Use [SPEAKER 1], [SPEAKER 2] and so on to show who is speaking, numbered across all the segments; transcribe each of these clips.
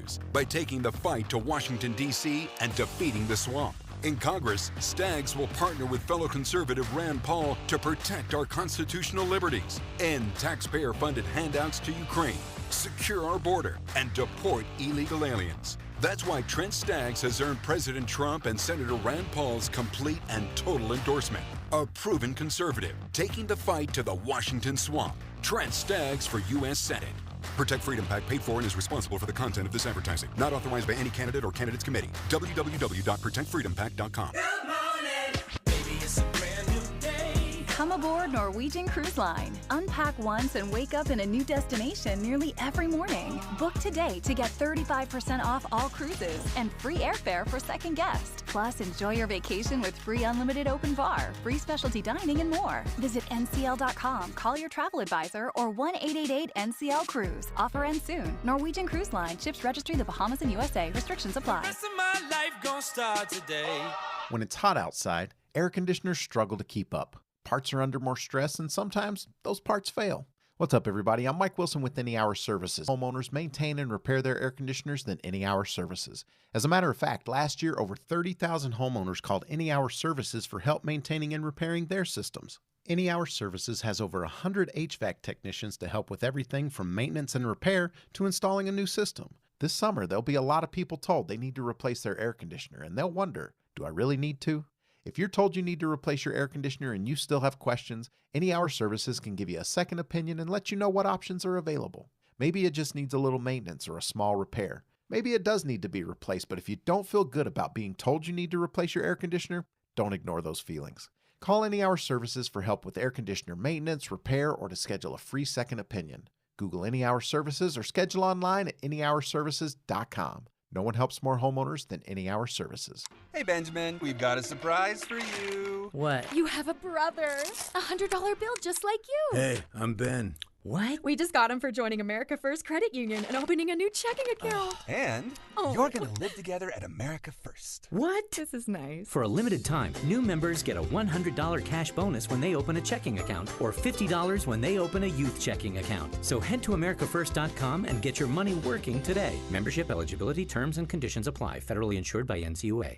[SPEAKER 1] Stags by taking the fight to Washington, D.C. and defeating the swamp. In Congress, Stags will partner with fellow conservative Rand Paul to protect our constitutional liberties, end taxpayer-funded handouts to Ukraine, secure our border, and deport illegal aliens. That's why Trent Staggs has earned President Trump and Senator Rand Paul's complete and total endorsement. A proven conservative, taking the fight to the Washington swamp. Trent Staggs for U.S. Senate. Protect Freedom PAC paid for and is responsible for the content of this advertising. Not authorized by any candidate or candidates committee. www.protectfreedompac.com.
[SPEAKER 2] Good morning. Baby, it's a brand new day.
[SPEAKER 3] Come aboard Norwegian Cruise Line. Unpack once and wake up in a new destination nearly every morning. Book today to get 35% off all cruises and free airfare for second guest. Plus, enjoy your vacation with free unlimited open bar, free specialty dining, and more. Visit ncl.com, call your travel advisor, or 1-888-NCL-CRUISE. Offer ends soon. Norwegian Cruise Line. Ships registry the Bahamas and USA. Restrictions apply.
[SPEAKER 2] The rest of my life gonna start today.
[SPEAKER 4] When it's hot outside, air conditioners struggle to keep up. Parts are under more stress, and sometimes those parts fail. What's up, everybody? I'm Mike Wilson with Any Hour Services. Homeowners maintain and repair their air conditioners than Any Hour Services. As a matter of fact, last year, over 30,000 homeowners called Any Hour Services for help maintaining and repairing their systems. Any Hour Services has over 100 HVAC technicians to help with everything from maintenance and repair to installing a new system. This summer, there'll be a lot of people told they need to replace their air conditioner, and they'll wonder, do I really need to? If you're told you need to replace your air conditioner and you still have questions, Any Hour Services can give you a second opinion and let you know what options are available. Maybe it just needs a little maintenance or a small repair. Maybe it does need to be replaced, but if you don't feel good about being told you need to replace your air conditioner, don't ignore those feelings. Call Any Hour Services for help with air conditioner maintenance, repair, or to schedule a free second opinion. Google Any Hour Services or schedule online at anyhourservices.com. No one helps more homeowners than Any Hour Services.
[SPEAKER 5] Hey, Benjamin, we've got a surprise for you.
[SPEAKER 6] What?
[SPEAKER 7] You have a brother. $100 bill just like you.
[SPEAKER 8] Hey, I'm Ben.
[SPEAKER 6] What?
[SPEAKER 7] We just got him for joining America First Credit Union and opening a new checking account.
[SPEAKER 5] And you're going to live together at America First.
[SPEAKER 6] What?
[SPEAKER 7] This is nice.
[SPEAKER 9] For a limited time, new members get a $100 cash bonus when they open a checking account or $50 when they open a youth checking account. So head to americafirst.com and get your money working today. Membership eligibility, terms, and conditions apply. Federally insured by NCUA.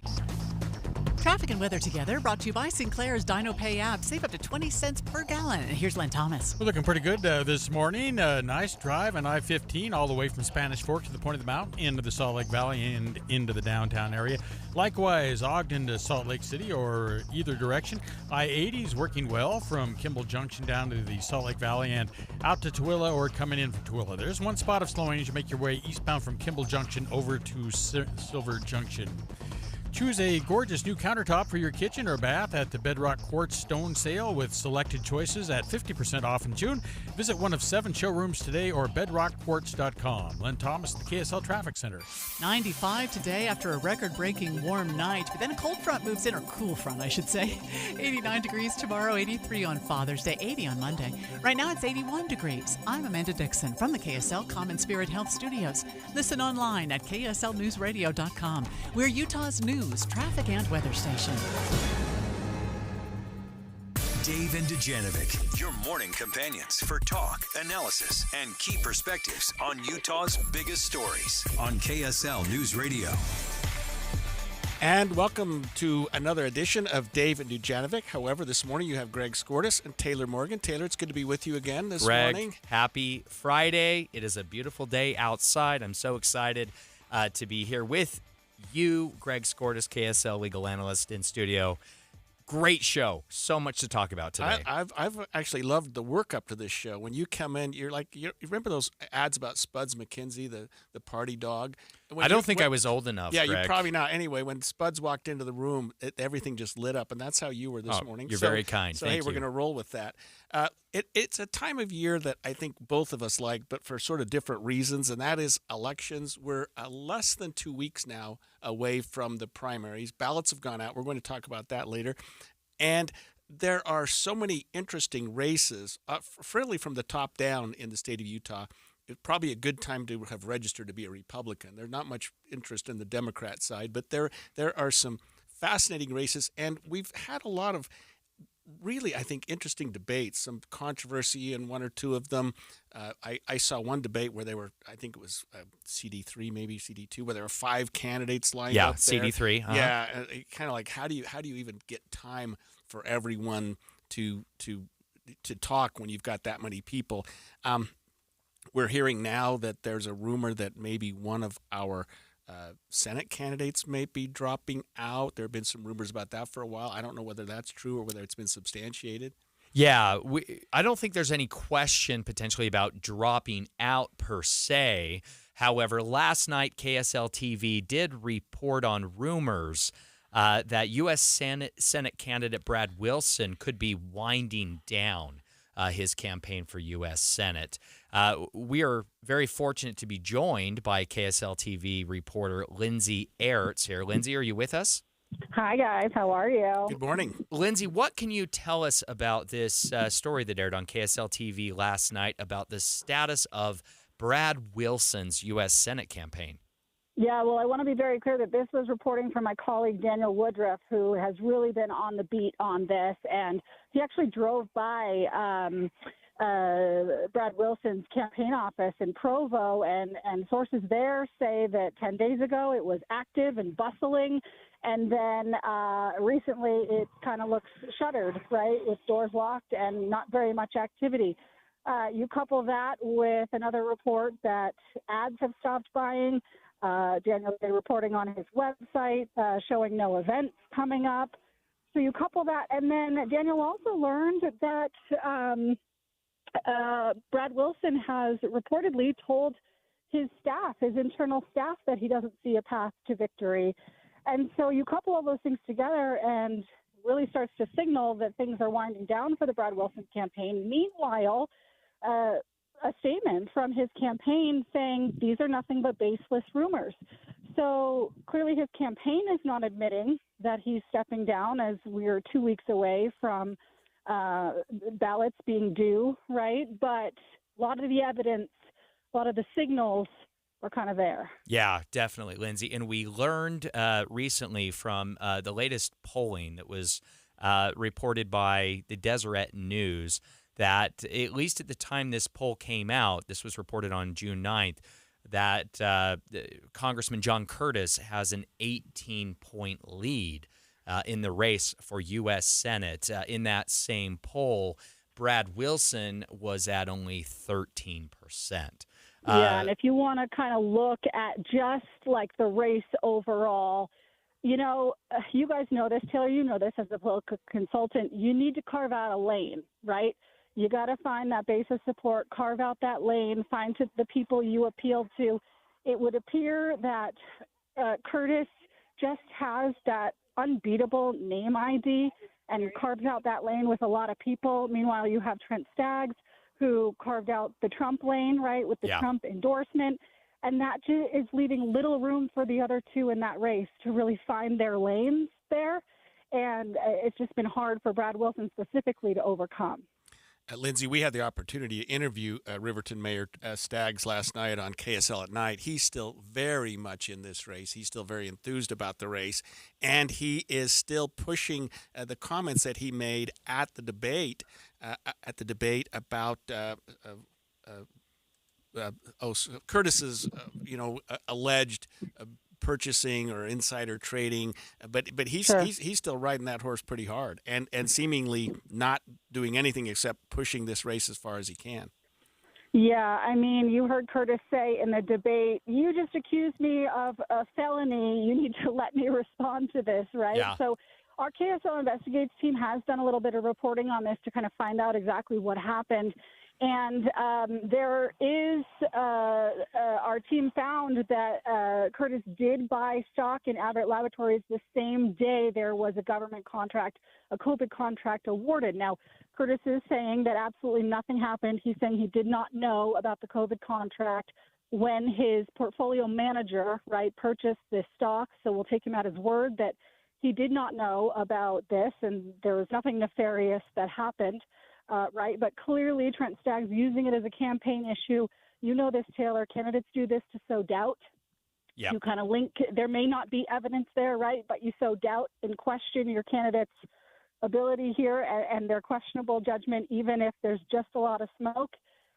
[SPEAKER 10] Traffic and weather together, brought to you by Sinclair's Dino Pay app. Save up to 20 cents per gallon. Here's Len Thomas.
[SPEAKER 11] We're looking pretty good this morning. Nice drive on I-15 all the way from Spanish Fork to the point of the mountain into the Salt Lake Valley and into the downtown area. Likewise, Ogden to Salt Lake City or either direction. I-80 is working well from Kimball Junction down to the Salt Lake Valley and out to Tooele or coming in from Tooele. There's one spot of slowing as you make your way eastbound from Kimball Junction over to Silver Junction. Choose a gorgeous new countertop for your kitchen or bath at the Bedrock Quartz Stone Sale with selected choices at 50% off in June. Visit one of 7 showrooms today or bedrockquartz.com. Len Thomas, the KSL Traffic Center.
[SPEAKER 10] 95 today after a record-breaking warm night, but then a cold front moves in, or cool front, I should say. 89 degrees tomorrow, 83 on Father's Day, 80 on Monday. Right now it's 81 degrees. I'm Amanda Dixon from the KSL Common Spirit Health Studios. Listen online at kslnewsradio.com. We're Utah's news, traffic, and weather station.
[SPEAKER 12] Dave and Dujanovic, your morning companions for talk, analysis, and key perspectives on Utah's biggest stories on KSL News Radio.
[SPEAKER 13] And welcome to another edition of Dave and Dujanovic. However, this morning you have Greg Skordas and Taylor Morgan. Taylor, it's good to be with you again this morning.
[SPEAKER 14] Happy Friday. It is a beautiful day outside. I'm so excited to be here with you, Greg Skordas, KSL legal analyst in studio. Great show. So much to talk about today.
[SPEAKER 13] I've actually loved the work up to this show. When you come in, you're like, you remember those ads about Spuds McKenzie, the party dog?
[SPEAKER 14] I don't think I was old enough,
[SPEAKER 13] Yeah,
[SPEAKER 14] Greg.
[SPEAKER 13] you're probably not. Anyway, when Spuds walked into the room, everything just lit up, and that's how you were this morning.
[SPEAKER 14] You're very kind.
[SPEAKER 13] So,
[SPEAKER 14] Thank
[SPEAKER 13] we're going to roll with that. It's a time of year that I think both of us like, but for sort of different reasons, and that is elections. We're less than 2 weeks now away from the primaries. Ballots have gone out. We're going to talk about that later. And there are so many interesting races, really from the top down in the state of Utah. It's probably a good time to have registered to be a Republican. There's not much interest in the Democrat side, but there are some fascinating races, and we've had a lot of really, I think, interesting debates, some controversy in one or two of them. I saw one debate where there were, I think it was CD3, maybe CD2, where there were 5 candidates lined up there.
[SPEAKER 14] CD3.
[SPEAKER 13] Yeah, kind of like how do you even get time for everyone to talk when you've got that many people? We're hearing now that there's a rumor that maybe one of our Senate candidates may be dropping out. There have been some rumors about that for a while. I don't know whether that's true or whether it's been substantiated.
[SPEAKER 14] Yeah, I don't think there's any question potentially about dropping out per se. However, last night KSL TV did report on rumors that U.S. Senate candidate Brad Wilson could be winding down his campaign for U.S. Senate. We are very fortunate to be joined by KSL TV reporter Lindsay Aerts here. Lindsay, are you with us?
[SPEAKER 6] Hi, guys. How are you?
[SPEAKER 13] Good morning.
[SPEAKER 14] Lindsay, what can you tell us about this story that aired on KSL TV last night about the status of Brad Wilson's U.S. Senate campaign?
[SPEAKER 6] Yeah, well, I want to be very clear that this was reporting from my colleague Daniel Woodruff, who has really been on the beat on this, and he actually drove by Brad Wilson's campaign office in Provo, and sources there say that 10 days ago it was active and bustling, and then recently it kind of looks shuttered, right, with doors locked and not very much activity. You couple that with another report that ads have stopped buying. Daniel been reporting on his website showing no events coming up. So you couple that, and then Daniel also learned that Brad Wilson has reportedly told his staff, his internal staff, that he doesn't see a path to victory. And so you couple all those things together and really starts to signal that things are winding down for the Brad Wilson campaign. Meanwhile, a statement from his campaign saying these are nothing but baseless rumors. So clearly his campaign is not admitting that he's stepping down, as we're 2 weeks away from ballots being due, right? But a lot of the evidence, a lot of the signals are kind of there.
[SPEAKER 14] Yeah, definitely, Lindsay. And we learned recently from the latest polling that was reported by the Deseret News that at least at the time this poll came out, this was reported on June 9th, that Congressman John Curtis has an 18-point lead in the race for U.S. Senate. In that same poll, Brad Wilson was at only 13%.
[SPEAKER 6] Yeah, and if you want to kind of look at just like the race overall, you know, you guys know this, Taylor, you know this as a political consultant, you need to carve out a lane, right? You got to find that base of support, carve out that lane, find the people you appeal to. It would appear that Curtis just has that unbeatable name ID and carves out that lane with a lot of people. Meanwhile, you have Trent Staggs, who carved out the Trump lane, right, with the Trump endorsement. And that is leaving little room for the other two in that race to really find their lanes there. And it's just been hard for Brad Wilson specifically to overcome.
[SPEAKER 13] Lindsay, we had the opportunity to interview Riverton Mayor Staggs last night on KSL at Night. He's still very much in this race. He's still very enthused about the race, and he is still pushing the comments that he made at the debate about Curtis's alleged purchasing or insider trading, but he's still riding that horse pretty hard and seemingly not doing anything except pushing this race as far as he can.
[SPEAKER 6] Yeah, I mean, you heard Curtis say in the debate, you just accused me of a felony. You need to let me respond to this, right?
[SPEAKER 14] Yeah.
[SPEAKER 6] So our KSL Investigates team has done a little bit of reporting on this to kind of find out exactly what happened. And there is, our team found that Curtis did buy stock in Abbott Laboratories the same day there was a government contract, a COVID contract awarded. Now, Curtis is saying that absolutely nothing happened. He's saying he did not know about the COVID contract when his portfolio manager, right, purchased this stock. So we'll take him at his word that he did not know about this and there was nothing nefarious that happened. Right, but clearly Trent Staggs using it as a campaign issue. You know this, Taylor. Candidates do this to sow doubt.
[SPEAKER 14] Yep.
[SPEAKER 6] You kind of link. There may not be evidence there, right? But you sow doubt and question your candidates' ability here and their questionable judgment, even if there's just a lot of smoke,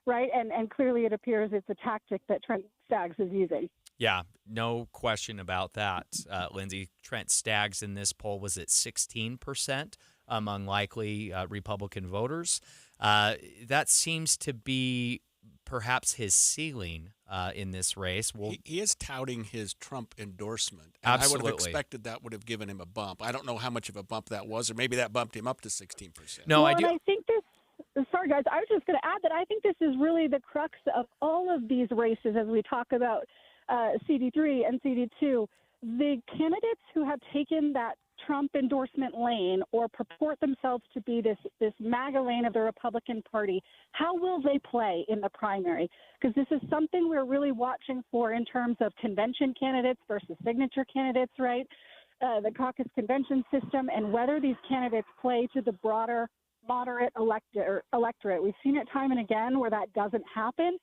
[SPEAKER 6] right? And clearly it appears it's a tactic that Trent Staggs is using.
[SPEAKER 14] Yeah, no question about that, Lindsay. Trent Staggs in this poll was at 16% among likely Republican voters. That seems to be perhaps his ceiling in this race.
[SPEAKER 13] He is touting his Trump endorsement.
[SPEAKER 14] Absolutely.
[SPEAKER 13] I would have expected that would have given him a bump. I don't know how much of a bump that was, or maybe that bumped him up to 16%.
[SPEAKER 14] No,
[SPEAKER 6] well,
[SPEAKER 14] I do.
[SPEAKER 6] And I think this, sorry guys, I was just going to add that I think this is really the crux of all of these races as we talk about CD3 and CD2. The candidates who have taken that Trump endorsement lane or purport themselves to be this MAGA lane of the Republican Party, how will they play in the primary? Because this is something we're really watching for in terms of convention candidates versus signature candidates, right? The caucus convention system and whether these candidates play to the broader moderate electorate. We've seen it time and again where that doesn't happen.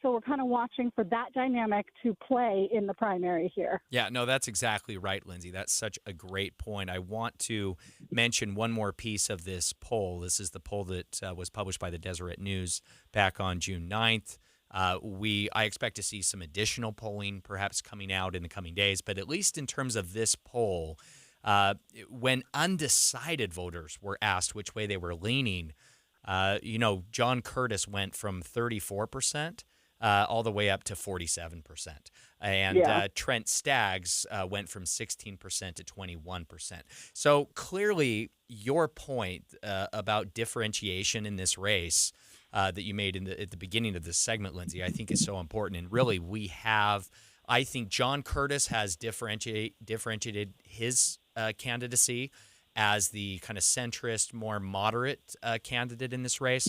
[SPEAKER 6] So we're kind of watching for that dynamic to play in the primary here.
[SPEAKER 14] Yeah, no, that's exactly right, Lindsay. That's such a great point. I want to mention one more piece of this poll. This is the poll that was published by the Deseret News back on June 9th. I expect to see some additional polling perhaps coming out in the coming days, but at least in terms of this poll, when undecided voters were asked which way they were leaning, John Curtis went from 34% all the way up to 47%. And Trent Staggs went from 16% to 21%. So clearly your point about differentiation in this race that you made at the beginning of this segment, Lindsay, I think is so important. And really I think John Curtis has differentiated his candidacy as the kind of centrist, more moderate candidate in this race.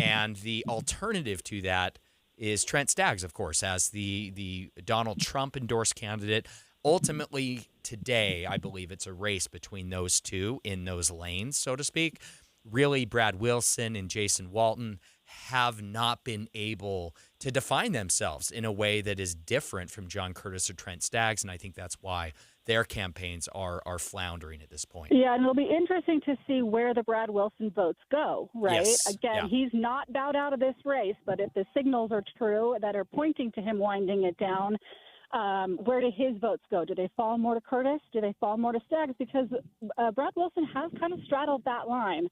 [SPEAKER 14] And the alternative to that is Trent Staggs, of course, as the Donald Trump endorsed candidate. Ultimately, today, I believe it's a race between those two in those lanes, so to speak. Really, Brad Wilson and Jason Walton have not been able to define themselves in a way that is different from John Curtis or Trent Staggs, and I think that's why their campaigns are floundering at this point.
[SPEAKER 6] Yeah, and it'll be interesting to see where the Brad Wilson votes go, right?
[SPEAKER 14] Yes.
[SPEAKER 6] Again, he's not bowed out of this race, but if the signals are true that are pointing to him winding it down, where do his votes go? Do they fall more to Curtis? Do they fall more to Staggs? Because Brad Wilson has kind of straddled that line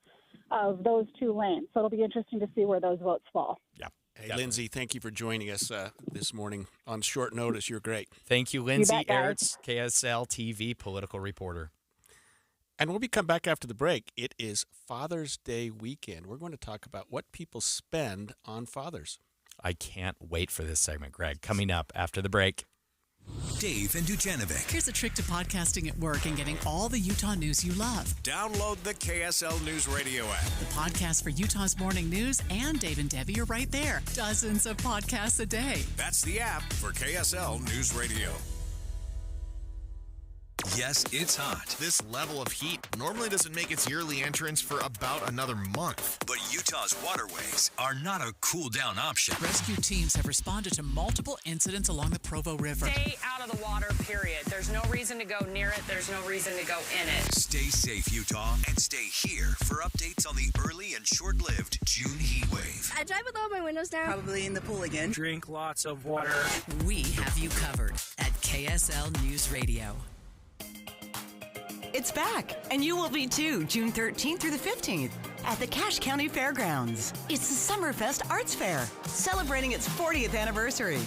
[SPEAKER 6] of those two lanes. So it'll be interesting to see where those votes fall.
[SPEAKER 14] Yeah.
[SPEAKER 13] Hey, Lindsay, thank you for joining us this morning on short notice. You're great.
[SPEAKER 14] Thank you, Lindsay Aerts, KSL TV political reporter.
[SPEAKER 13] And when we come back after the break, it is Father's Day weekend. We're going to talk about what people spend on fathers.
[SPEAKER 14] I can't wait for this segment, Greg. Coming up after the break.
[SPEAKER 12] Dave and Dujanovic.
[SPEAKER 10] Here's a trick to podcasting at work and getting all the Utah news you love.
[SPEAKER 12] Download the KSL News Radio app.
[SPEAKER 10] The podcast for Utah's morning news and Dave and Debbie are right there. Dozens of podcasts a day.
[SPEAKER 12] That's the app for KSL News Radio. Yes, it's hot.
[SPEAKER 8] This level of heat normally doesn't make its yearly entrance for about another month.
[SPEAKER 12] But Utah's waterways are not a cool-down option.
[SPEAKER 10] Rescue teams have responded to multiple incidents along the Provo River.
[SPEAKER 15] Stay out of the water, period. There's no reason to go near it. There's no reason to go in it.
[SPEAKER 12] Stay safe, Utah, and stay here for updates on the early and short-lived June heat wave.
[SPEAKER 16] I drive with all my windows down.
[SPEAKER 17] Probably in the pool again.
[SPEAKER 18] Drink lots of water.
[SPEAKER 10] We have you covered at KSL News Radio.
[SPEAKER 17] It's back, and you will be too, June 13th through the 15th at the Cache County Fairgrounds. It's the Summerfest Arts Fair, celebrating its 40th anniversary,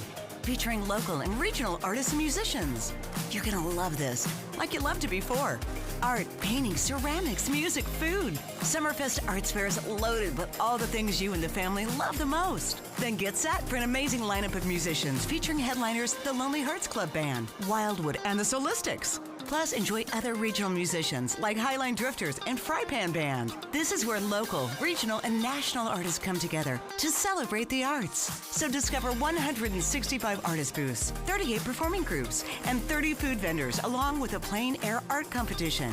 [SPEAKER 17] featuring local and regional artists and musicians. You're going to love this, like you loved it before. Art, painting, ceramics, music, food. Summerfest Arts Fair is loaded with all the things you and the family love the most. Then get set for an amazing lineup of musicians featuring headliners the Lonely Hearts Club Band, Wildwood, and the Solistics. Plus, enjoy other regional musicians like Highline Drifters and Fry Pan Band. This is where local, regional, and national artists come together to celebrate the arts. So discover 165 artist booths, 38 performing groups, and 30 food vendors, along with a plein air art competition.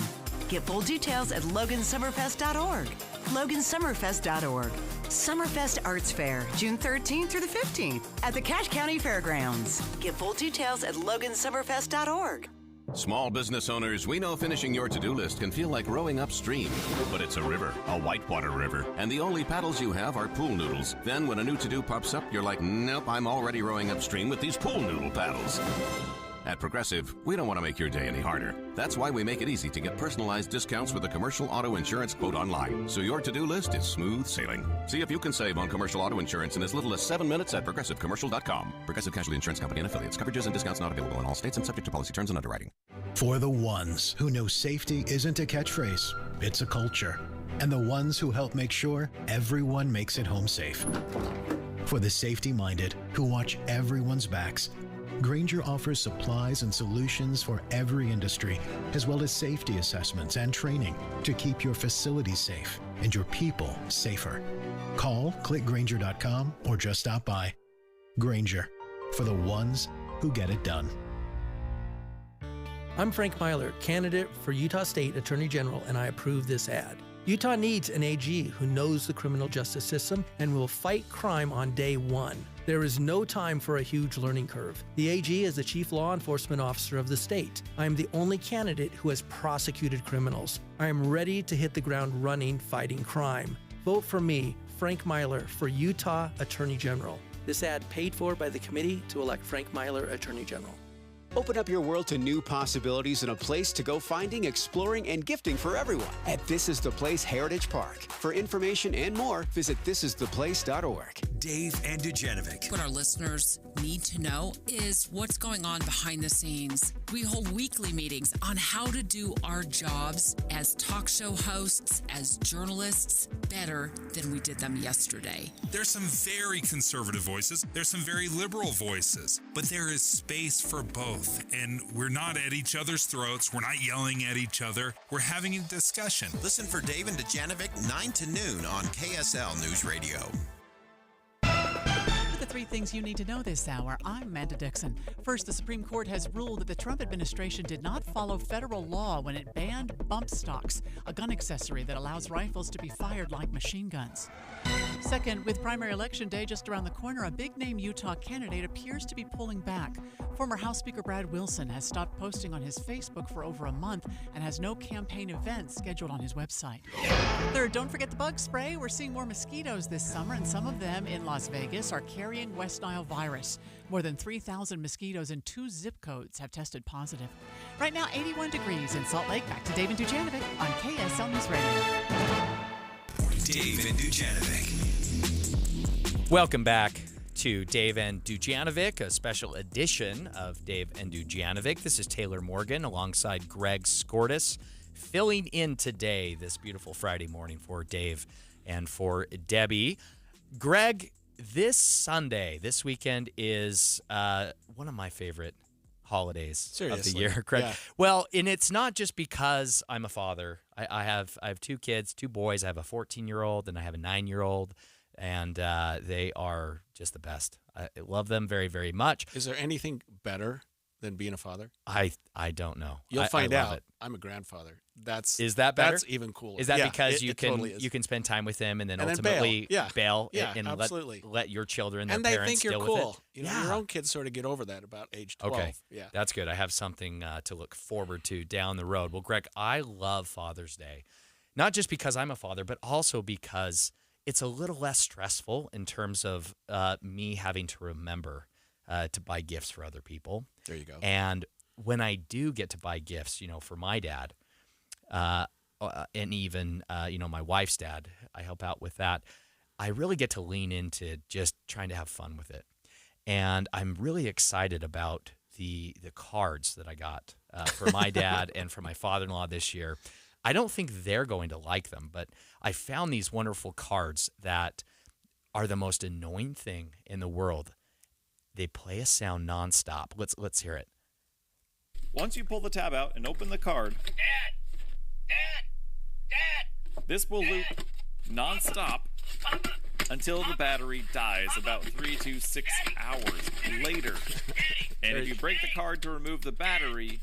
[SPEAKER 17] Get full details at logansummerfest.org. logansummerfest.org. Summerfest Arts Fair, June 13th through the 15th at the Cache County Fairgrounds. Get full details at logansummerfest.org.
[SPEAKER 16] Small business owners, we know finishing your to-do list can feel like rowing upstream. But it's a river, a whitewater river, and the only paddles you have are pool noodles. Then when a new to-do pops up, you're like, nope, I'm already rowing upstream with these pool noodle paddles. At Progressive, we don't want to make your day any harder. That's why we make it easy to get personalized discounts with a commercial auto insurance quote online, so your to-do list is smooth sailing. See if you can save on commercial auto insurance in as little as 7 minutes at progressivecommercial.com. Progressive Casualty Insurance Company and affiliates. Coverages and discounts not available in all states and subject to policy terms and underwriting.
[SPEAKER 18] For the ones who know safety isn't a catchphrase, it's a culture. And the ones who help make sure everyone makes it home safe. For the safety-minded who watch everyone's backs, Grainger offers supplies and solutions for every industry, as well as safety assessments and training to keep your facilities safe and your people safer. Call, click Grainger.com, or just stop by. Grainger, for the ones who get it done.
[SPEAKER 19] I'm Frank Myler, candidate for Utah State Attorney General, and I approve this ad. Utah needs an AG who knows the criminal justice system and will fight crime on day one. There is no time for a huge learning curve. The AG is the chief law enforcement officer of the state. I am the only candidate who has prosecuted criminals. I am ready to hit the ground running fighting crime. Vote for me, Frank Myler, for Utah Attorney General. This ad paid for by the committee to elect Frank Myler Attorney General.
[SPEAKER 20] Open up your world to new possibilities and a place to go finding, exploring, and gifting for everyone at This Is the Place Heritage Park. For information and more, visit thisistheplace.org.
[SPEAKER 12] Dave and Dujanovic.
[SPEAKER 21] What our listeners need to know is what's going on behind the scenes. We hold weekly meetings on how to do our jobs as talk show hosts, as journalists, better than we did them yesterday.
[SPEAKER 22] There's some very conservative voices. There's some very liberal voices. But there is space for both. And we're not at each other's throats. We're not yelling at each other. We're having a discussion.
[SPEAKER 8] Listen for Dave and Dujanovic 9 to noon on KSL News Radio.
[SPEAKER 10] The 3 things you need to know this hour. I'm Amanda Dixon. First, the Supreme Court has ruled that the Trump administration did not follow federal law when it banned bump stocks, a gun accessory that allows rifles to be fired like machine guns. Second, with primary election day just around the corner, a big-name Utah candidate appears to be pulling back. Former House Speaker Brad Wilson has stopped posting on his Facebook for over a month and has no campaign events scheduled on his website. Third, don't forget the bug spray. We're seeing more mosquitoes this summer, and some of them in Las Vegas are carrying West Nile virus. More than 3,000 mosquitoes in 2 zip codes have tested positive. Right now, 81 degrees in Salt Lake. Back to Dave and Dujanovic on KSL News Radio.
[SPEAKER 12] Dave and Dujanovic.
[SPEAKER 14] Welcome back to Dave and Dujanovic, a special edition of Dave and Dujanovic. This is Taylor Morgan alongside Greg Skordas, filling in today, this beautiful Friday morning, for Dave and for Debbie. Greg, this Sunday, this weekend, is one of my favorite holidays of the year, Greg.
[SPEAKER 13] Yeah.
[SPEAKER 14] Well, and it's not just because I'm a father. I have 2 kids, 2 boys. I have a 14-year-old and I have a 9-year-old, and they are just the best. I love them very, very much.
[SPEAKER 13] Is there anything better than being a father?
[SPEAKER 14] I don't know.
[SPEAKER 13] You'll find
[SPEAKER 14] I love
[SPEAKER 13] out.
[SPEAKER 14] it.
[SPEAKER 13] I'm a grandfather.
[SPEAKER 14] Is that better?
[SPEAKER 13] That's even cooler.
[SPEAKER 14] Is that
[SPEAKER 13] Yeah,
[SPEAKER 14] because
[SPEAKER 13] it totally is.
[SPEAKER 14] you can spend time with them and then
[SPEAKER 13] And then
[SPEAKER 14] ultimately
[SPEAKER 13] bail.
[SPEAKER 14] bail
[SPEAKER 13] Yeah,
[SPEAKER 14] and
[SPEAKER 13] absolutely.
[SPEAKER 14] let your children, their
[SPEAKER 13] And they
[SPEAKER 14] parents,
[SPEAKER 13] think you're
[SPEAKER 14] deal
[SPEAKER 13] cool.
[SPEAKER 14] with it?
[SPEAKER 13] You know, your own kids sort of get over that about age 12.
[SPEAKER 14] Okay,
[SPEAKER 13] Yeah.
[SPEAKER 14] that's good. I have something to look forward to down the road. Well, Greg, I love Father's Day, not just because I'm a father, but also because it's a little less stressful in terms of me having to remember to buy gifts for other people.
[SPEAKER 13] There you go.
[SPEAKER 14] And when I do get to buy gifts, for my dad, and even, my wife's dad, I help out with that. I really get to lean into just trying to have fun with it. And I'm really excited about the cards that I got for my dad and for my father-in-law this year. I don't think they're going to like them, but I found these wonderful cards that are the most annoying thing in the world. They play a sound nonstop. Let's hear it.
[SPEAKER 23] Once you pull the tab out and open the card, this will loop nonstop until the battery dies about 3 to 6 hours later. And if you break the card to remove the battery,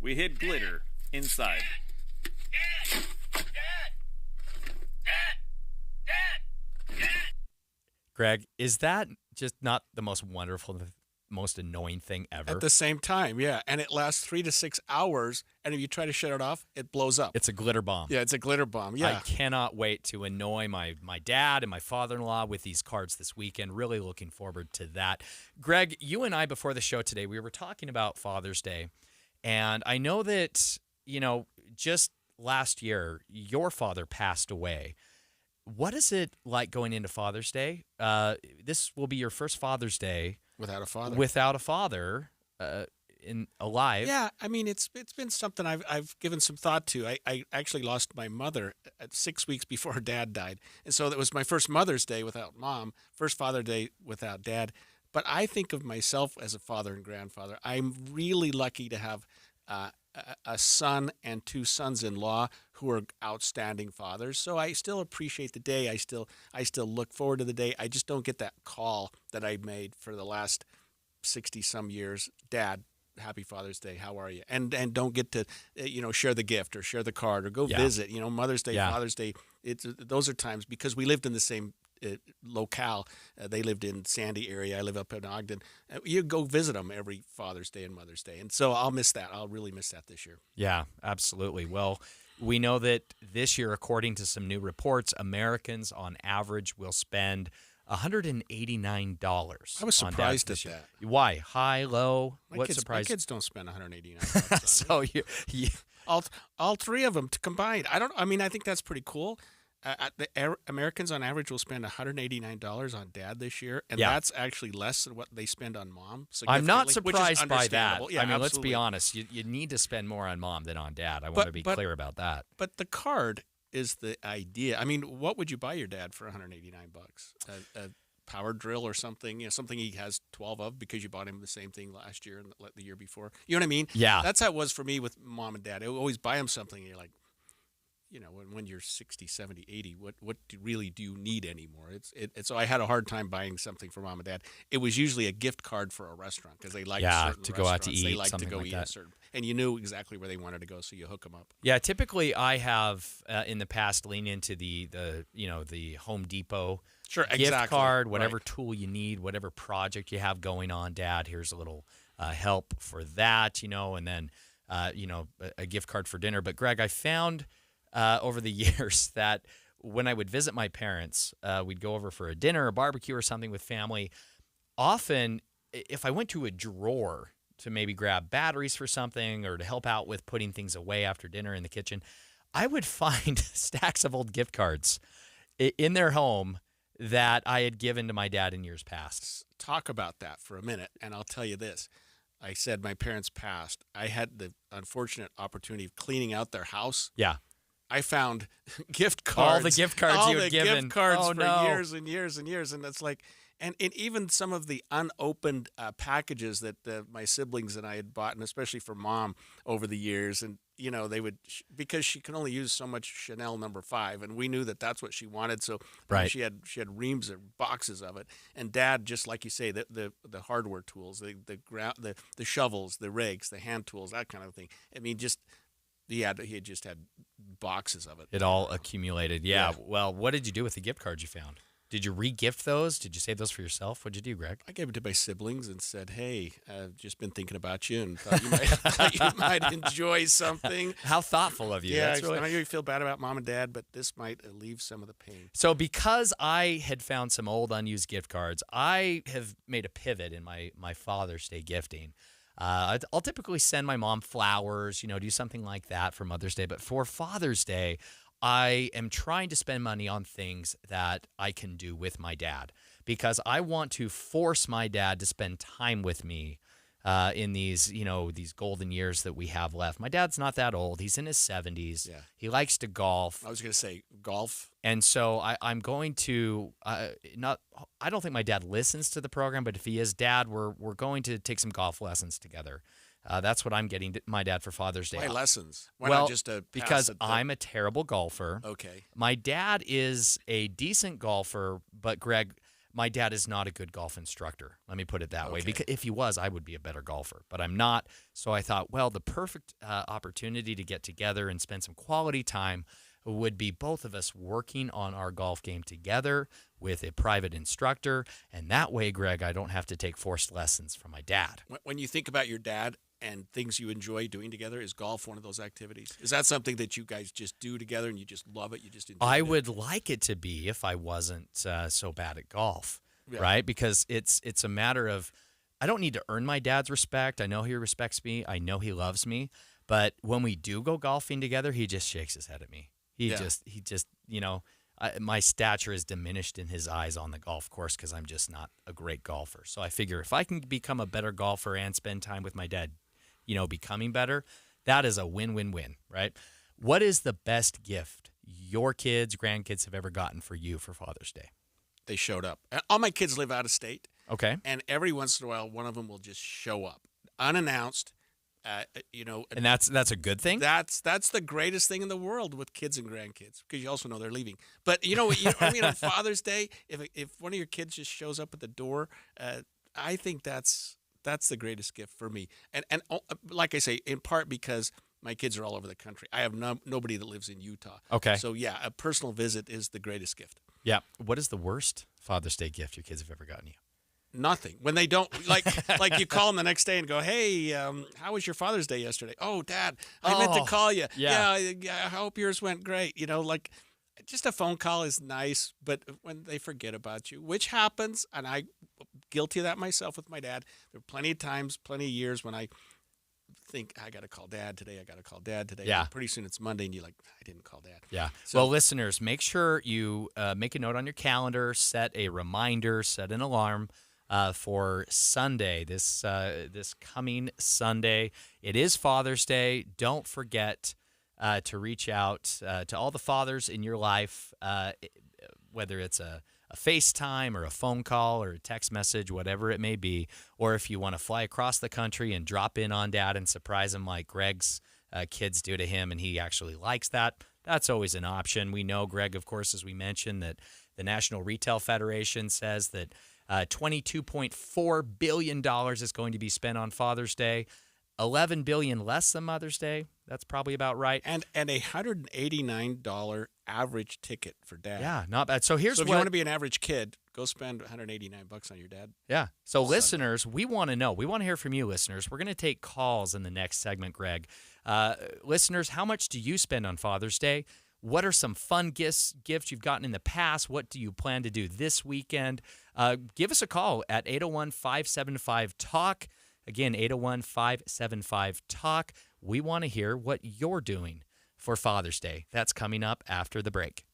[SPEAKER 23] we hid glitter inside.
[SPEAKER 14] Greg, is that just not the most wonderful most annoying thing ever.
[SPEAKER 13] At the same time, yeah. And it lasts 3 to 6 hours, and if you try to shut it off, it blows up.
[SPEAKER 14] It's a glitter bomb.
[SPEAKER 13] Yeah, it's a glitter bomb, yeah.
[SPEAKER 14] I cannot wait to annoy my dad and my father-in-law with these cards this weekend. Really looking forward to that. Greg, you and I, before the show today, we were talking about Father's Day, and I know that, just last year, your father passed away. What is it like going into Father's Day? This will be your first Father's Day
[SPEAKER 13] without a father.
[SPEAKER 14] Without a father alive.
[SPEAKER 13] Yeah, I mean it's been something I've given some thought to. I actually lost my mother at 6 weeks before her dad died, and so that was my first Mother's Day without Mom, first Father's Day without Dad. But I think of myself as a father and grandfather. I'm really lucky to have a son and 2 sons-in-law who are outstanding fathers. So I still appreciate the day. I still look forward to the day. I just don't get that call that I made for the last 60-some years. Dad, happy Father's Day. How are you? And don't get to share the gift or share the card or go visit. Mother's Day, Father's Day. Those are times because we lived in the same locale. They lived in Sandy area. I live up in Ogden. You go visit them every Father's Day and Mother's Day. And so I'll miss that. I'll really miss that this year.
[SPEAKER 14] Yeah, absolutely. Well, we know that this year, according to some new reports, Americans on average will spend $189.
[SPEAKER 13] I was surprised at that.
[SPEAKER 14] Why? High, low? What surprised?
[SPEAKER 13] My kids don't spend $189.
[SPEAKER 14] So you
[SPEAKER 13] all 3 of them combined. I think that's pretty cool. Americans on average will spend $189 on Dad this year, and that's actually less than what they spend on Mom.
[SPEAKER 14] I'm not surprised by that.
[SPEAKER 13] Yeah,
[SPEAKER 14] let's be honest. You need to spend more on Mom than on Dad. I want to be clear about that.
[SPEAKER 13] But the card is the idea. I mean, what would you buy your dad for $189? A power drill or something? Something he has 12 of because you bought him the same thing last year and the year before. You know what I mean?
[SPEAKER 14] Yeah.
[SPEAKER 13] That's how it was for me with Mom and Dad. I would always buy him something, and you're like, when you're 60, 70, 80, what really do you need anymore? So I had a hard time buying something for Mom and Dad. It was usually a gift card for a restaurant because they like certain
[SPEAKER 14] to go out to eat.
[SPEAKER 13] They like to
[SPEAKER 14] something
[SPEAKER 13] go
[SPEAKER 14] like
[SPEAKER 13] eat
[SPEAKER 14] that.
[SPEAKER 13] a certain, and you knew exactly where they wanted to go, so you hook them up.
[SPEAKER 14] Yeah, typically I have in the past leaned into the Home Depot gift card, whatever tool you need, whatever project you have going on. Dad, here's a little help for that, and then a gift card for dinner. But Greg, I found over the years that when I would visit my parents, we'd go over for a dinner, a barbecue or something with family. Often, if I went to a drawer to maybe grab batteries for something or to help out with putting things away after dinner in the kitchen, I would find stacks of old gift cards in their home that I had given to my dad in years past.
[SPEAKER 13] Talk about that for a minute, and I'll tell you this. I said my parents passed. I had the unfortunate opportunity of cleaning out their house.
[SPEAKER 14] Yeah.
[SPEAKER 13] I found gift cards.
[SPEAKER 14] All the gift cards you had given.
[SPEAKER 13] Gift cards for years and years and years. And it's like, and even some of the unopened packages that my siblings and I had bought, and especially for Mom over the years. And, they would, because she can only use so much Chanel No. 5, and we knew that that's what she wanted. So she had reams of boxes of it. And Dad, just like you say, the hardware tools, the shovels, the rakes, the hand tools, that kind of thing. I mean, he had just had boxes of it.
[SPEAKER 14] It all accumulated. Yeah. Well, what did you do with the gift cards you found? Did you re-gift those? Did you save those for yourself? What'd you do, Greg?
[SPEAKER 13] I gave it to my siblings and said, "Hey, I've just been thinking about you and thought you might enjoy something."
[SPEAKER 14] How thoughtful of you.
[SPEAKER 13] Yeah,
[SPEAKER 14] That's really...
[SPEAKER 13] I know you feel bad about Mom and Dad, but this might alleviate some of the pain.
[SPEAKER 14] So because I had found some old unused gift cards, I have made a pivot in my Father's Day gifting. I'll typically send my mom flowers, do something like that for Mother's Day. But for Father's Day, I am trying to spend money on things that I can do with my dad because I want to force my dad to spend time with me in these golden years that we have left. My dad's not that old. He's in his 70s. Yeah. He likes to golf.
[SPEAKER 13] I was going to say golf.
[SPEAKER 14] And so I'm going to I don't think my dad listens to the program, but if he is, Dad, we're going to take some golf lessons together. That's what I'm getting my dad for Father's Day.
[SPEAKER 13] Why lessons? Why not just
[SPEAKER 14] because I'm a terrible golfer.
[SPEAKER 13] Okay.
[SPEAKER 14] My dad is a decent golfer, but Greg, my dad is not a good golf instructor. Let me put it that way. Because if he was, I would be a better golfer, but I'm not. So I thought, well, the perfect opportunity to get together and spend some quality time would be both of us working on our golf game together with a private instructor. And that way, Greg, I don't have to take forced lessons from my dad.
[SPEAKER 13] When you think about your dad and things you enjoy doing together, is golf one of those activities? Is that something that you guys just do together and you just love it? You just enjoy
[SPEAKER 14] I
[SPEAKER 13] it?
[SPEAKER 14] would like it to be if I wasn't so bad at golf,
[SPEAKER 13] Yeah.
[SPEAKER 14] right? Because it's a matter of, I don't need to earn my dad's respect. I know he respects me. I know he loves me. But when we do go golfing together, he just shakes his head at me. He just, my stature is diminished in his eyes on the golf course because I'm just not a great golfer. So I figure if I can become a better golfer and spend time with my dad, becoming better, that is a win-win-win, right? What is the best gift your kids, grandkids have ever gotten for you for Father's Day?
[SPEAKER 13] They showed up. All my kids live out of state.
[SPEAKER 14] Okay.
[SPEAKER 13] And every once in a while, one of them will just show up unannounced.
[SPEAKER 14] And that's a good thing.
[SPEAKER 13] That's the greatest thing in the world with kids and grandkids, because you also know they're leaving. But on Father's Day, if one of your kids just shows up at the door, I think that's the greatest gift for me. And like I say, in part because my kids are all over the country. I have nobody that lives in Utah.
[SPEAKER 14] Okay.
[SPEAKER 13] So yeah, a personal visit is the greatest gift.
[SPEAKER 14] Yeah. What is the worst Father's Day gift your kids have ever gotten you?
[SPEAKER 13] Nothing. When they don't, like you call them the next day and go, hey, how was your Father's Day yesterday? Oh, Dad, I meant to call you.
[SPEAKER 14] Yeah.
[SPEAKER 13] I hope yours went great. Just a phone call is nice, but when they forget about you, which happens, and I'm guilty of that myself with my dad. There are plenty of times, plenty of years when I think, I got to call Dad today.
[SPEAKER 14] Yeah.
[SPEAKER 13] And pretty soon it's Monday and you're like, I didn't call Dad.
[SPEAKER 14] Yeah.
[SPEAKER 13] So,
[SPEAKER 14] well, listeners, make sure you make a note on your calendar, set a reminder, set an alarm for Sunday, this coming Sunday. It is Father's Day. Don't forget to reach out to all the fathers in your life, whether it's a FaceTime or a phone call or a text message, whatever it may be, or if you want to fly across the country and drop in on Dad and surprise him like Greg's kids do to him, and he actually likes that, that's always an option. We know, Greg, of course, as we mentioned, that the National Retail Federation says that $22.4 billion is going to be spent on Father's Day. $11 billion less than Mother's Day. That's probably about right.
[SPEAKER 13] And a $189 average ticket for Dad.
[SPEAKER 14] Yeah, not bad. So if
[SPEAKER 13] you want to be an average kid, go spend $189 on your dad.
[SPEAKER 14] Yeah. So listeners, we want to know. We want to hear from you, listeners. We're going to take calls in the next segment, Greg. Listeners, how much do you spend on Father's Day? What are some fun gifts you've gotten in the past? What do you plan to do this weekend? Give us a call at 801-575-TALK. Again, 801-575-TALK. We want to hear what you're doing for Father's Day. That's coming up after the break.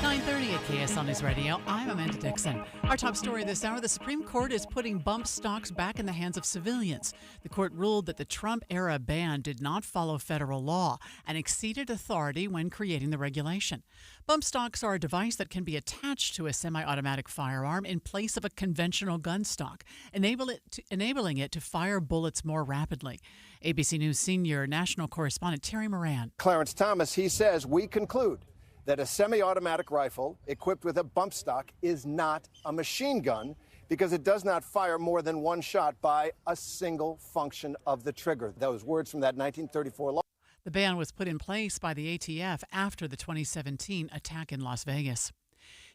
[SPEAKER 10] 9:30 at KSL News Radio. I'm Amanda Dixon. Our top story this hour, the Supreme Court is putting bump stocks back in the hands of civilians. The court ruled that the Trump-era ban did not follow federal law and exceeded authority when creating the regulation. Bump stocks are a device that can be attached to a semi-automatic firearm in place of a conventional gun stock, enabling it to fire bullets more rapidly. ABC News senior national correspondent Terry Moran.
[SPEAKER 1] Clarence Thomas, he says, we conclude that a semi-automatic rifle equipped with a bump stock is not a machine gun because it does not fire more than one shot by a single function of the trigger. Those words from that 1934 law.
[SPEAKER 10] The ban was put in place by the ATF after the 2017 attack in Las Vegas.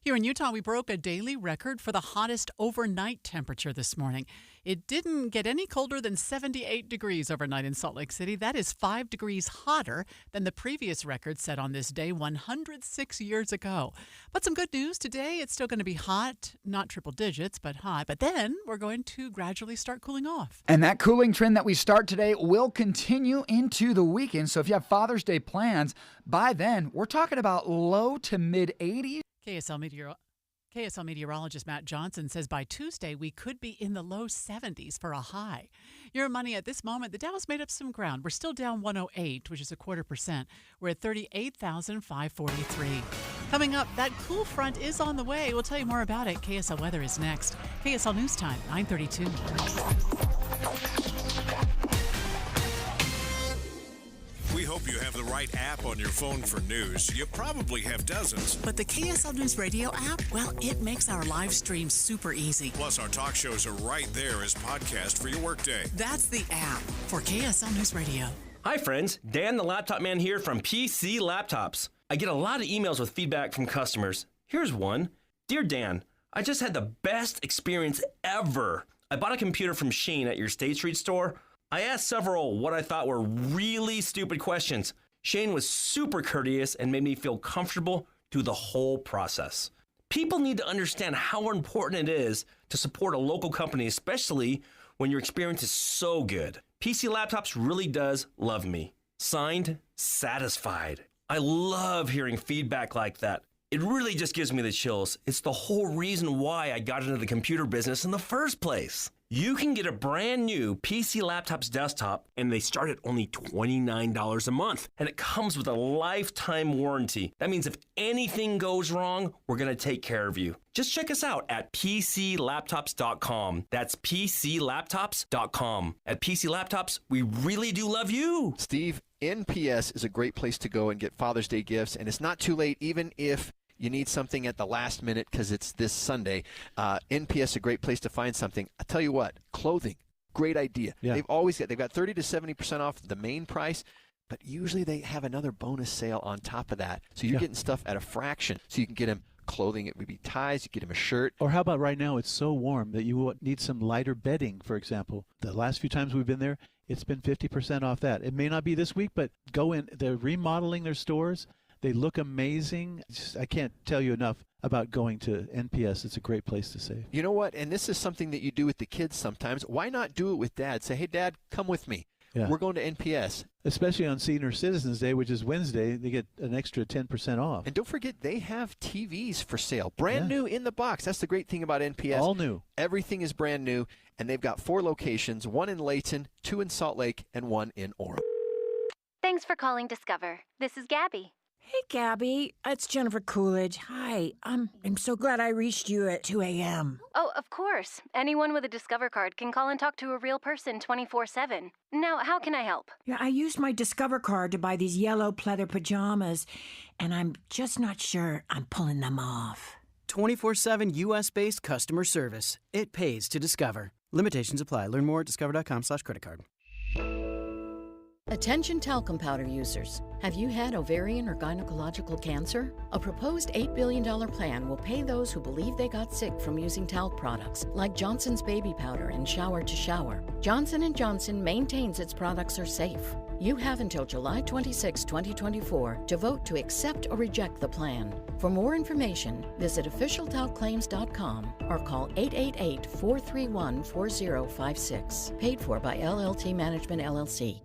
[SPEAKER 10] Here in Utah, we broke a daily record for the hottest overnight temperature this morning. It didn't get any colder than 78 degrees overnight in Salt Lake City. That is 5 degrees hotter than the previous record set on this day 106 years ago. But some good news today. It's still going to be hot, not triple digits, but hot. But then we're going to gradually start cooling off.
[SPEAKER 2] And that cooling trend that we start today will continue into the weekend. So if you have Father's Day plans, by then we're talking about low to mid 80s.
[SPEAKER 10] KSL meteorologist Matt Johnson says by Tuesday we could be in the low 70s for a high. Your money at this moment, the Dow's made up some ground. We're still down 108, which is 0.25%. We're at 38,543. Coming up, that cool front is on the way. We'll tell you more about it. KSL weather is next. KSL News Time, 9:32.
[SPEAKER 3] We hope you have the right app on your phone for news. You probably have dozens.
[SPEAKER 24] But the KSL News Radio app, well, it makes our live stream super easy.
[SPEAKER 3] Plus, our talk shows are right there as podcast for your workday.
[SPEAKER 24] That's the app for KSL News Radio.
[SPEAKER 4] Hi friends, Dan the Laptop Man here from PC Laptops. I get a lot of emails with feedback from customers. Here's one. Dear Dan, I just had the best experience ever. I bought a computer from Shane at your State Street store. I asked several what I thought were really stupid questions. Shane was super courteous and made me feel comfortable through the whole process. People need to understand how important it is to support a local company, especially when your experience is so good. PC Laptops really does love me. Signed, Satisfied. I love hearing feedback like that. It really just gives me the chills. It's the whole reason why I got into the computer business in the first place. You can get a brand new PC Laptops desktop, and they start at only $29 a month. And it comes with a lifetime warranty. That means if anything goes wrong, we're going to take care of you. Just check us out at PCLaptops.com. That's PCLaptops.com. At PC Laptops, we really do love you.
[SPEAKER 5] Steve, NPS is a great place to go and get Father's Day gifts, and it's not too late even if you need something at the last minute because it's this Sunday. NPS, a great place to find something. I tell you what, clothing, great idea.
[SPEAKER 7] Yeah.
[SPEAKER 5] They've got 30 to 70% off the main price, but usually they have another bonus sale on top of that. So you're getting stuff at a fraction. So you can get them clothing. It would be ties. You get them a shirt.
[SPEAKER 7] Or how about right now? It's so warm that you need some lighter bedding, for example. The last few times we've been there, it's been 50% off that. It may not be this week, but go in. They're remodeling their stores. They look amazing. I can't tell you enough about going to NPS. It's a great place to save.
[SPEAKER 5] You know what? And this is something that you do with the kids sometimes. Why not do it with Dad? Say, hey, Dad, come with me.
[SPEAKER 7] Yeah.
[SPEAKER 5] We're going to NPS.
[SPEAKER 7] Especially on Senior Citizens Day, which is Wednesday, they get an extra 10% off.
[SPEAKER 5] And don't forget, they have TVs for sale. Brand new in the box. That's the great thing about NPS.
[SPEAKER 7] All new.
[SPEAKER 5] Everything is brand new. And they've got 4 locations, 1 in Layton, 2 in Salt Lake, and 1 in Orem.
[SPEAKER 9] Thanks for calling Discover. This is Gabby.
[SPEAKER 25] Hey, Gabby. It's Jennifer Coolidge. Hi. I'm so glad I reached you at 2 a.m.
[SPEAKER 9] Oh, of course. Anyone with a Discover card can call and talk to a real person 24/7. Now, how can I help?
[SPEAKER 25] Yeah, I used my Discover card to buy these yellow pleather pajamas, and I'm just not sure I'm pulling them off.
[SPEAKER 26] 24/7 U.S.-based customer service. It pays to Discover. Limitations apply. Learn more at discover.com/creditcard.
[SPEAKER 27] Attention talcum powder users. Have you had ovarian or gynecological cancer? A proposed $8 billion plan will pay those who believe they got sick from using talc products like Johnson's baby powder and shower to shower. Johnson & Johnson maintains its products are safe. You have until July 26, 2024 to vote to accept or reject the plan. For more information, visit officialtalcclaims.com or call 888-431-4056. Paid for by LLT Management, LLC.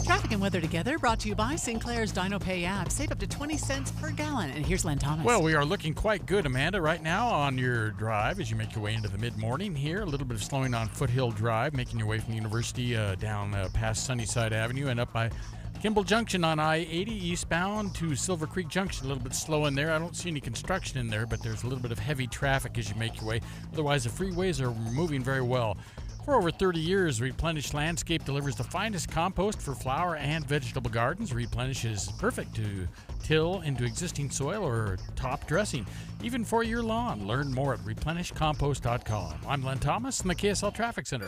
[SPEAKER 10] Traffic and weather together, brought to you by Sinclair's Dino Pay app. Save up to 20 cents per gallon. And here's Len Thomas.
[SPEAKER 11] Well, we are looking quite good, Amanda, right now on your drive as you make your way into the mid-morning here. A little bit of slowing on Foothill Drive, making your way from the University down past Sunnyside Avenue and up by Kimball Junction on I-80 eastbound to Silver Creek Junction. A little bit slow in there. I don't see any construction in there, but there's a little bit of heavy traffic as you make your way. Otherwise, the freeways are moving very well. For over 30 years, Replenish Landscape delivers the finest compost for flower and vegetable gardens. Replenish is perfect to till into existing soil or top dressing, even for your lawn. Learn more at replenishcompost.com. I'm Len Thomas in the KSL Traffic Center.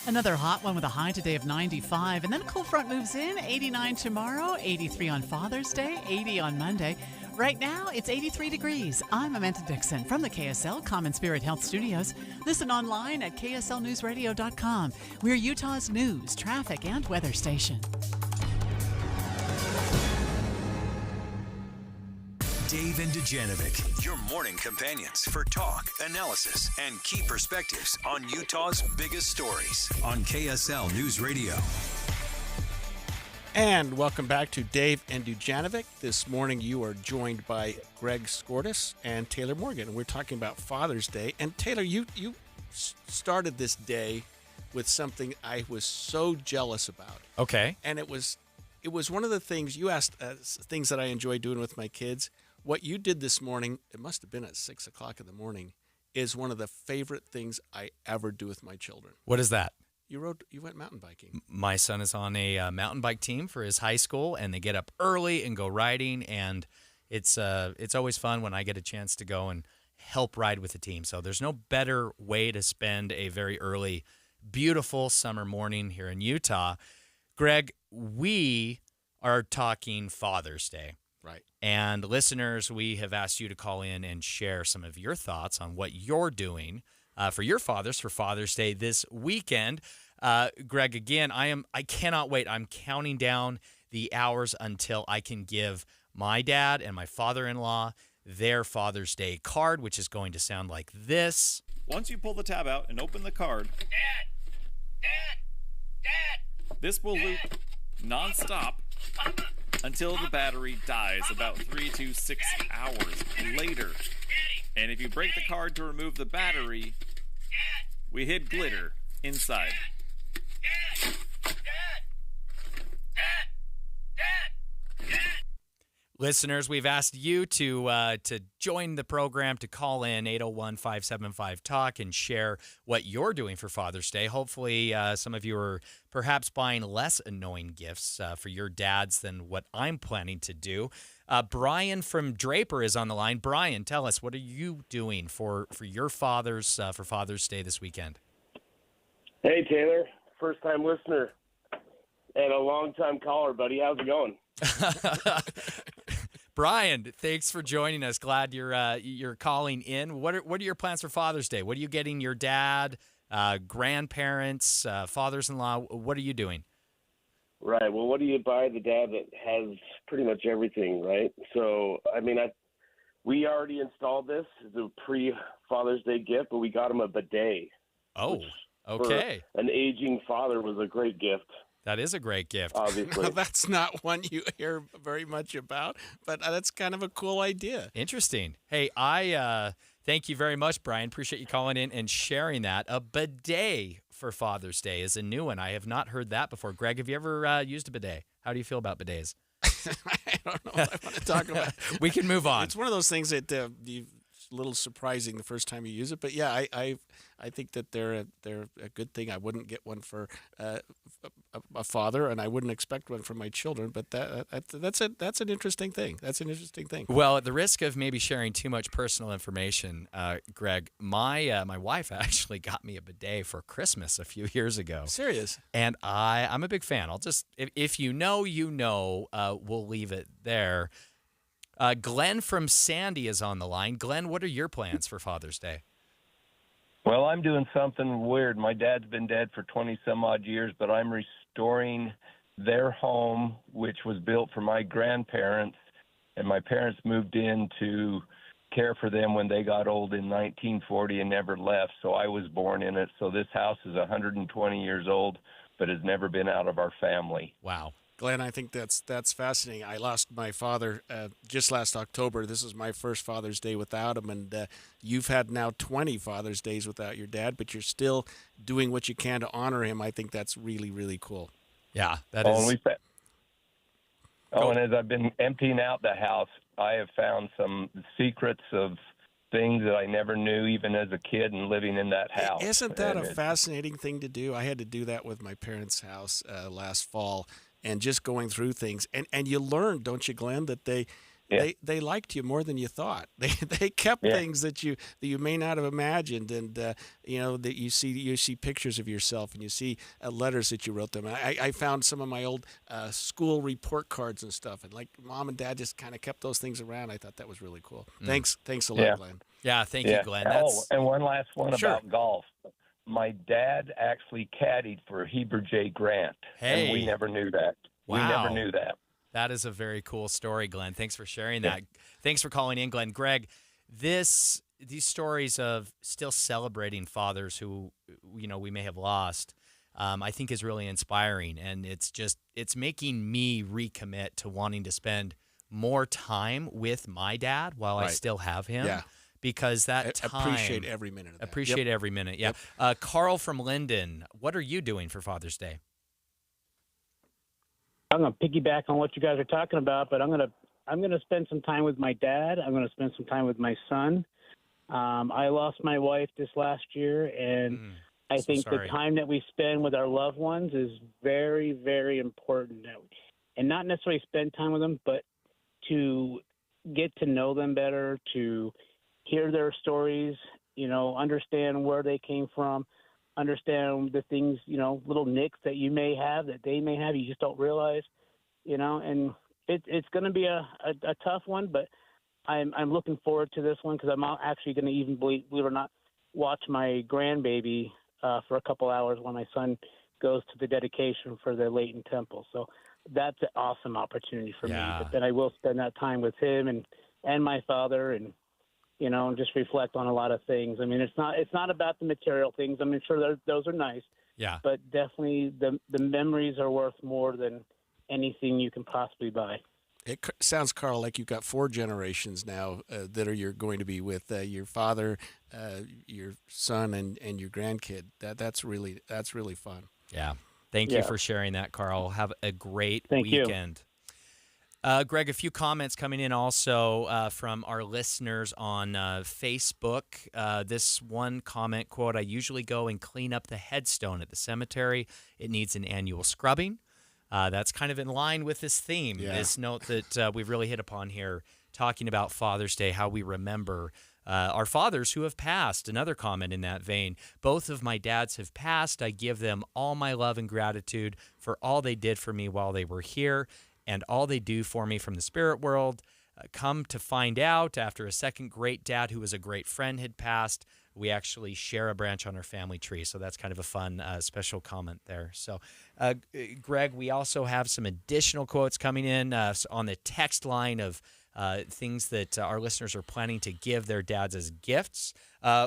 [SPEAKER 10] Another hot one with a high today of 95, and then a cold front moves in. 89 tomorrow, 83 on Father's Day, 80 on Monday. Right now, it's 83 degrees. I'm Amanda Dixon from the KSL Common Spirit Health Studios. Listen online at kslnewsradio.com. We're Utah's news, traffic, and weather station.
[SPEAKER 12] Dave and Dujanovic, your morning companions for talk, analysis, and key perspectives on Utah's biggest stories on KSL News Radio.
[SPEAKER 13] And welcome back to Dave and Dujanovic. This morning you are joined by Greg Skordas and Taylor Morgan. We're talking about Father's Day. And Taylor, you started this day with something I was so jealous about.
[SPEAKER 14] Okay.
[SPEAKER 13] And it was one of the things you asked, things that I enjoy doing with my kids. What you did this morning, it must have been at 6 o'clock in the morning, is one of the favorite things I ever do with my children.
[SPEAKER 14] What is that?
[SPEAKER 13] You went mountain biking.
[SPEAKER 14] My son is on a mountain bike team for his high school, and they get up early and go riding, and it's always fun when I get a chance to go and help ride with the team. So there's no better way to spend a very early beautiful summer morning here in Utah. Greg, we are talking Father's Day.
[SPEAKER 13] Right.
[SPEAKER 14] And listeners, we have asked you to call in and share some of your thoughts on what you're doing for your fathers for Father's Day this weekend. Greg, again, I cannot wait. I'm counting down the hours until I can give my dad and my father-in-law their Father's Day card, which is going to sound like this.
[SPEAKER 23] Once you pull the tab out and open the card, this will loop nonstop until the battery dies about 3 to 6 hours later. And if you break the card to remove the battery, we hid glitter inside.
[SPEAKER 14] Listeners, we've asked you to join the program, to call in 801-575-TALK and share what you're doing for Father's Day. Hopefully, some of you are perhaps buying less annoying gifts for your dads than what I'm planning to do. Brian from Draper is on the line. Brian, tell us, what are you doing for your fathers for Father's Day this weekend?
[SPEAKER 6] Hey, Taylor. First-time listener and a long-time caller, buddy. How's it going?
[SPEAKER 14] Brian, thanks for joining us. Glad you're calling in. What are your plans for Father's Day? What are you getting your dad, grandparents, fathers-in-law? What are you doing?
[SPEAKER 6] Right. Well, what do you buy the dad that has pretty much everything, right? So, I mean, we already installed this as a pre-Father's Day gift, but we got him a bidet.
[SPEAKER 14] Oh, okay.
[SPEAKER 6] For an aging father was a great gift.
[SPEAKER 14] That is a great gift.
[SPEAKER 6] Obviously.
[SPEAKER 13] Well, that's not one you hear very much about, but that's kind of a cool idea.
[SPEAKER 14] Interesting. Hey, I thank you very much, Brian. Appreciate you calling in and sharing that. A bidet for Father's Day is a new one. I have not heard that before. Greg, have you ever used a bidet? How do you feel about bidets?
[SPEAKER 13] I don't know what I want to talk about.
[SPEAKER 14] We can move on.
[SPEAKER 13] It's one of those things that a little surprising the first time you use it, but yeah, I think that they're a good thing. I wouldn't get one for a father, and I wouldn't expect one for my children. But that's an interesting thing. That's an interesting thing.
[SPEAKER 14] Well, at the risk of maybe sharing too much personal information, Greg, my wife actually got me a bidet for Christmas a few years ago.
[SPEAKER 13] Serious?
[SPEAKER 14] And I'm a big fan. I'll just if you know, we'll leave it there. Glenn from Sandy is on the line. Glenn, what are your plans for Father's Day?
[SPEAKER 15] Well, I'm doing something weird. My dad's been dead for 20-some-odd years, but I'm restoring their home, which was built for my grandparents, and my parents moved in to care for them when they got old in 1940 and never left, so I was born in it. So this house is 120 years old, but has never been out of our family.
[SPEAKER 14] Wow.
[SPEAKER 13] Glenn, I think that's fascinating. I lost my father just last October. This is my first Father's Day without him, and you've had now 20 Father's Days without your dad, but you're still doing what you can to honor him. I think that's really, really cool.
[SPEAKER 14] Yeah, that is.
[SPEAKER 15] And as I've been emptying out the house, I have found some secrets of things that I never knew, even as a kid and living in that house.
[SPEAKER 13] Isn't that a fascinating thing to do? I had to do that with my parents' house last fall. And just going through things, and you learn, don't you, Glenn, that they liked you more than you thought. They kept things that you may not have imagined, and that you see pictures of yourself, and you see letters that you wrote them. I found some of my old school report cards and stuff, and like Mom and Dad just kind of kept those things around. I thought that was really cool. Thanks a lot, Glenn.
[SPEAKER 14] Yeah, thank you, Glenn.
[SPEAKER 15] And one last one
[SPEAKER 13] Sure.
[SPEAKER 15] about golf. My dad actually caddied for Heber J. Grant, and we never knew that.
[SPEAKER 14] Wow.
[SPEAKER 15] We never knew that.
[SPEAKER 14] That is a very cool story, Glenn. Thanks for sharing that. Thanks for calling in, Glenn. Greg, these stories of still celebrating fathers who we may have lost, I think is really inspiring, and it's making me recommit to wanting to spend more time with my dad while I still have him.
[SPEAKER 13] Yeah.
[SPEAKER 14] Because that time...
[SPEAKER 13] Appreciate every minute of that.
[SPEAKER 14] Appreciate every minute, yeah.
[SPEAKER 13] Yep.
[SPEAKER 14] Carl from Linden, what are you doing for Father's Day?
[SPEAKER 16] I'm going to piggyback on what you guys are talking about, but I'm going to spend some time with my dad. I'm going to spend some time with my son. I lost my wife this last year, and I think the time that we spend with our loved ones is very, very important. And not necessarily spend time with them, but to get to know them better, to hear their stories, understand where they came from. understand the things, little nicks that you may have, that they may have, you just don't realize, and it's going to be a tough one, but I'm looking forward to this one because I'm actually going to even, believe it or not, watch my grandbaby for a couple hours when my son goes to the dedication for the Leighton Temple. So that's an awesome opportunity for me. But then I will spend that time with him and my father and just reflect on a lot of things. I mean, it's not about the material things. I mean, sure, those are nice. Yeah. But definitely the memories are worth more than anything you can possibly buy.
[SPEAKER 13] It sounds, Carl, like you've got 4 generations now that you're going to be with your father, your son, and your grandkid. That's really fun.
[SPEAKER 14] Yeah. Thank you for sharing that, Carl. Have a great
[SPEAKER 16] Thank
[SPEAKER 14] weekend. Greg, a few comments coming in also from our listeners on Facebook. This one comment, quote, "I usually go and clean up the headstone at the cemetery. It needs an annual scrubbing." That's kind of in line with this theme, this note that we've really hit upon here, talking about Father's Day, how we remember our fathers who have passed. Another comment in that vein, "Both of my dads have passed. I give them all my love and gratitude for all they did for me while they were here and all they do for me from the spirit world. Come to find out, after a second great dad who was a great friend had passed, we actually share a branch on our family tree." So that's kind of a fun, special comment there. So, Greg, we also have some additional quotes coming in on the text line of things that our listeners are planning to give their dads as gifts.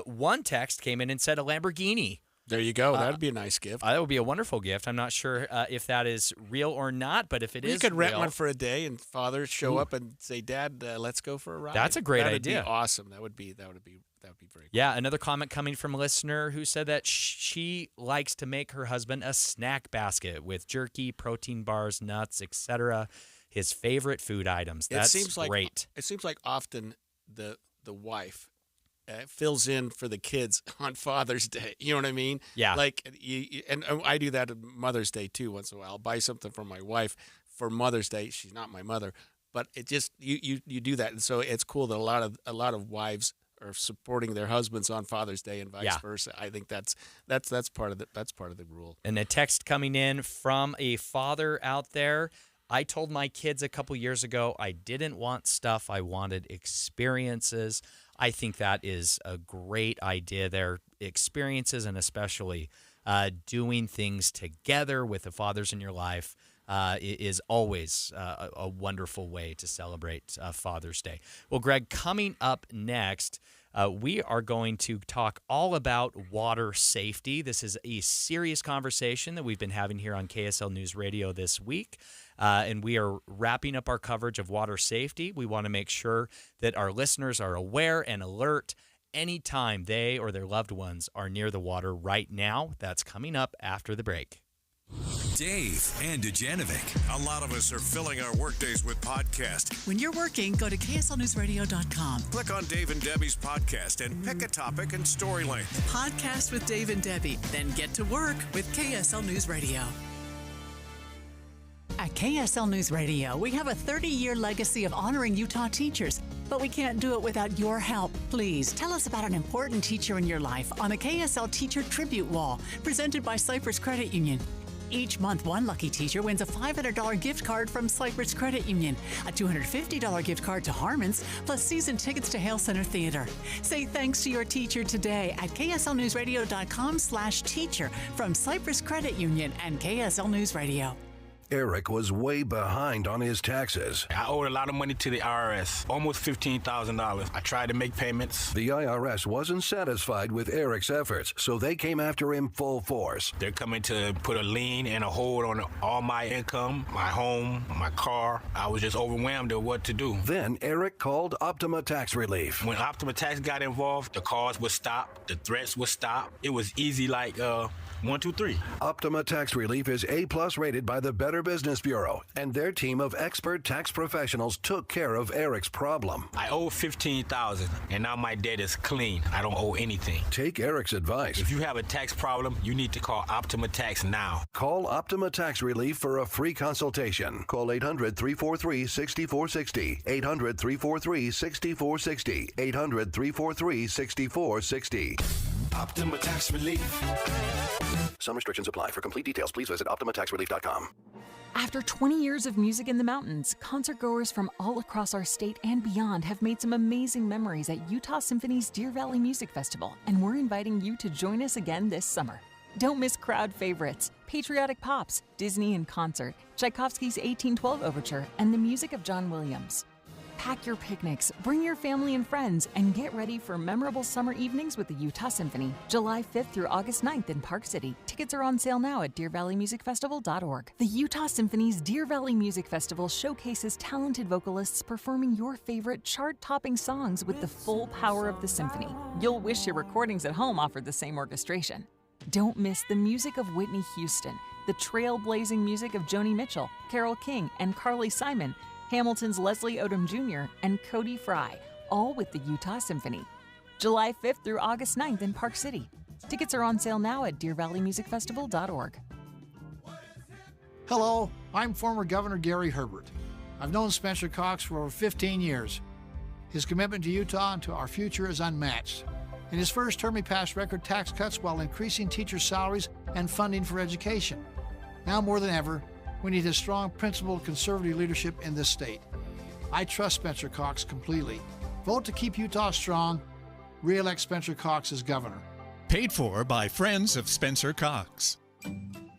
[SPEAKER 14] One text came in and said a Lamborghini.
[SPEAKER 13] There you go. That would be a nice gift.
[SPEAKER 14] That would be a wonderful gift. I'm not sure if that is real or not, but if it is,
[SPEAKER 13] you could rent
[SPEAKER 14] real,
[SPEAKER 13] one for a day, and father show up and say, "Dad, let's go for a ride."
[SPEAKER 14] That's a great idea.
[SPEAKER 13] That'd be awesome. That would be very cool.
[SPEAKER 14] Yeah, another comment coming from a listener who said that she likes to make her husband a snack basket with jerky, protein bars, nuts, etc. His favorite food items. That's great.
[SPEAKER 13] It seems like often the wife fills in for the kids on Father's Day. You know what I mean?
[SPEAKER 14] Yeah.
[SPEAKER 13] Like, and I do that on Mother's Day too. Once in a while, I'll buy something for my wife for Mother's Day. She's not my mother, but it just you do that, and so it's cool that a lot of wives are supporting their husbands on Father's Day and vice versa. I think that's part of the rule.
[SPEAKER 14] And a text coming in from a father out there. "I told my kids a couple years ago I didn't want stuff. I wanted experiences." I think that is a great idea there. Experiences, and especially doing things together with the fathers in your life is always a wonderful way to celebrate Father's Day. Well, Greg, coming up next, we are going to talk all about water safety. This is a serious conversation that we've been having here on KSL News Radio this week. And we are wrapping up our coverage of water safety. We want to make sure that our listeners are aware and alert anytime they or their loved ones are near the water right now. That's coming up after the break.
[SPEAKER 3] Dave and Dujanovic. A lot of us are filling our workdays with podcasts.
[SPEAKER 10] When you're working, go to KSLNewsRadio.com.
[SPEAKER 3] Click on Dave and Debbie's podcast and pick a topic and story length.
[SPEAKER 10] Podcast with Dave and Debbie. Then get to work with KSL News Radio. At KSL News Radio, we have a 30-year legacy of honoring Utah teachers, but we can't do it without your help. Please tell us about an important teacher in your life on the KSL Teacher Tribute Wall, presented by Cypress Credit Union. Each month, one lucky teacher wins a $500 gift card from Cypress Credit Union, a $250 gift card to Harmon's, plus season tickets to Hale Center Theater. Say thanks to your teacher today at KSLNewsRadio.com/teacher from Cypress Credit Union and KSL News Radio.
[SPEAKER 8] Eric was way behind on his taxes.
[SPEAKER 17] I owed a lot of money to the IRS, almost $15,000. I tried to make payments.
[SPEAKER 8] The IRS wasn't satisfied with Eric's efforts, so they came after him full force.
[SPEAKER 17] They're coming to put a lien and a hold on all my income, my home, my car. I was just overwhelmed at what to do.
[SPEAKER 8] Then Eric called Optima Tax Relief.
[SPEAKER 17] When Optima Tax got involved, the calls would stop, the threats would stop. It was easy like 1, 2, 3.
[SPEAKER 8] Optima Tax Relief is A+ rated by the Better Business Bureau, and their team of expert tax professionals took care of Eric's problem.
[SPEAKER 17] I owe $15,000, and now my debt is clean. I don't owe anything.
[SPEAKER 8] Take Eric's advice.
[SPEAKER 17] If you have a tax problem, you need to call Optima Tax now.
[SPEAKER 8] Call Optima Tax Relief for a free consultation. Call 800-343-6460. 800-343-6460. 800-343-6460. Optima Tax Relief. Some restrictions apply. For complete details, please visit OptimaTaxRelief.com.
[SPEAKER 1] After 20 years of music in the mountains, concertgoers from all across our state and beyond have made some amazing memories at Utah Symphony's Deer Valley Music Festival, and we're inviting you to join us again this summer. Don't miss crowd favorites, patriotic pops, Disney in concert, Tchaikovsky's 1812 Overture, and the music of John Williams. Pack your picnics, bring your family and friends, and get ready for memorable summer evenings with the Utah Symphony, July 5th through August 9th in Park City. Tickets are on sale now at DeerValleyMusicFestival.org. The Utah Symphony's Deer Valley Music Festival showcases talented vocalists performing your favorite chart-topping songs with the full power of the symphony. You'll wish your recordings at home offered the same orchestration. Don't miss the music of Whitney Houston, the trailblazing music of Joni Mitchell, Carole King, and Carly Simon, Hamilton's Leslie Odom Jr., and Cody Fry, all with the Utah Symphony. July 5th through August 9th in Park City. Tickets are on sale now at DeerValleyMusicFestival.org.
[SPEAKER 2] Hello, I'm former Governor Gary Herbert. I've known Spencer Cox for over 15 years. His commitment to Utah and to our future is unmatched. In his first term, he passed record tax cuts while increasing teachers' salaries and funding for education. Now more than ever, we need his strong, principled, conservative leadership in this state. I trust Spencer Cox completely. Vote to keep Utah strong. Re-elect Spencer Cox as governor.
[SPEAKER 18] Paid for by Friends of Spencer Cox.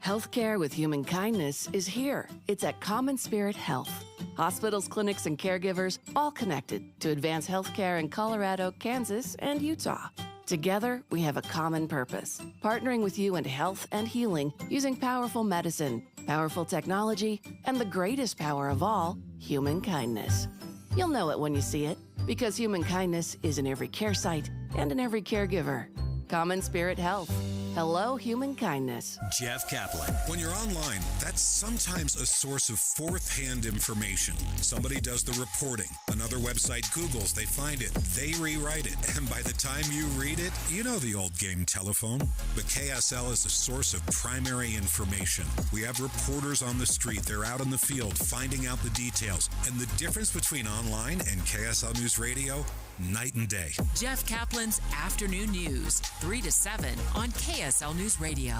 [SPEAKER 19] Healthcare with human kindness is here. It's at Common Spirit Health. Hospitals, clinics, and caregivers all connected to advance healthcare in Colorado, Kansas, and Utah. Together, we have a common purpose, partnering with you in health and healing using powerful medicine, powerful technology, and the greatest power of all, human kindness. You'll know it when you see it, because human kindness is in every care site and in every caregiver. Common Spirit Health. Hello, human kindness.
[SPEAKER 3] Jeff Kaplan. When you're online, that's sometimes a source of fourth-hand information. Somebody does the reporting. Another website Googles, they find it, they rewrite it, and by the time you read it, you know the old game telephone. But KSL is a source of primary information. We have reporters on the street. They're out in the field finding out the details. And the difference between online and KSL News Radio, night and day.
[SPEAKER 24] Jeff Kaplan's Afternoon News, 3 to 7 on KSL News Radio.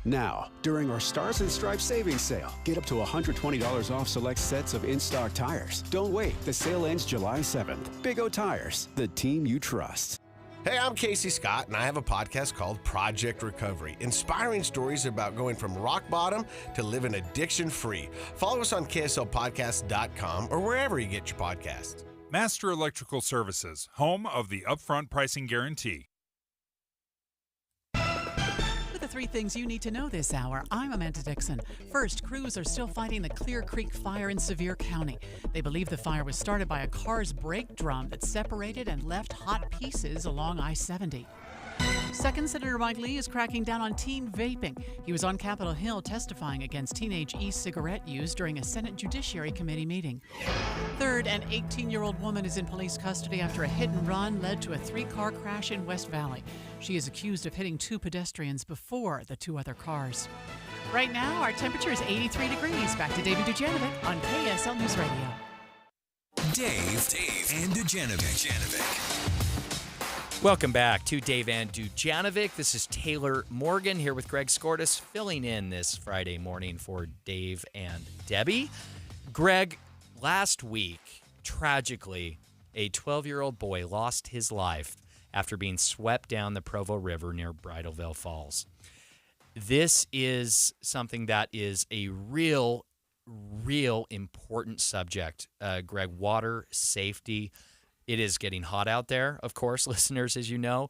[SPEAKER 20] Now, during our Stars and Stripes savings sale, get up to $120 off select sets of in-stock tires. Don't wait. The sale ends July 7th. Big O Tires, the team you trust.
[SPEAKER 21] Hey, I'm Casey Scott, and I have a podcast called Project Recovery, inspiring stories about going from rock bottom to living addiction-free. Follow us on KSLPodcast.com or wherever you get your podcasts.
[SPEAKER 22] Master Electrical Services, home of the upfront pricing guarantee.
[SPEAKER 10] With the 3 things you need to know this hour, I'm Amanda Dixon. First, crews are still fighting the Clear Creek fire in Sevier County. They believe the fire was started by a car's brake drum that separated and left hot pieces along I-70. Second, Senator Mike Lee is cracking down on teen vaping. He was on Capitol Hill testifying against teenage e-cigarette use during a Senate Judiciary Committee meeting. Third, an 18-year-old woman is in police custody after a hit and run led to a 3-car crash in West Valley. She is accused of hitting 2 pedestrians before the 2 other cars. Right now, our temperature is 83 degrees. Back to David Dujanovic on KSL News Radio.
[SPEAKER 12] Dave and Dujanovic.
[SPEAKER 14] Welcome back to Dave and Dujanovic. This is Taylor Morgan here with Greg Skordas, filling in this Friday morning for Dave and Debbie. Greg, last week, tragically, a 12-year-old boy lost his life after being swept down the Provo River near Bridalveil Falls. This is something that is a real important subject, Greg. Water safety. It is getting hot out there, of course, listeners, as you know.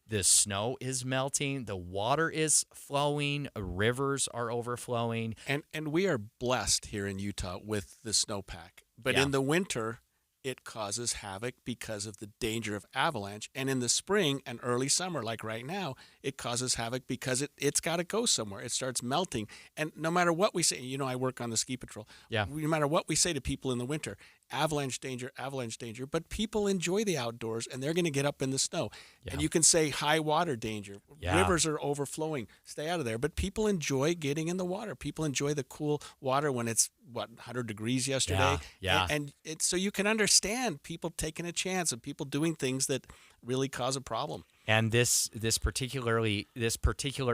[SPEAKER 14] The snow is melting. The water is flowing. Rivers are overflowing.
[SPEAKER 13] And we are blessed here in Utah with the snowpack. But in the winter, it causes havoc because of the danger of avalanche. And in the spring and early summer, like right now, it causes havoc because it's got to go somewhere. It starts melting. And no matter what we say, I work on the ski patrol.
[SPEAKER 14] Yeah.
[SPEAKER 13] No matter what we say to people in the winter, avalanche danger, but people enjoy the outdoors, and they're going to get up in the snow. Yeah. And you can say high water danger. Yeah. Rivers are overflowing. Stay out of there. But people enjoy getting in the water. People enjoy the cool water when it's, 100 degrees yesterday?
[SPEAKER 14] Yeah.
[SPEAKER 13] And so you can understand people taking a chance and people doing things that really cause a problem.
[SPEAKER 14] And this particular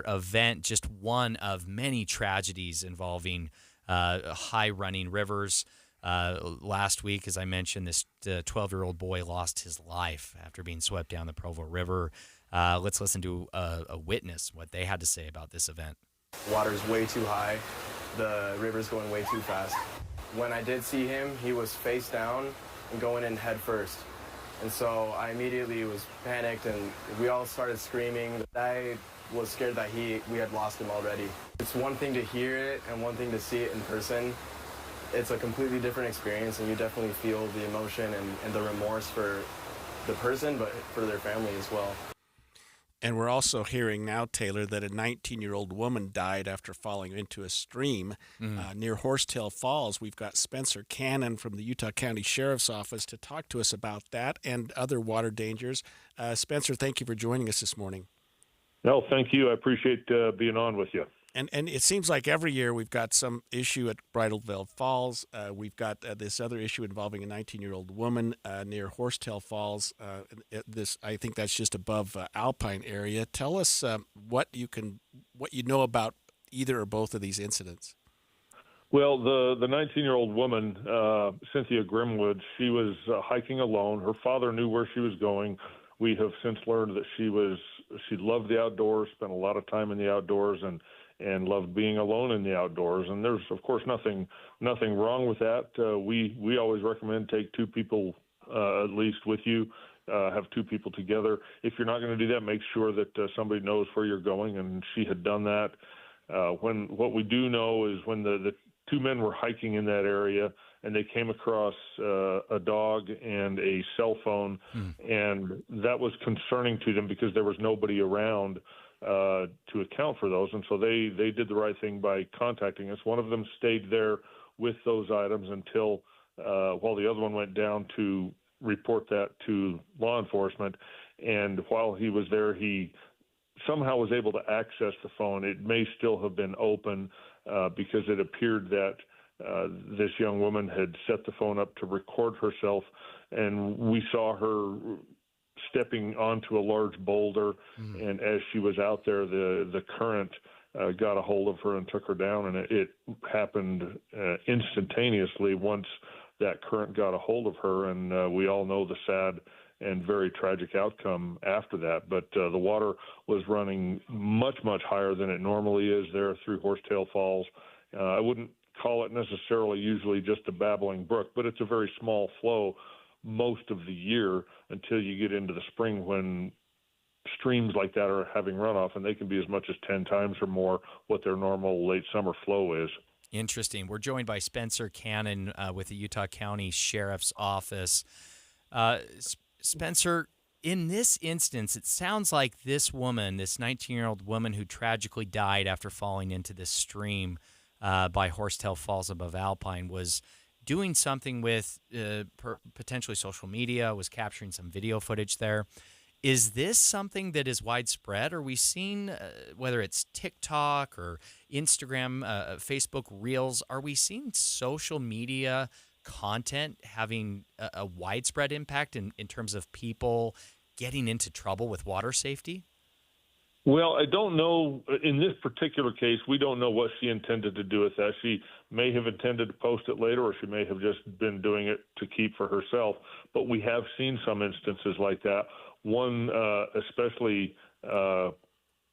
[SPEAKER 14] event, just one of many tragedies involving high running rivers. Last week, as I mentioned, this 12-year-old boy lost his life after being swept down the Provo River. Let's listen to a witness, what they had to say about this event.
[SPEAKER 4] Water's way too high. The river's going way too fast. When I did see him, he was face down and going in head first. And so I immediately was panicked, and we all started screaming. I was scared that we had lost him already. It's one thing to hear it and one thing to see it in person. It's a completely different experience, and you definitely feel the emotion and the remorse for the person, but for their family as well.
[SPEAKER 13] And we're also hearing now, Taylor, that a 19-year-old woman died after falling into a stream near Horsetail Falls. We've got Spencer Cannon from the Utah County Sheriff's Office to talk to us about that and other water dangers. Spencer, thank you for joining us this morning.
[SPEAKER 5] No, thank you. I appreciate being on with you.
[SPEAKER 13] And it seems like every year we've got some issue at Bridalveil Falls. We've got this other issue involving a 19-year-old woman near Horsetail Falls. I think that's just above Alpine area. Tell us what you know about either or both of these incidents.
[SPEAKER 5] Well, the 19-year-old woman, Cynthia Grimwood, she was hiking alone. Her father knew where she was going. We have since learned that she loved the outdoors, spent a lot of time in the outdoors, and loved being alone in the outdoors. And there's, of course, nothing wrong with that. We always recommend take two people at least with you, have two people together. If you're not going to do that, make sure that somebody knows where you're going, and she had done that. What we do know is when the two men were hiking in that area, and they came across a dog and a cell phone, and that was concerning to them because there was nobody around to account for those. And so they did the right thing by contacting us. One of them stayed there with those items until while the other one went down to report that to law enforcement. And while he was there, he somehow was able to access the phone. It may still have been open because it appeared that this young woman had set the phone up to record herself, and we saw her stepping onto a large boulder, and as she was out there, the current got a hold of her and took her down, and it happened instantaneously once that current got a hold of her, and we all know the sad and very tragic outcome after that. But the water was running much, much higher than it normally is there through Horsetail Falls. I wouldn't call it necessarily usually just a babbling brook, but it's a very small flow most of the year until you get into the spring when streams like that are having runoff, and they can be as much as 10 times or more what their normal late summer flow is.
[SPEAKER 14] Interesting. We're joined by Spencer Cannon with the Utah County Sheriff's Office. Spencer, in this instance, it sounds like this woman, this 19-year-old woman who tragically died after falling into this stream by Horsetail Falls above Alpine, was doing something with potentially social media, was capturing some video footage there. Is this something that is widespread? Are we seeing, whether it's TikTok or Instagram, Facebook Reels, are we seeing social media content having a widespread impact in terms of people getting into trouble with water safety?
[SPEAKER 5] Well, I don't know. In this particular case, we don't know what she intended to do with that. She may have intended to post it later, or she may have just been doing it to keep for herself. But we have seen some instances like that. One especially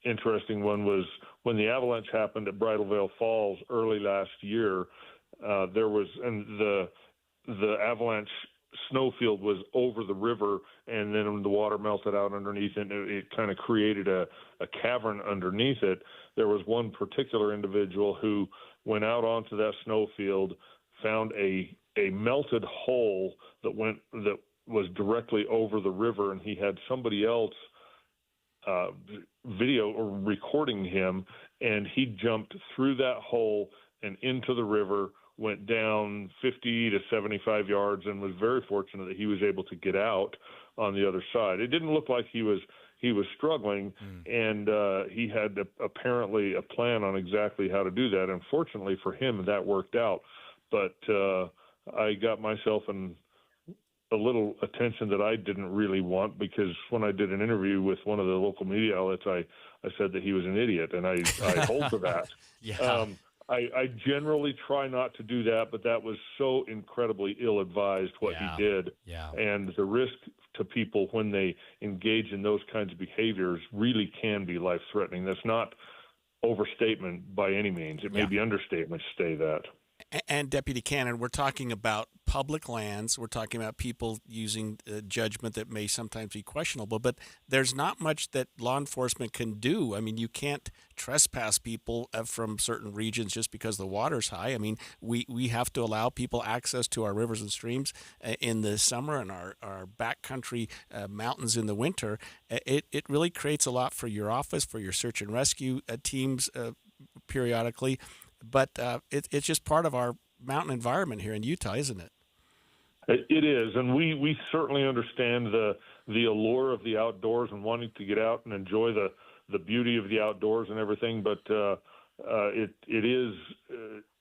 [SPEAKER 5] interesting one was when the avalanche happened at Bridalveil Falls early last year. There was, and the avalanche snowfield was over the river, and then when the water melted out underneath it, it kind of created a cavern underneath it. There was one particular individual who went out onto that snowfield, found a melted hole that was directly over the river, and he had somebody else video or recording him, and he jumped through that hole and into the river, went down 50 to 75 yards and was very fortunate that he was able to get out on the other side. It didn't look like he was struggling, and he had apparently a plan on exactly how to do that. Unfortunately for him, that worked out. But I got myself in a little attention that I didn't really want, because when I did an interview with one of the local media outlets, I said that he was an idiot, and I hold to that.
[SPEAKER 14] Yeah.
[SPEAKER 5] I generally try not to do that, but that was so incredibly ill-advised what he did.
[SPEAKER 14] Yeah.
[SPEAKER 5] And the risk to people when they engage in those kinds of behaviors really can be life-threatening. That's not overstatement by any means. It may be understatement to say that.
[SPEAKER 13] And Deputy Cannon, we're talking about public lands. We're talking about people using judgment that may sometimes be questionable, but there's not much that law enforcement can do. I mean, you can't trespass people from certain regions just because the water's high. I mean, we have to allow people access to our rivers and streams in the summer and our backcountry mountains in the winter. It really creates a lot for your office, for your search and rescue teams periodically. But it's just part of our mountain environment here in Utah, isn't it?
[SPEAKER 5] It is, and we certainly understand the allure of the outdoors and wanting to get out and enjoy the beauty of the outdoors and everything. But it is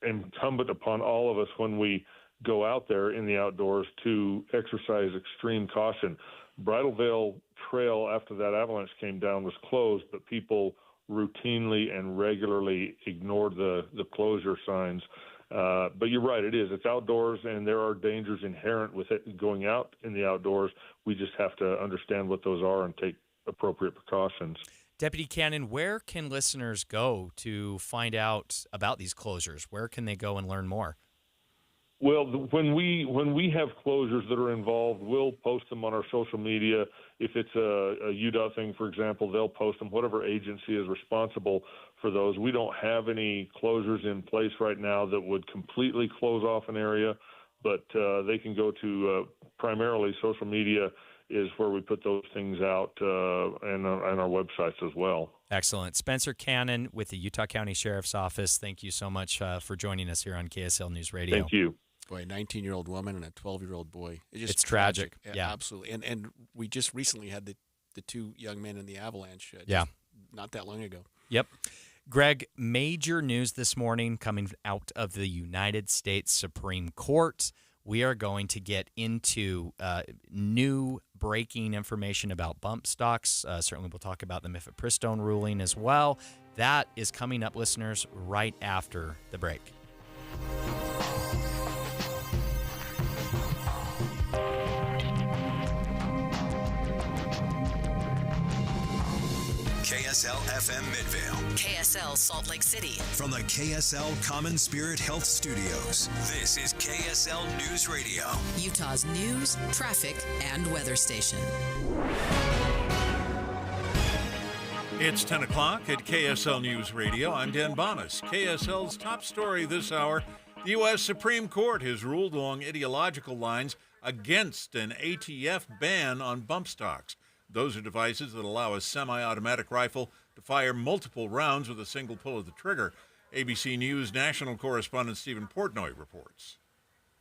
[SPEAKER 5] incumbent upon all of us when we go out there in the outdoors to exercise extreme caution. Bridal Veil Trail, after that avalanche came down, was closed, but people routinely and regularly ignored the closure signs. But you're right, it is. It's outdoors, and there are dangers inherent with it going out in the outdoors. We just have to understand what those are and take appropriate precautions.
[SPEAKER 14] Deputy Cannon, where can listeners go to find out about these closures? Where can they go and learn more?
[SPEAKER 5] Well, when we have closures that are involved, we'll post them on our social media. If it's a UDOT thing, for example, they'll post them. Whatever agency is responsible for those. We don't have any closures in place right now that would completely close off an area, but they can go to primarily social media is where we put those things out, and our websites as well.
[SPEAKER 14] Excellent. Spencer Cannon with the Utah County Sheriff's Office, thank you so much for joining us here on KSL News Radio.
[SPEAKER 5] Thank you.
[SPEAKER 13] Boy, a 19-year-old woman and a 12-year-old boy.
[SPEAKER 14] It's tragic. Yeah,
[SPEAKER 13] absolutely. And we just recently had the two young men in the avalanche. Not that long ago.
[SPEAKER 14] Yep. Greg, major news this morning coming out of the United States Supreme Court. We are going to get into new breaking information about bump stocks. Certainly we'll talk about the mifepristone ruling as well. That is coming up, listeners, right after the break.
[SPEAKER 12] KSL FM Midvale.
[SPEAKER 24] KSL Salt Lake City.
[SPEAKER 12] From the KSL Common Spirit Health Studios, this is KSL News Radio.
[SPEAKER 24] Utah's news, traffic, and weather station.
[SPEAKER 7] It's 10 o'clock at KSL News Radio. I'm Dan Bonas. KSL's top story this hour. The U.S. Supreme Court has ruled along ideological lines against an ATF ban on bump stocks. Those are devices that allow a semi-automatic rifle to fire multiple rounds with a single pull of the trigger. ABC News national correspondent Stephen Portnoy reports.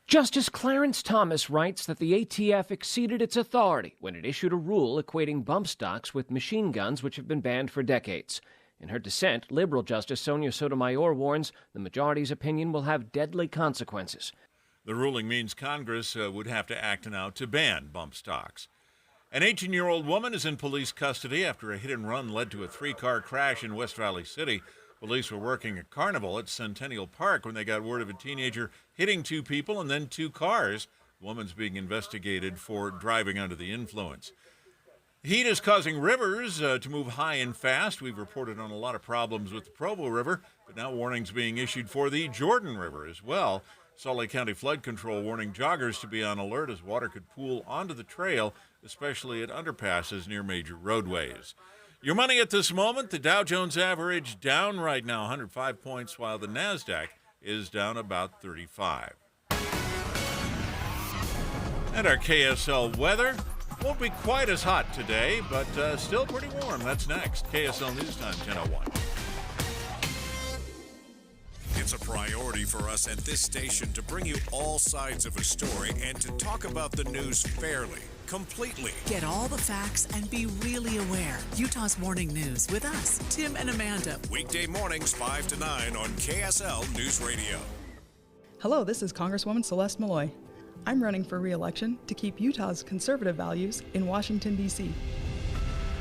[SPEAKER 9] Justice Clarence Thomas writes that the ATF exceeded its authority when it issued a rule equating bump stocks with machine guns, which have been banned for decades. In her dissent, liberal Justice Sonia Sotomayor warns the majority's opinion will have deadly consequences.
[SPEAKER 7] The ruling means Congress would have to act now to ban bump stocks. An 18-year-old woman is in police custody after a hit-and-run led to a 3-car crash in West Valley City. Police were working a carnival at Centennial Park when they got word of a teenager hitting 2 people and then 2 cars. The woman's being investigated for driving under the influence. Heat is causing rivers to move high and fast. We've reported on a lot of problems with the Provo River, but now warnings being issued for the Jordan River as well. Salt Lake County Flood Control warning joggers to be on alert as water could pool onto the trail, especially at underpasses near major roadways. Your money at this moment, the Dow Jones average down right now 105 points, while the NASDAQ is down about 35. And our KSL weather won't be quite as hot today, but still pretty warm. That's next. KSL News Time 10:01.
[SPEAKER 3] It's a priority for us at this station to bring you all sides of a story and to talk about the news fairly, completely.
[SPEAKER 24] Get all the facts and be really aware. Utah's Morning News with us, Tim and Amanda.
[SPEAKER 3] Weekday mornings 5 to 9 on KSL News Radio.
[SPEAKER 6] Hello, this is Congresswoman Celeste Malloy. I'm running for re-election to keep Utah's conservative values in Washington, D.C.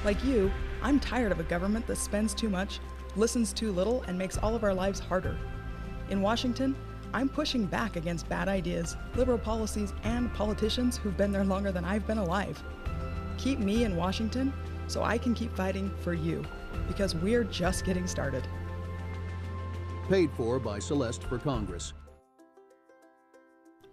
[SPEAKER 6] Like you, I'm tired of a government that spends too much, listens too little, and makes all of our lives harder. In Washington, I'm pushing back against bad ideas, liberal policies, and politicians who've been there longer than I've been alive. Keep me in Washington so I can keep fighting for you, because we're just getting started.
[SPEAKER 11] Paid for by Celeste for Congress.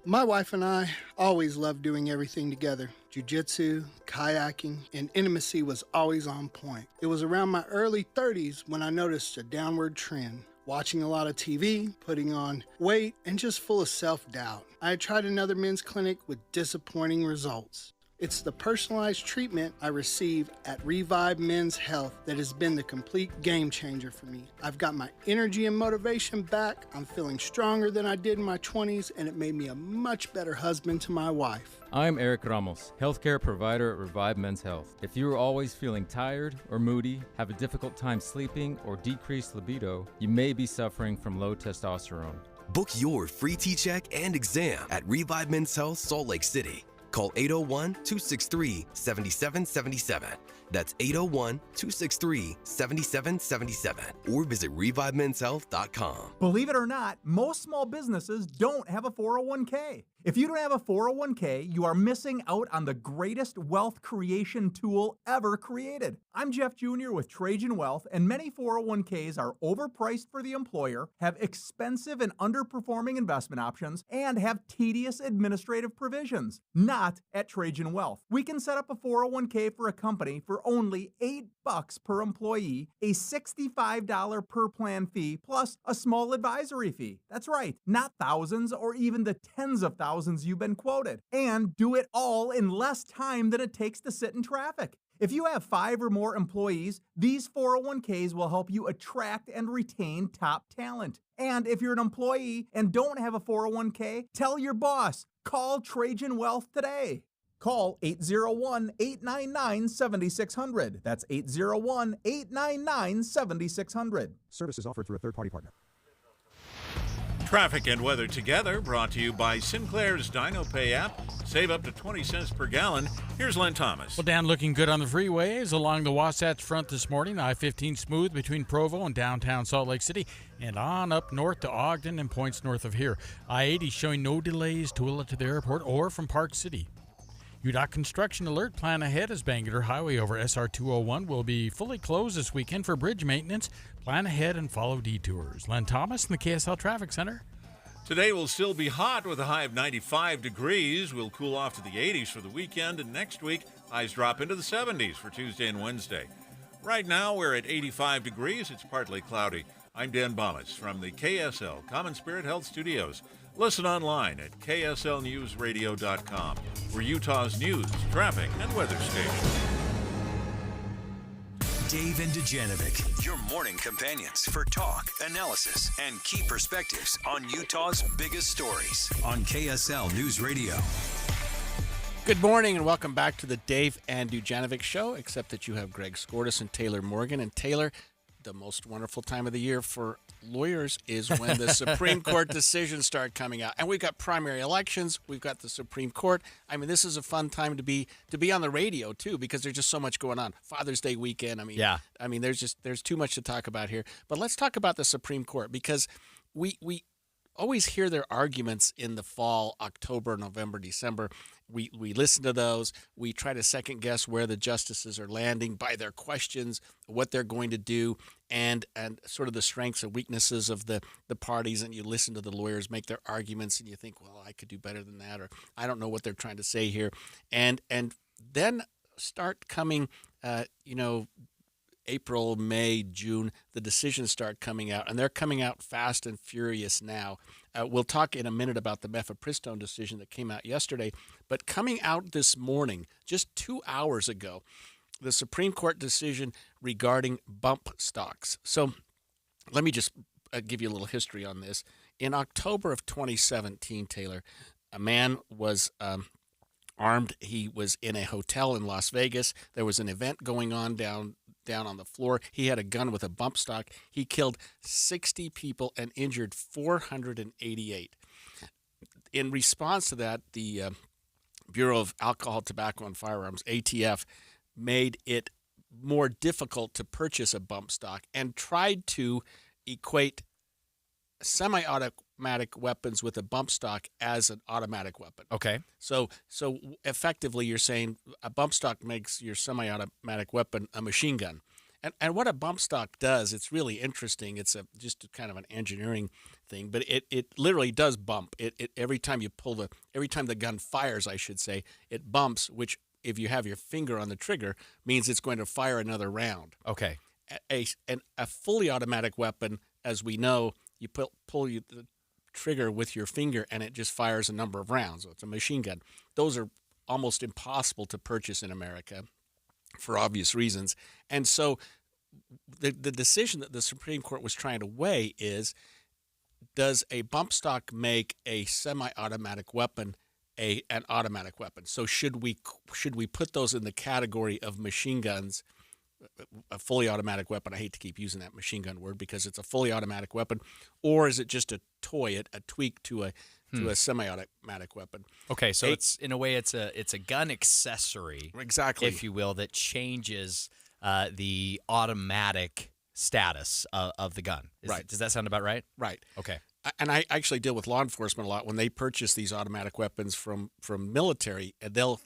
[SPEAKER 15] My wife and I always loved doing everything together. Jiu-jitsu, kayaking, and intimacy was always on point. It was around my early 30s when I noticed a downward trend. Watching a lot of TV, putting on weight, and just full of self-doubt. I had tried another men's clinic with disappointing results. It's the personalized treatment I receive at Revive Men's Health that has been the complete game changer for me. I've got my energy and motivation back, I'm feeling stronger than I did in my 20s, and it made me a much better husband to my wife.
[SPEAKER 23] I'm Eric Ramos, healthcare provider at Revive Men's Health. If you are always feeling tired or moody, have a difficult time sleeping, or decreased libido, you may be suffering from low testosterone.
[SPEAKER 25] Book your free T-check and exam at Revive Men's Health Salt Lake City. Call 801-263-7777. That's 801-263-7777. Or visit ReviveMen'sHealth.com.
[SPEAKER 26] Believe it or not, most small businesses don't have a 401k. If you don't have a 401k, you are missing out on the greatest wealth creation tool ever created. I'm Jeff Jr. with Trajan Wealth, and many 401ks are overpriced for the employer, have expensive and underperforming investment options, and have tedious administrative provisions. Not at Trajan Wealth. We can set up a 401k for a company for only $8 per employee, a $65 per plan fee, plus a small advisory fee. That's right, not thousands or even the tens of thousands you've been quoted. And do it all in less time than it takes to sit in traffic. If you have 5 or more employees, these 401ks will help you attract and retain top talent. And if you're an employee and don't have a 401k, tell your boss. Call Trajan Wealth today. Call 801-899-7600. That's 801-899-7600.
[SPEAKER 27] Services offered through a third-party partner.
[SPEAKER 7] Traffic and weather together, brought to you by Sinclair's DinoPay app. Save up to 20 cents per gallon. Here's Len Thomas.
[SPEAKER 28] Well, Dan, looking good on the freeways along the Wasatch Front this morning. I-15 smooth between Provo and downtown Salt Lake City, and on up north to Ogden and points north of here. I-80 showing no delays to Willa to the airport or from Park City. UDOT construction alert. Plan ahead as Bangalore Highway over SR 201 will be fully closed this weekend for bridge maintenance. Plan ahead and follow detours. Len Thomas in the KSL Traffic Center.
[SPEAKER 7] Today will still be hot with a high of 95 degrees. We'll cool off to the 80s for the weekend, and next week, highs drop into the 70s for Tuesday and Wednesday. Right now, we're at 85 degrees. It's partly cloudy. I'm Dan Bomas from the KSL Common Spirit Health Studios. Listen online at kslnewsradio.com. We're Utah's news, traffic, and weather station.
[SPEAKER 12] Dave and Dujanovic, your morning companions for talk, analysis, and key perspectives on Utah's biggest stories on KSL News Radio.
[SPEAKER 13] Good morning and welcome back to the Dave and Dujanovic Show, except that you have Greg Skordas and Taylor Morgan. And Taylor, the most wonderful time of the year for lawyers is when the Supreme Court decisions start coming out. And we've got primary elections. We've got the Supreme Court. I mean, this is a fun time to be on the radio, too, because there's just so much going on. Father's Day weekend. I mean, there's too much to talk about here. But let's talk about the Supreme Court, because we always hear their arguments in the fall, October, November, December. We listen to those. We try to second guess where the justices are landing by their questions, what they're going to do, and sort of the strengths and weaknesses of the parties. And you listen to the lawyers make their arguments, and you think, well, I could do better than that, or I don't know what they're trying to say here. And then start coming, April, May, June, the decisions start coming out, and they're coming out fast and furious now. We'll talk in a minute about the mifepristone decision that came out yesterday, but coming out this morning, just 2 hours ago, the Supreme Court decision regarding bump stocks. So let me just give you a little history on this. In October of 2017, Taylor, a man was armed. He was in a hotel in Las Vegas. There was an event going on down on the floor. He had a gun with a bump stock. He killed 60 people and injured 488. In response to that, the Bureau of Alcohol, Tobacco, and Firearms, ATF, made it more difficult to purchase a bump stock and tried to equate semi-automatic weapons with a bump stock as an automatic weapon.
[SPEAKER 14] Okay.
[SPEAKER 13] So effectively, you're saying a bump stock makes your semi-automatic weapon a machine gun. And what a bump stock does, it's really interesting. It's just kind of an engineering thing, but it literally does bump. It every time the gun fires, I should say, it bumps, which if you have your finger on the trigger means it's going to fire another round.
[SPEAKER 14] Okay.
[SPEAKER 13] A fully automatic weapon, as we know, you pull the trigger with your finger and it just fires a number of rounds. So it's a machine gun. Those are almost impossible to purchase in America for obvious reasons. And so the decision that the Supreme Court was trying to weigh is, does a bump stock make a semi-automatic weapon an automatic weapon? So should we put those in the category of machine guns, a fully automatic weapon? I hate to keep using that machine gun word because it's a fully automatic weapon, or is it just a toy, a tweak to a semi-automatic weapon?
[SPEAKER 14] Okay, so it's in a way it's a gun accessory,
[SPEAKER 13] exactly,
[SPEAKER 14] if you will, that changes the automatic status of the gun.
[SPEAKER 13] Right.
[SPEAKER 14] Does that sound about right?
[SPEAKER 13] Right.
[SPEAKER 14] Okay.
[SPEAKER 13] And I actually deal with law enforcement a lot. When they purchase these automatic weapons from military, they'll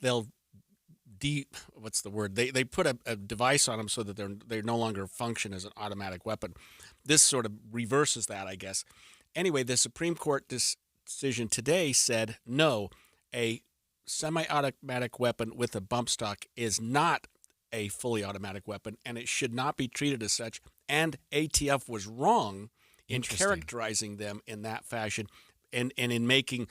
[SPEAKER 13] what's the word? They put a device on them so that they no longer function as an automatic weapon. This sort of reverses that, I guess. Anyway, the Supreme Court decision today said no, a semi-automatic weapon with a bump stock is not a fully automatic weapon, and it should not be treated as such. And ATF was wrong in characterizing them in that fashion, and in making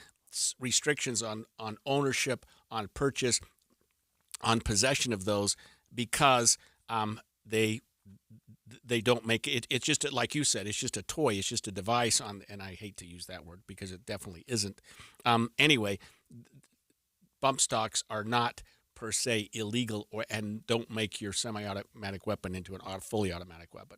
[SPEAKER 13] restrictions on ownership, on purchase, on possession of those, because they don't make it. It's just like you said. It's just a toy. It's just a device. And I hate to use that word because it definitely isn't. Anyway, bump stocks are not per se illegal, and don't make your semi-automatic weapon into a fully automatic weapon.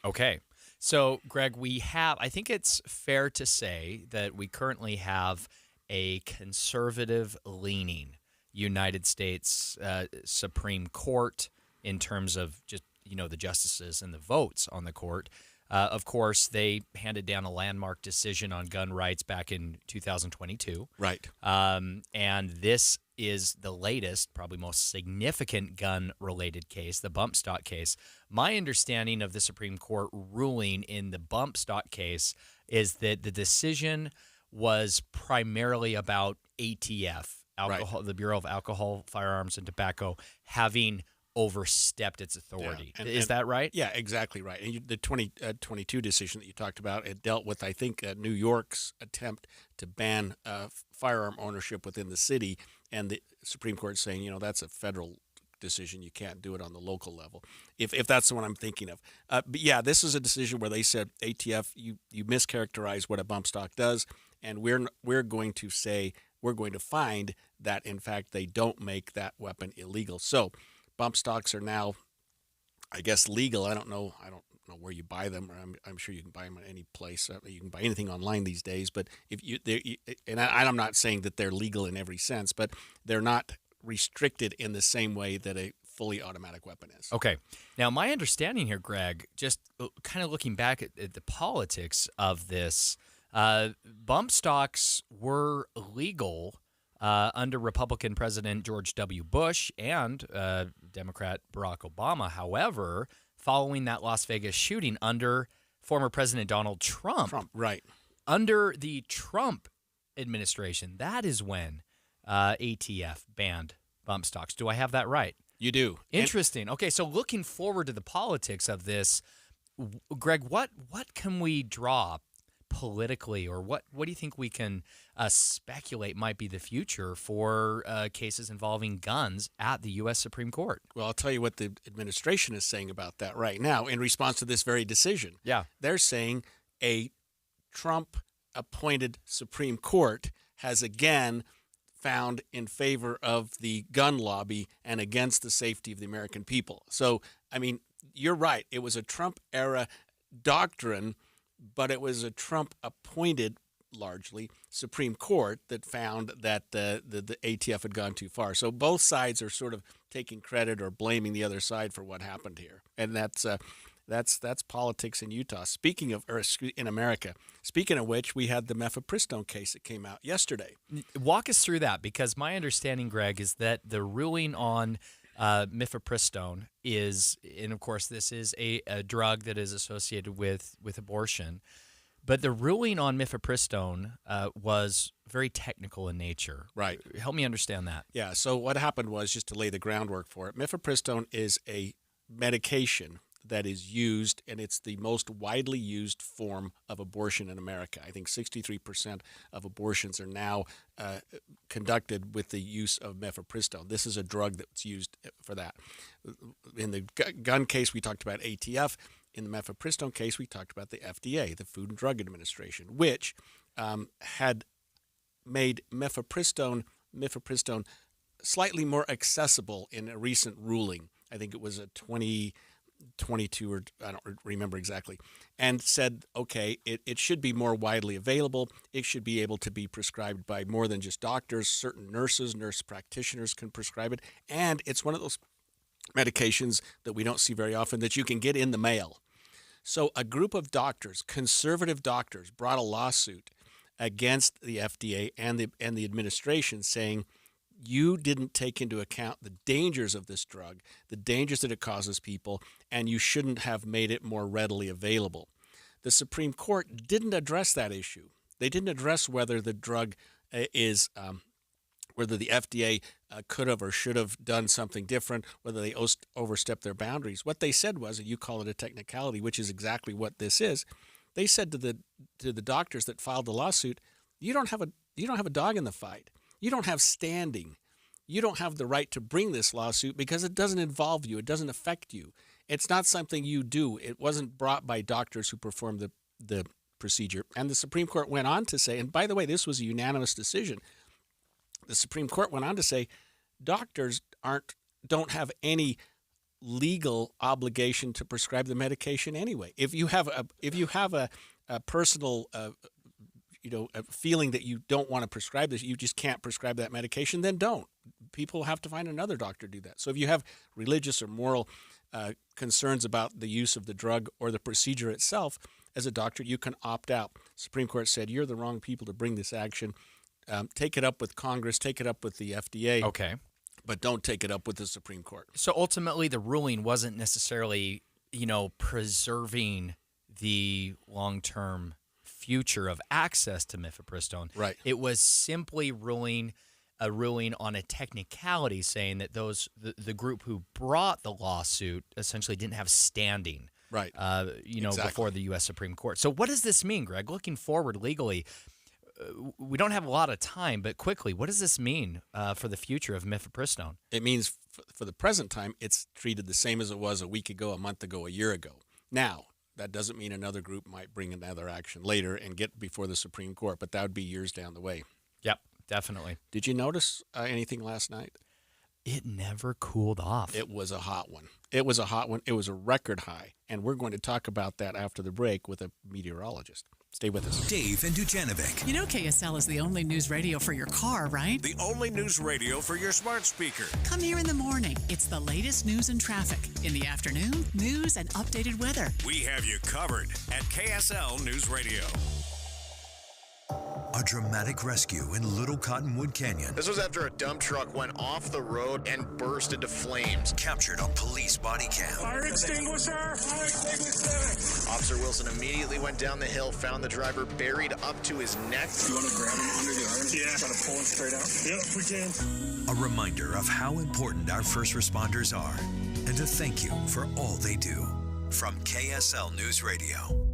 [SPEAKER 14] Okay. So, Greg, I think it's fair to say that we currently have a conservative-leaning United States Supreme Court in terms of just, the justices and the votes on the court. Of course, they handed down a landmark decision on gun rights back in 2022.
[SPEAKER 13] Right.
[SPEAKER 14] And this is the latest, probably most significant gun-related case, the bump stock case. My understanding of the Supreme Court ruling in the bump stock case is that the decision was primarily about ATF, alcohol, right, the Bureau of Alcohol, Firearms, and Tobacco, having overstepped its authority. Yeah, is that right?
[SPEAKER 13] Yeah, exactly right. And the 2022 decision that you talked about, it dealt with, I think, New York's attempt to ban firearm ownership within the city, and the Supreme Court saying, that's a federal decision. You can't do it on the local level, if that's the one I'm thinking of. But yeah, this is a decision where they said, ATF, you mischaracterize what a bump stock does, and we're going to find that, in fact, they don't make that weapon illegal. So bump stocks are now, I guess, legal. I don't know where you buy them. I'm sure you can buy them at any place. You can buy anything online these days. But I'm not saying that they're legal in every sense, but they're not restricted in the same way that a fully automatic weapon is.
[SPEAKER 14] Okay. Now, my understanding here, Greg, just kind of looking back at the politics of this, bump stocks were legal under Republican President George W. Bush and Democrat Barack Obama. However, following that Las Vegas shooting under former President Donald Trump,
[SPEAKER 13] right,
[SPEAKER 14] under the Trump administration, that is when ATF banned bump stocks. Do I have that right?
[SPEAKER 13] You do.
[SPEAKER 14] Interesting. Okay, so looking forward to the politics of this, Greg, what can we draw politically, or what do you think we can speculate might be the future for cases involving guns at the U.S. Supreme Court?
[SPEAKER 13] Well, I'll tell you what the administration is saying about that right now in response to this very decision.
[SPEAKER 14] Yeah.
[SPEAKER 13] They're saying a Trump-appointed Supreme Court has again found in favor of the gun lobby and against the safety of the American people. So, I mean, you're right. It was a Trump-era doctrine, but it was a Trump-appointed, largely, Supreme Court that found that the ATF had gone too far. So both sides are sort of taking credit or blaming the other side for what happened here, and that's politics in Utah. In America. Speaking of which, we had the mifepristone case that came out yesterday.
[SPEAKER 14] Walk us through that, because my understanding, Greg, is that the ruling on mifepristone is, and of course this is a drug that is associated with abortion, but the ruling on mifepristone was very technical in nature.
[SPEAKER 13] Right.
[SPEAKER 14] Help me understand that.
[SPEAKER 13] Yeah, so what happened was, just to lay the groundwork for it, mifepristone is a medication that is used, and it's the most widely used form of abortion in America. I think 63% of abortions are now conducted with the use of mifepristone. This is a drug that's used for that. In the gun case, we talked about ATF. In the mifepristone case, we talked about the FDA, the Food and Drug Administration, which had made mifepristone slightly more accessible in a recent ruling. I think it was a 2022, or I don't remember exactly, and said, okay, it should be more widely available. It should be able to be prescribed by more than just doctors. Certain nurses, nurse practitioners can prescribe it. And it's one of those medications that we don't see very often that you can get in the mail. So a group of doctors, conservative doctors, brought a lawsuit against the FDA and the administration, saying, you didn't take into account the dangers of this drug, the dangers that it causes people, and you shouldn't have made it more readily available. The Supreme Court didn't address that issue. They didn't address whether the drug whether the FDA could have or should have done something different, whether they overstepped their boundaries. What they said was, and you call it a technicality, which is exactly what this is. They said to the doctors that filed the lawsuit, you don't have a dog in the fight. You don't have standing. You don't have the right to bring this lawsuit because it doesn't involve you. It doesn't affect you. It's not something you do. It wasn't brought by doctors who performed the procedure. And the Supreme Court went on to say, and by the way, this was a unanimous decision. The Supreme Court went on to say, doctors don't have any legal obligation to prescribe the medication anyway. If you have a personal a feeling that you don't want to prescribe this, you just can't prescribe that medication, then don't. People have to find another doctor to do that. So if you have religious or moral concerns about the use of the drug or the procedure itself, as a doctor, you can opt out. Supreme Court said, you're the wrong people to bring this action. Take it up with Congress, take it up with the FDA.
[SPEAKER 14] Okay.
[SPEAKER 13] But don't take it up with the Supreme Court.
[SPEAKER 14] So ultimately, the ruling wasn't necessarily, preserving the long-term future of access to mifepristone.
[SPEAKER 13] Right.
[SPEAKER 14] It was simply a ruling on a technicality, saying that the group who brought the lawsuit essentially didn't have standing.
[SPEAKER 13] Right.
[SPEAKER 14] Exactly. Before the U.S. Supreme Court. So what does this mean, Greg? Looking forward legally, we don't have a lot of time, but quickly, what does this mean for the future of mifepristone?
[SPEAKER 13] It means for the present time, it's treated the same as it was a week ago, a month ago, a year ago. Now, that doesn't mean another group might bring another action later and get before the Supreme Court, but that would be years down the way.
[SPEAKER 14] Yep, definitely.
[SPEAKER 13] Did you notice anything last night?
[SPEAKER 14] It never cooled off.
[SPEAKER 13] It was a hot one. It was a record high, and we're going to talk about that after the break with a meteorologist. Stay with us.
[SPEAKER 12] Dave and Dujanovic.
[SPEAKER 24] You know KSL is the only news radio for your car, right?
[SPEAKER 1] The only news radio for your smart speaker.
[SPEAKER 24] Come here in the morning. It's the latest news and traffic. In the afternoon, news and updated weather.
[SPEAKER 1] We have you covered at KSL News Radio.
[SPEAKER 12] A dramatic rescue in Little Cottonwood Canyon.
[SPEAKER 2] This was after a dump truck went off the road and burst into flames.
[SPEAKER 12] Captured on police body cam.
[SPEAKER 2] Fire extinguisher! Fire extinguisher! Officer Wilson immediately went down the hill, found the driver buried up to his neck.
[SPEAKER 8] You want to grab him under the arms? Yeah. Try to pull him straight out? Yep, we can.
[SPEAKER 12] A reminder of how important our first responders are and to thank you for all they do. From KSL News Radio.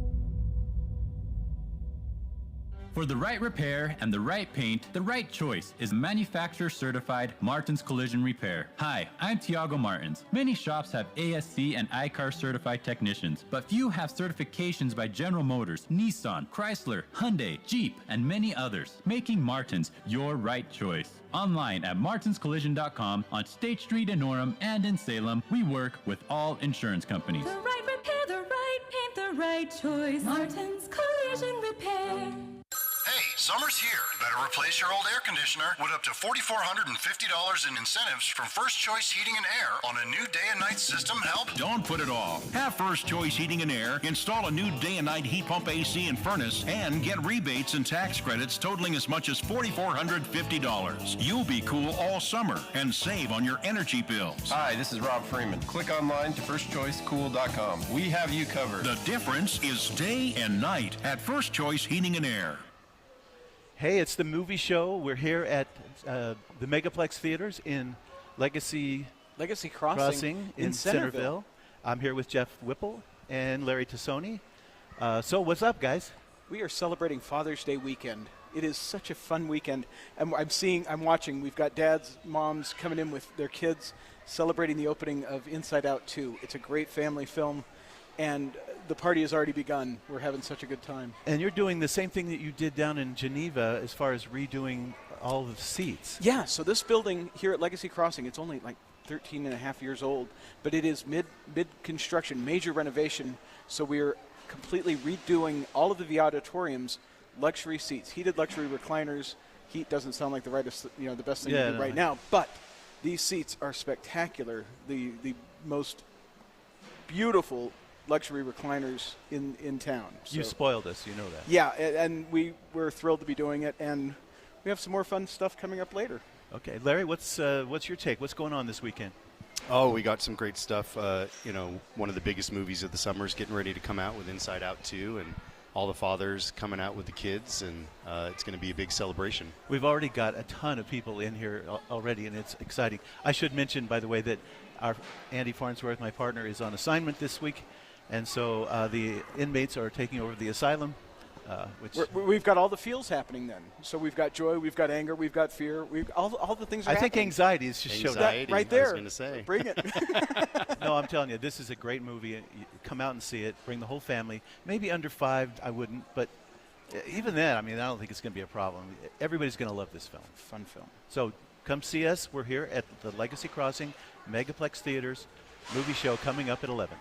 [SPEAKER 16] For the right repair and the right paint, the right choice is manufacturer-certified Martins Collision Repair. Hi, I'm Tiago Martins. Many shops have ASC and ICAR-certified technicians, but few have certifications by General Motors, Nissan, Chrysler, Hyundai, Jeep, and many others, making Martins your right choice. Online at martinscollision.com, on State Street in Orem and in Salem, we work with all insurance companies.
[SPEAKER 17] The right repair, the right paint, the right choice. Martins Collision Repair.
[SPEAKER 18] Hey, summer's here. Better replace your old air conditioner with up to $4,450 in incentives from First Choice Heating and Air on a new day and night system help.
[SPEAKER 19] Don't put it off. Have First Choice Heating and Air install a new day and night heat pump, AC, and furnace and get rebates and tax credits totaling as much as $4,450. You'll be cool all summer and save on your energy bills.
[SPEAKER 20] Hi, this is Rob Freeman. Click online to firstchoicecool.com. We have you covered.
[SPEAKER 19] The difference is day and night at First Choice Heating and Air.
[SPEAKER 21] Hey, it's the movie show. We're here at the Megaplex Theaters in Legacy Crossing in Centerville. I'm here with Jeff Whipple and Larry Tassoni. So what's up, guys?
[SPEAKER 22] We are celebrating Father's Day weekend. It is such a fun weekend. And I'm watching. We've got dads, moms coming in with their kids celebrating the opening of Inside Out 2. It's a great family film. And the party has already begun. We're having such a good time.
[SPEAKER 21] And you're doing the same thing that you did down in Geneva as far as redoing all the seats.
[SPEAKER 22] Yeah, so this building here at Legacy Crossing, it's only like 13 and a half years old, but it is mid-construction, major renovation. So we're completely redoing all of the auditoriums, luxury seats, heated luxury recliners. Heat doesn't sound like the best thing to do right now, but these seats are spectacular. The most beautiful luxury recliners in town. So,
[SPEAKER 21] you spoiled us, you know that.
[SPEAKER 22] Yeah, and we're thrilled to be doing it, and we have some more fun stuff coming up later.
[SPEAKER 21] Okay, Larry, what's your take? What's going on this weekend?
[SPEAKER 20] Oh, we got some great stuff. One of the biggest movies of the summer is getting ready to come out with Inside Out 2, and all the fathers coming out with the kids, and it's going to be a big celebration.
[SPEAKER 21] We've already got a ton of people in here already, and it's exciting. I should mention, by the way, that our Andy Farnsworth, my partner, is on assignment this week. And so the inmates are taking over the asylum.
[SPEAKER 22] We've got all the feels happening then. So we've got joy, we've got anger, we've got fear. All the things are happening.
[SPEAKER 21] I think anxiety is just showed up.
[SPEAKER 22] Right there.
[SPEAKER 20] I was going to say.
[SPEAKER 22] Bring it.
[SPEAKER 21] No, I'm telling you, this is a great movie. You come out and see it. Bring the whole family. Maybe under 5, I wouldn't. But even then, I don't think it's going to be a problem. Everybody's going to love this film.
[SPEAKER 22] Fun film.
[SPEAKER 21] So come see us. We're here at the Legacy Crossing Megaplex Theaters movie show coming up at 11.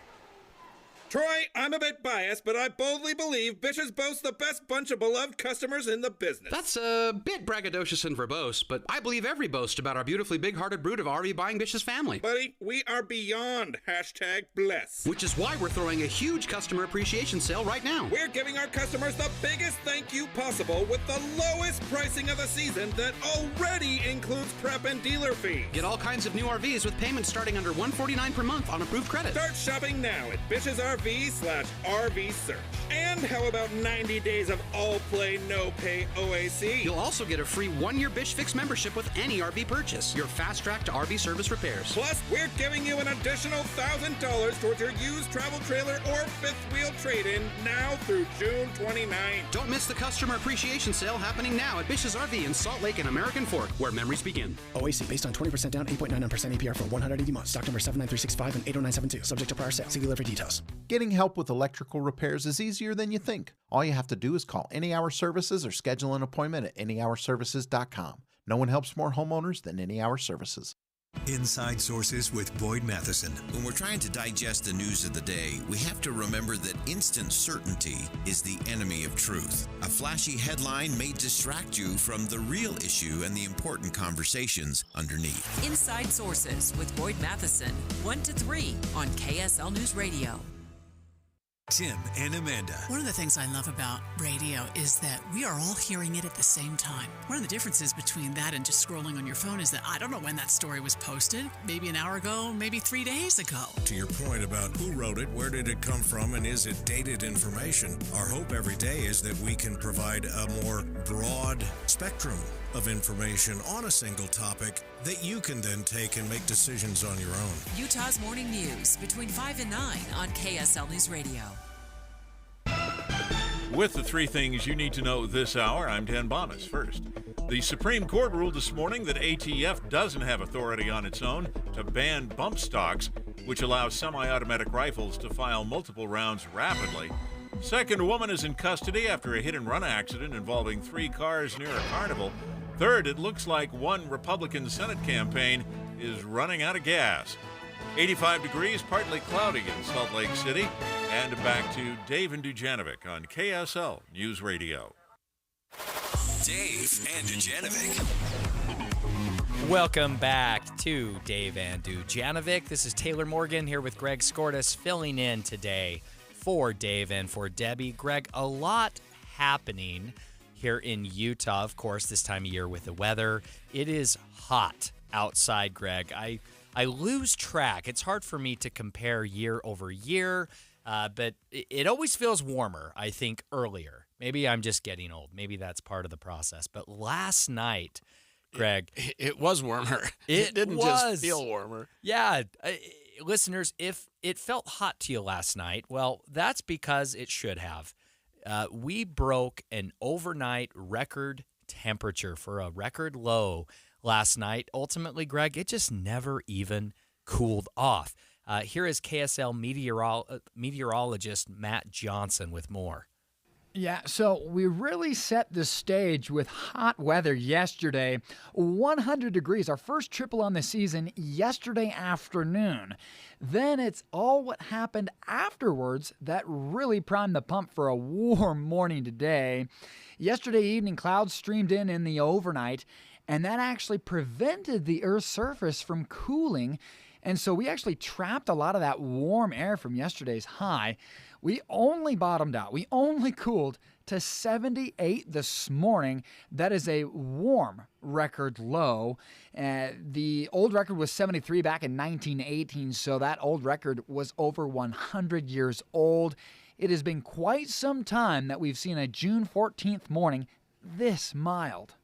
[SPEAKER 27] Troy, I'm a bit biased, but I boldly believe Bish's boasts the best bunch of beloved customers in the business.
[SPEAKER 29] That's a bit braggadocious and verbose, but I believe every boast about our beautifully big-hearted brood of RV buying Bish's family.
[SPEAKER 27] Buddy, we are beyond #bless.
[SPEAKER 29] Which is why we're throwing a huge customer appreciation sale right now.
[SPEAKER 27] We're giving our customers the biggest thank you possible with the lowest pricing of the season that already includes prep and dealer fees.
[SPEAKER 29] Get all kinds of new RVs with payments starting under $149 per month on approved credit.
[SPEAKER 27] Start shopping now at Bish's RV/RV Search. And how about 90 days of all play, no pay OAC?
[SPEAKER 29] You'll also get a free 1-year Bish Fix membership with any RV purchase. Your fast track to RV service repairs.
[SPEAKER 27] Plus, we're giving you an additional $1,000 towards your used travel trailer or fifth wheel trade-in now through June 29th.
[SPEAKER 29] Don't miss the customer appreciation sale happening now at Bish's RV in Salt Lake and American Fork, where memories begin.
[SPEAKER 30] OAC based on 20% down, 8.99% APR for 180 months. Stock number 79365 and 80972. Subject to prior sale. See dealer for details.
[SPEAKER 31] Getting help with electrical repairs is easier than you think. All you have to do is call Any Hour Services or schedule an appointment at anyhourservices.com. No one helps more homeowners than Any Hour Services.
[SPEAKER 32] Inside Sources with Boyd Matheson. When we're trying to digest the news of the day, we have to remember that instant certainty is the enemy of truth. A flashy headline may distract you from the real issue and the important conversations underneath.
[SPEAKER 33] Inside Sources with Boyd Matheson, 1 to 3 on KSL News Radio.
[SPEAKER 32] Tim and Amanda.
[SPEAKER 24] One of the things I love about radio is that we are all hearing it at the same time. One of the differences between that and just scrolling on your phone is that I don't know when that story was posted. Maybe an hour ago, maybe 3 days ago.
[SPEAKER 3] To your point about who wrote it, where did it come from, and is it dated information, our hope every day is that we can provide a more broad spectrum of information on a single topic that you can then take and make decisions on your own.
[SPEAKER 33] Utah's Morning News between 5 and 9 on KSL News Radio.
[SPEAKER 4] With the three things you need to know this hour, I'm Dan Bomas. First, the Supreme Court ruled this morning that ATF doesn't have authority on its own to ban bump stocks, which allows semi-automatic rifles to fire multiple rounds rapidly. Second, a woman is in custody after a hit-and-run accident involving 3 cars near a carnival. Third, it looks like one Republican Senate campaign is running out of gas. 85 degrees, partly cloudy in Salt Lake City. And back to Dave and Dujanovic on KSL News Radio.
[SPEAKER 12] Dave and Dujanovic.
[SPEAKER 5] Welcome back to Dave and Dujanovic. This is Taylor Morgan here with Greg Skordas filling in today for Dave and for Debbie. Greg, a lot happening here in Utah, of course, this time of year with the weather. It is hot outside, Greg. I lose track. It's hard for me to compare year over year, but it always feels warmer, I think, earlier. Maybe I'm just getting old. Maybe that's part of the process. But last night, Greg,
[SPEAKER 13] it was warmer. It didn't just feel warmer.
[SPEAKER 5] Yeah. Listeners, if it felt hot to you last night, well, that's because it should have. We broke an overnight record temperature for a record low last night. Ultimately, Greg, it just never even cooled off. Here is KSL meteorologist Matt Johnson with more.
[SPEAKER 6] Yeah, so we really set the stage with hot weather yesterday. 100 degrees, our first triple on the season yesterday afternoon. Then it's all what happened afterwards that really primed the pump for a warm morning today. Yesterday evening, clouds streamed in the overnight, and that actually prevented the Earth's surface from cooling. And so we actually trapped a lot of that warm air from yesterday's high. We only bottomed out. We only cooled to 78 this morning. That is a warm record low. The old record was 73 back in 1918, so that old record was over 100 years old. It has been quite some time that we've seen a June 14th morning this mild.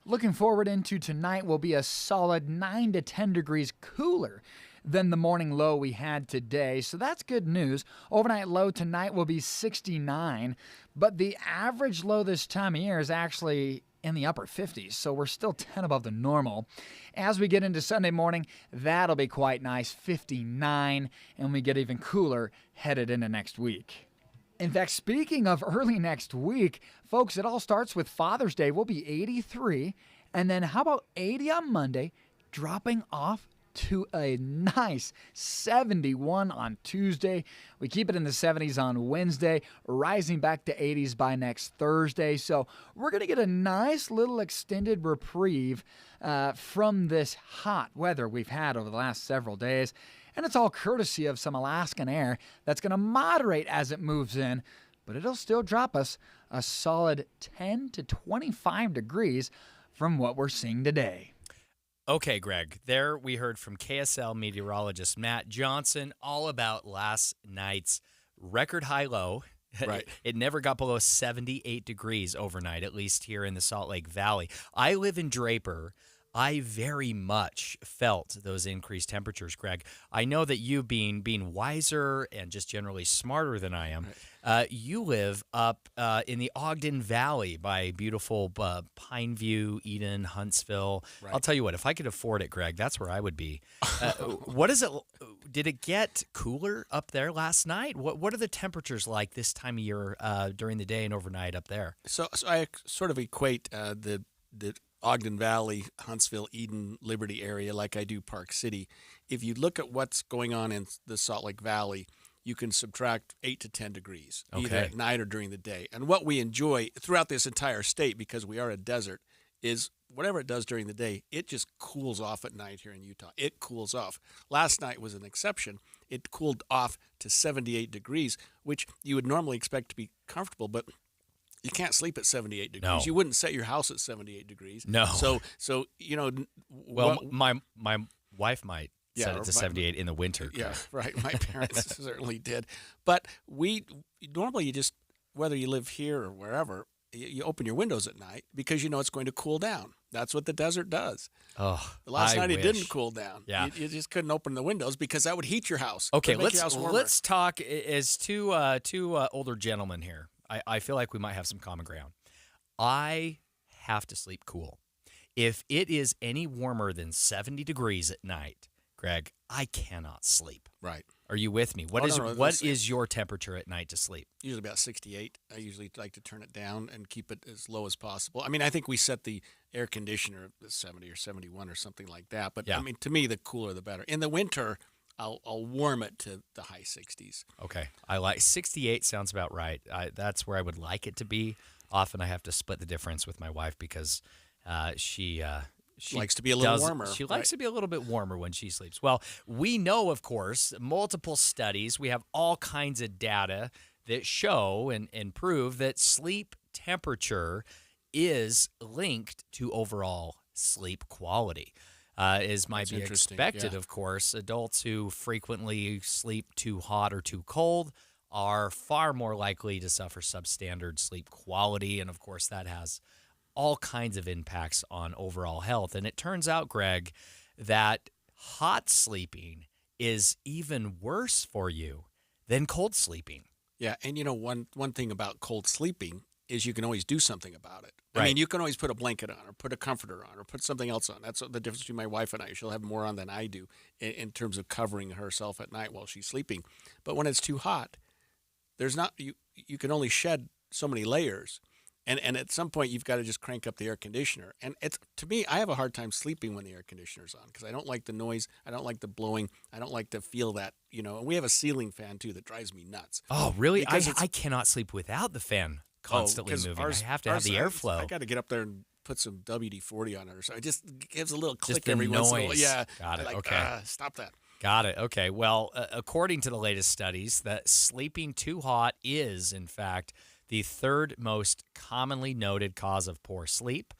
[SPEAKER 6] Looking forward into tonight will be a solid 9 to 10 degrees cooler than the morning low we had today, so that's good news. Overnight low tonight will be 69, but the average low this time of year is actually in the upper 50s, so we're still 10 above the normal. As we get into Sunday morning, that'll be quite nice, 59, and we get even cooler headed into next week. In fact, speaking of early next week, folks, it all starts with Father's Day. We'll be 83, and then how about 80 on Monday, dropping off to a nice 71 on Tuesday. We keep it in the 70s on Wednesday, rising back to 80s by next Thursday. So we're going to get a nice little extended reprieve from this hot weather we've had over the last several days. And it's all courtesy of some Alaskan air that's going to moderate as it moves in, but it'll still drop us a solid 10 to 25 degrees from what we're seeing today.
[SPEAKER 5] Okay, Greg, there we heard from KSL meteorologist Matt Johnson all about last night's record high low.
[SPEAKER 13] Right.
[SPEAKER 5] It never got below 78 degrees overnight, at least here in the Salt Lake Valley. I live in Draper. I very much felt those increased temperatures, Greg. I know that you being wiser and just generally smarter than I am, you live up in the Ogden Valley by beautiful Pineview, Eden, Huntsville. Right. I'll tell you what, if I could afford it, Greg, that's where I would be. What is it? Did it get cooler up there last night? What are the temperatures like this time of year during the day and overnight up there?
[SPEAKER 13] So I sort of equate the Ogden Valley, Huntsville, Eden, Liberty area like I do Park City. If you look at what's going on in the Salt Lake Valley, you can subtract 8 to 10 degrees, either at night or during the day. And what we enjoy throughout this entire state, because we are a desert, is whatever it does during the day, it just cools off at night here in Utah. It cools off. Last night was an exception. It cooled off to 78 degrees, which you would normally expect to be comfortable, but you can't sleep at 78 degrees.
[SPEAKER 5] No.
[SPEAKER 13] You wouldn't set your house at 78 degrees.
[SPEAKER 5] No.
[SPEAKER 13] So you know.
[SPEAKER 5] Well, my wife might set it to 78 in the winter.
[SPEAKER 13] Yeah, right. My parents certainly did. But normally you just, whether you live here or wherever, you open your windows at night because you know it's going to cool down. That's what the desert does.
[SPEAKER 5] Oh,
[SPEAKER 13] last night it didn't cool down.
[SPEAKER 5] Yeah.
[SPEAKER 13] You just couldn't open the windows because that would heat your house.
[SPEAKER 5] Okay, let's talk as two older gentlemen here. I feel like we might have some common ground. I have to sleep cool. If it is any warmer than 70 degrees at night, Greg, I cannot sleep.
[SPEAKER 13] Right.
[SPEAKER 5] Are you with me? What is your temperature at night to sleep?
[SPEAKER 13] Usually about 68. I usually like to turn it down and keep it as low as possible. I mean, I think we set the air conditioner at 70 or 71 or something like that. But, I mean, to me, the cooler the better. In the winter, I'll warm it to the high 60s.
[SPEAKER 5] Okay. I like 68 sounds about right. That's where I would like it to be. Often I have to split the difference with my wife because she
[SPEAKER 13] likes to be a little warmer.
[SPEAKER 5] She likes to be a little bit warmer when she sleeps. Well, we know, of course, multiple studies. We have all kinds of data that show and prove that sleep temperature is linked to overall sleep quality. As might be expected, of course, adults who frequently sleep too hot or too cold are far more likely to suffer substandard sleep quality. And, of course, that has all kinds of impacts on overall health. And it turns out, Greg, that hot sleeping is even worse for you than cold sleeping.
[SPEAKER 13] Yeah, and one thing about cold sleeping is you can always do something about it.
[SPEAKER 5] Right.
[SPEAKER 13] I mean, you can always put a blanket on or put a comforter on or put something else on. That's the difference between my wife and I. She'll have more on than I do in terms of covering herself at night while she's sleeping. But when it's too hot, there's not you can only shed so many layers. And at some point, you've got to just crank up the air conditioner. And to me, I have a hard time sleeping when the air conditioner's on because I don't like the noise. I don't like the blowing. I don't like to feel that, And we have a ceiling fan, too, that drives me nuts.
[SPEAKER 5] Oh, really? I cannot sleep without the fan constantly moving. I have to have the airflow.
[SPEAKER 13] I got to get up there and put some WD-40 on it or so. It just gives a little click
[SPEAKER 5] just
[SPEAKER 13] every
[SPEAKER 5] noise.
[SPEAKER 13] once in a while. Yeah.
[SPEAKER 5] Got it.
[SPEAKER 13] Like,
[SPEAKER 5] okay.
[SPEAKER 13] Stop that.
[SPEAKER 5] Got it. Okay. Well, according to the latest studies, that sleeping too hot is, in fact, the third most commonly noted cause of poor sleep.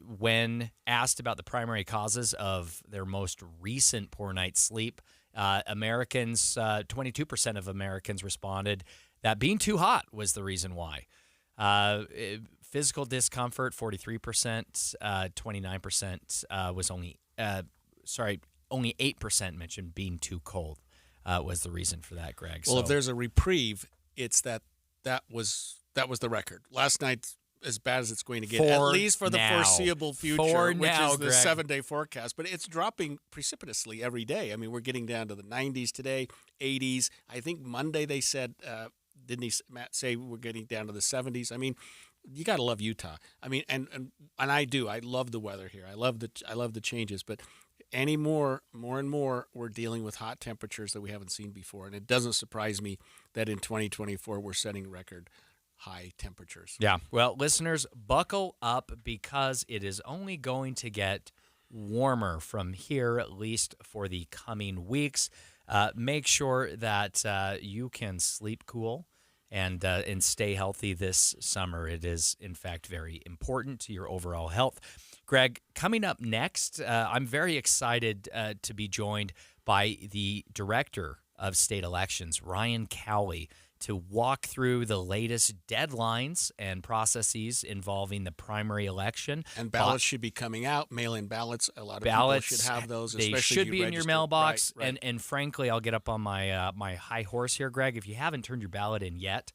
[SPEAKER 5] When asked about the primary causes of their most recent poor night's sleep, 22% of Americans responded that being too hot was the reason why. Physical discomfort, 43%, 29% was only 8% mentioned being too cold was the reason for that, Greg.
[SPEAKER 13] Well, if there's a reprieve, it's that was the record. Last night, as bad as it's going to get, at least for the foreseeable future, which is the 7-day forecast. But it's dropping precipitously every day. I mean, we're getting down to the 90s today, 80s. I think Monday they said, didn't Matt say we're getting down to the 70s? I mean, you got to love Utah. I mean, and I do. I love the weather here. I love the changes. But more and more, we're dealing with hot temperatures that we haven't seen before. And it doesn't surprise me that in 2024, we're setting record high temperatures.
[SPEAKER 5] Yeah. Well, listeners, buckle up because it is only going to get warmer from here, at least for the coming weeks. Make sure that you can sleep cool and stay healthy this summer. It is, in fact, very important to your overall health. Greg, coming up next, I'm very excited to be joined by the Director of State Elections, Ryan Cowley, to walk through the latest deadlines and processes involving the primary election.
[SPEAKER 13] And ballots should be coming out, mail-in ballots. A lot of people should have those.
[SPEAKER 5] They should be in your mailbox. Right. And frankly, I'll get up on my my high horse here, Greg. If you haven't turned your ballot in yet,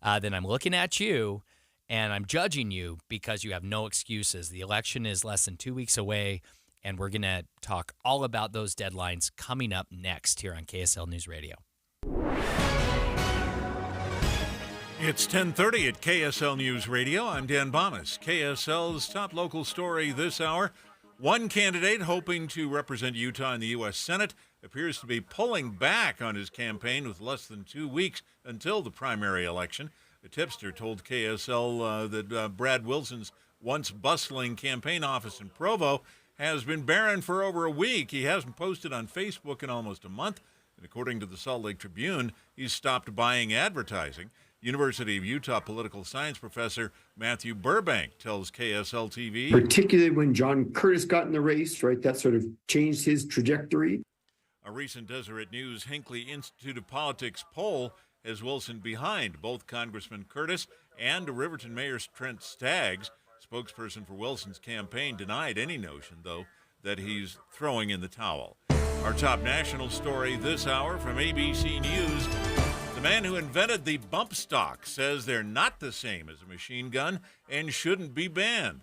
[SPEAKER 5] then I'm looking at you and I'm judging you because you have no excuses. The election is less than 2 weeks away, and we're going to talk all about those deadlines coming up next here on KSL News Radio.
[SPEAKER 4] It's 10:30 at KSL News Radio. I'm Dan Bomas. KSL's top local story this hour. One candidate hoping to represent Utah in the U.S. Senate appears to be pulling back on his campaign with less than 2 weeks until the primary election. A tipster told KSL that Brad Wilson's once bustling campaign office in Provo has been barren for over a week. He hasn't posted on Facebook in almost a month. And according to the Salt Lake Tribune, he's stopped buying advertising. University of Utah political science professor Matthew Burbank tells KSL TV.
[SPEAKER 1] Particularly when John Curtis got in the race, right? That sort of changed his trajectory.
[SPEAKER 4] A recent Deseret News Hinckley Institute of Politics poll has Wilson behind both Congressman Curtis and Riverton Mayor Trent Staggs. Spokesperson for Wilson's campaign denied any notion, though, that he's throwing in the towel. Our top national story this hour from ABC News. The man who invented the bump stock says they're not the same as a machine gun and shouldn't be banned.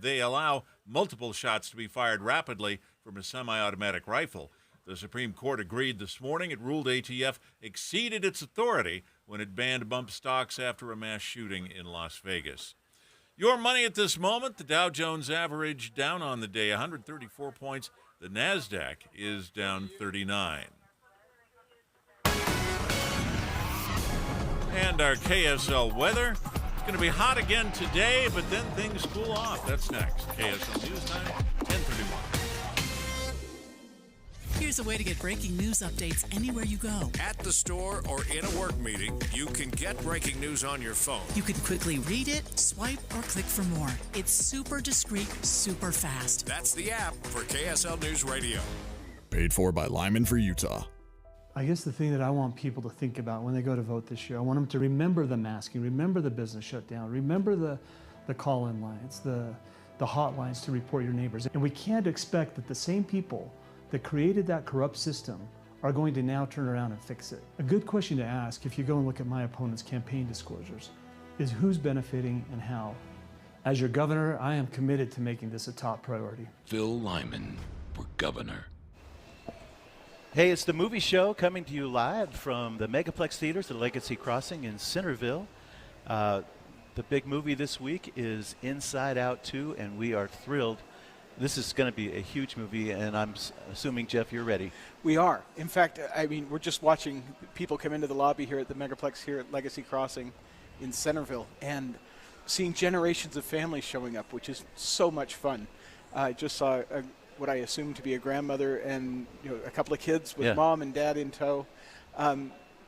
[SPEAKER 4] They allow multiple shots to be fired rapidly from a semi-automatic rifle. The Supreme Court agreed this morning. It ruled ATF exceeded its authority when it banned bump stocks after a mass shooting in Las Vegas. Your money at this moment, the Dow Jones average down on the day 134 points. The NASDAQ is down 39. And our KSL weather. It's going to be hot again today, but then things cool off. That's next. KSL News Time, 10:31.
[SPEAKER 24] Here's a way to get breaking news updates anywhere you go.
[SPEAKER 2] At the store or in a work meeting, you can get breaking news on your phone.
[SPEAKER 24] You can quickly read it, swipe, or click for more. It's super discreet, super fast.
[SPEAKER 2] That's the app for KSL News Radio.
[SPEAKER 7] Paid for by Lyman for Utah.
[SPEAKER 8] I guess the thing that I want people to think about when they go to vote this year, I want them to remember the masking, remember the business shutdown, remember the call-in lines, the hotlines to report your neighbors. And we can't expect that the same people that created that corrupt system are going to now turn around and fix it. A good question to ask, if you go and look at my opponent's campaign disclosures, is who's benefiting and how. As your governor, I am committed to making this a top priority.
[SPEAKER 9] Phil Lyman for governor.
[SPEAKER 21] Hey, it's the movie show coming to you live from the Megaplex Theaters at Legacy Crossing in Centerville. The big movie this week is Inside Out 2, and we are thrilled. This is going to be a huge movie, and I'm assuming, Jeff, you're ready.
[SPEAKER 22] We are. In fact, I mean, we're just watching people come into the lobby here at the Megaplex here at Legacy Crossing in Centerville and seeing generations of families showing up, which is so much fun. I just saw what I assume to be a grandmother and a couple of kids with mom and dad in tow.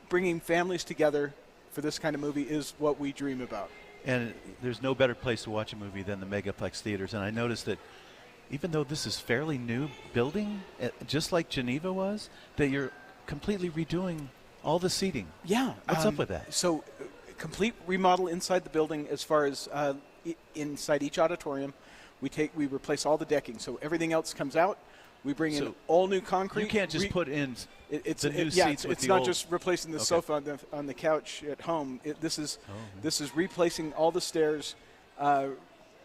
[SPEAKER 22] Bringing families together for this kind of movie is what we dream about.
[SPEAKER 21] And there's no better place to watch a movie than the Megaplex Theaters. And I noticed that even though this is fairly new building, just like Geneva was, that you're completely redoing all the seating.
[SPEAKER 22] Yeah.
[SPEAKER 21] What's up with that?
[SPEAKER 22] So complete remodel inside the building as far as inside each auditorium. We replace all the decking. So everything else comes out. We bring in all new concrete.
[SPEAKER 21] You can't just put in the new seats with
[SPEAKER 22] it's
[SPEAKER 21] the
[SPEAKER 22] not
[SPEAKER 21] old.
[SPEAKER 22] just replacing the sofa on the couch at home. This is replacing all the stairs,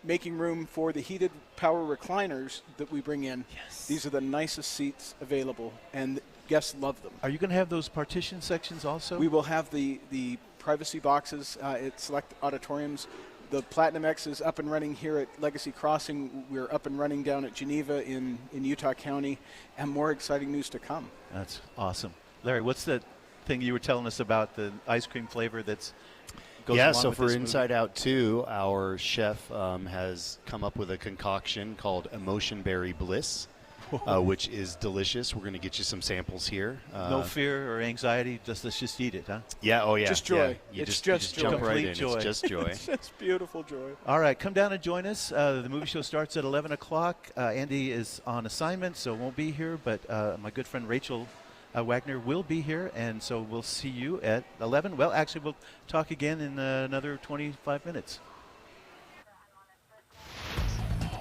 [SPEAKER 22] making room for the heated power recliners that we bring in.
[SPEAKER 21] Yes.
[SPEAKER 22] These are the nicest seats available, and guests love them.
[SPEAKER 21] Are you going to have those partition sections also?
[SPEAKER 22] We will have the privacy boxes at select auditoriums. The Platinum X is up and running here at Legacy Crossing. We're up and running down at Geneva in Utah County, and more exciting news to come.
[SPEAKER 21] That's awesome. Larry, what's the thing you were telling us about, the ice cream flavor that's goes along
[SPEAKER 20] so
[SPEAKER 21] with
[SPEAKER 20] for
[SPEAKER 21] this
[SPEAKER 20] Inside
[SPEAKER 21] movie?
[SPEAKER 20] Out 2, our chef has come up with a concoction called Emotion Berry Bliss, which is delicious. We're going to get you some samples here.
[SPEAKER 21] No fear or anxiety, let's just eat it, huh?
[SPEAKER 20] Yeah, oh yeah.
[SPEAKER 22] Just joy.
[SPEAKER 20] Yeah. You
[SPEAKER 22] It's
[SPEAKER 20] just
[SPEAKER 22] joy.
[SPEAKER 20] jump right
[SPEAKER 21] Complete
[SPEAKER 20] in.
[SPEAKER 21] joy.
[SPEAKER 20] It's just joy.
[SPEAKER 22] It's just beautiful joy.
[SPEAKER 21] All right, come down and join us. The movie show starts at 11 o'clock. Andy is on assignment, so won't be here, but my good friend Rachel Wagner will be here, and so we'll see you at 11. Well, actually, we'll talk again in another 25 minutes.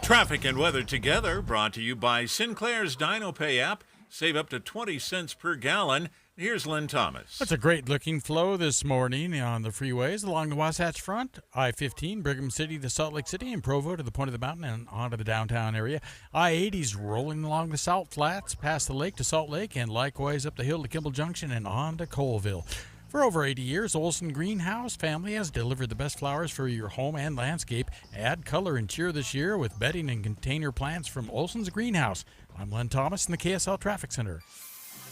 [SPEAKER 4] Traffic and weather together, brought to you by Sinclair's DinoPay app. Save up to 20 cents per gallon. Here's Lynn Thomas.
[SPEAKER 10] It's a great-looking flow this morning on the freeways along the Wasatch Front, I-15, Brigham City to Salt Lake City, and Provo to the point of the mountain and onto the downtown area. I-80's rolling along the Salt Flats, past the lake to Salt Lake, and likewise up the hill to Kimball Junction and on to Colville. For over 80 years, Olson Greenhouse family has delivered the best flowers for your home and landscape. Add color and cheer this year with bedding and container plants from Olson's Greenhouse. I'm Len Thomas in the KSL Traffic Center.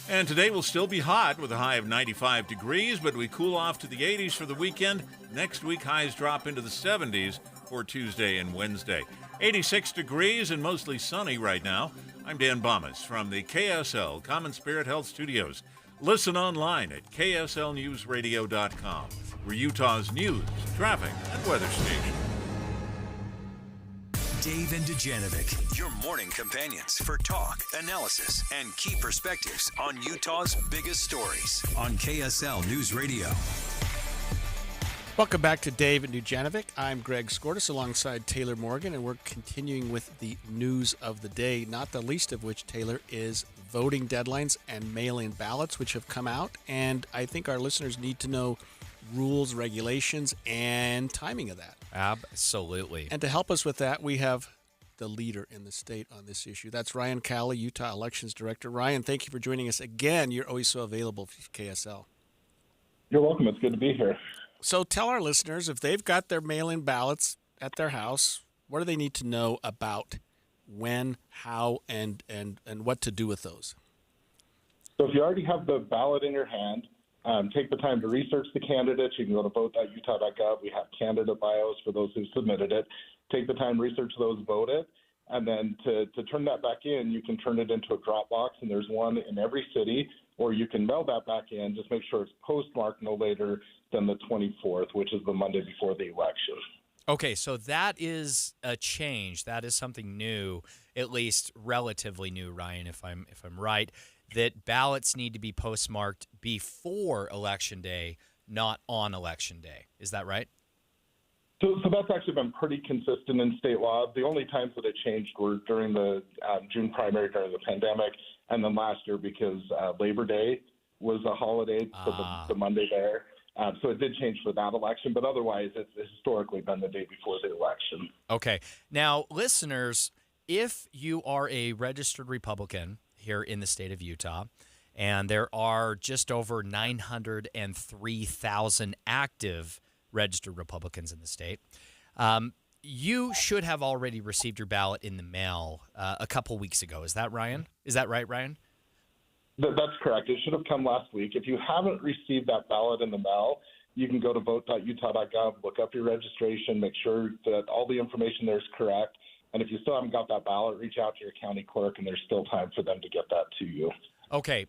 [SPEAKER 4] And today will still be hot with a high of 95 degrees, but we cool off to the 80s for the weekend. Next week, highs drop into the 70s for Tuesday and Wednesday. 86 degrees and mostly sunny right now. I'm Dan Bomas from the KSL Common Spirit Health Studios. Listen online at kslnewsradio.com. We're Utah's news, traffic, and weather station.
[SPEAKER 12] Dave and Dujanovic, your morning companions for talk, analysis, and key perspectives on Utah's biggest stories on KSL News Radio.
[SPEAKER 13] Welcome back to Dave and Dujanovic. I'm Greg Skordas alongside Taylor Morgan, and we're continuing with the news of the day, not the least of which, Taylor, is voting deadlines and mail-in ballots, which have come out. And I think our listeners need to know rules, regulations, and timing of that.
[SPEAKER 5] Absolutely.
[SPEAKER 13] And to help us with that, we have the leader in the state on this issue. That's Ryan Cowley, Utah Elections Director. Ryan, thank you for joining us again. You're always so available for KSL.
[SPEAKER 11] You're welcome. It's good to be here.
[SPEAKER 13] So tell our listeners, if they've got their mail-in ballots at their house, what do they need to know about when, how, and what to do with those?
[SPEAKER 11] So if you already have the ballot in your hand, take the time to research the candidates. You can go to vote.utah.gov. We have candidate bios for those who submitted it. Take the time, research those, vote it. And then to turn that back in, you can turn it into a drop box, and there's one in every city, or you can mail that back in. Just make sure it's postmarked no later than the 24th, which is the Monday before the election.
[SPEAKER 5] Okay, so that is a change. That is something new, at least relatively new, Ryan, if I'm right, that ballots need to be postmarked before Election Day, not on Election Day. Is that right?
[SPEAKER 11] So that's actually been pretty consistent in state law. The only times that it changed were during the June primary during the pandemic, and then last year because Labor Day was a holiday, so the Monday there. So it did change for that election, but otherwise it's historically been the day before the election.
[SPEAKER 5] Okay. Now, listeners, if you are a registered Republican here in the state of Utah, and there are just over 903,000 active registered Republicans in the state, you should have already received your ballot in the mail a couple weeks ago. Is that Ryan? Is that right, Ryan?
[SPEAKER 11] That's correct. It should have come last week. If you haven't received that ballot in the mail, you can go to vote.utah.gov, look up your registration, make sure that all the information there is correct. And if you still haven't got that ballot, reach out to your county clerk, and there's still time for them to get that to you.
[SPEAKER 5] Okay.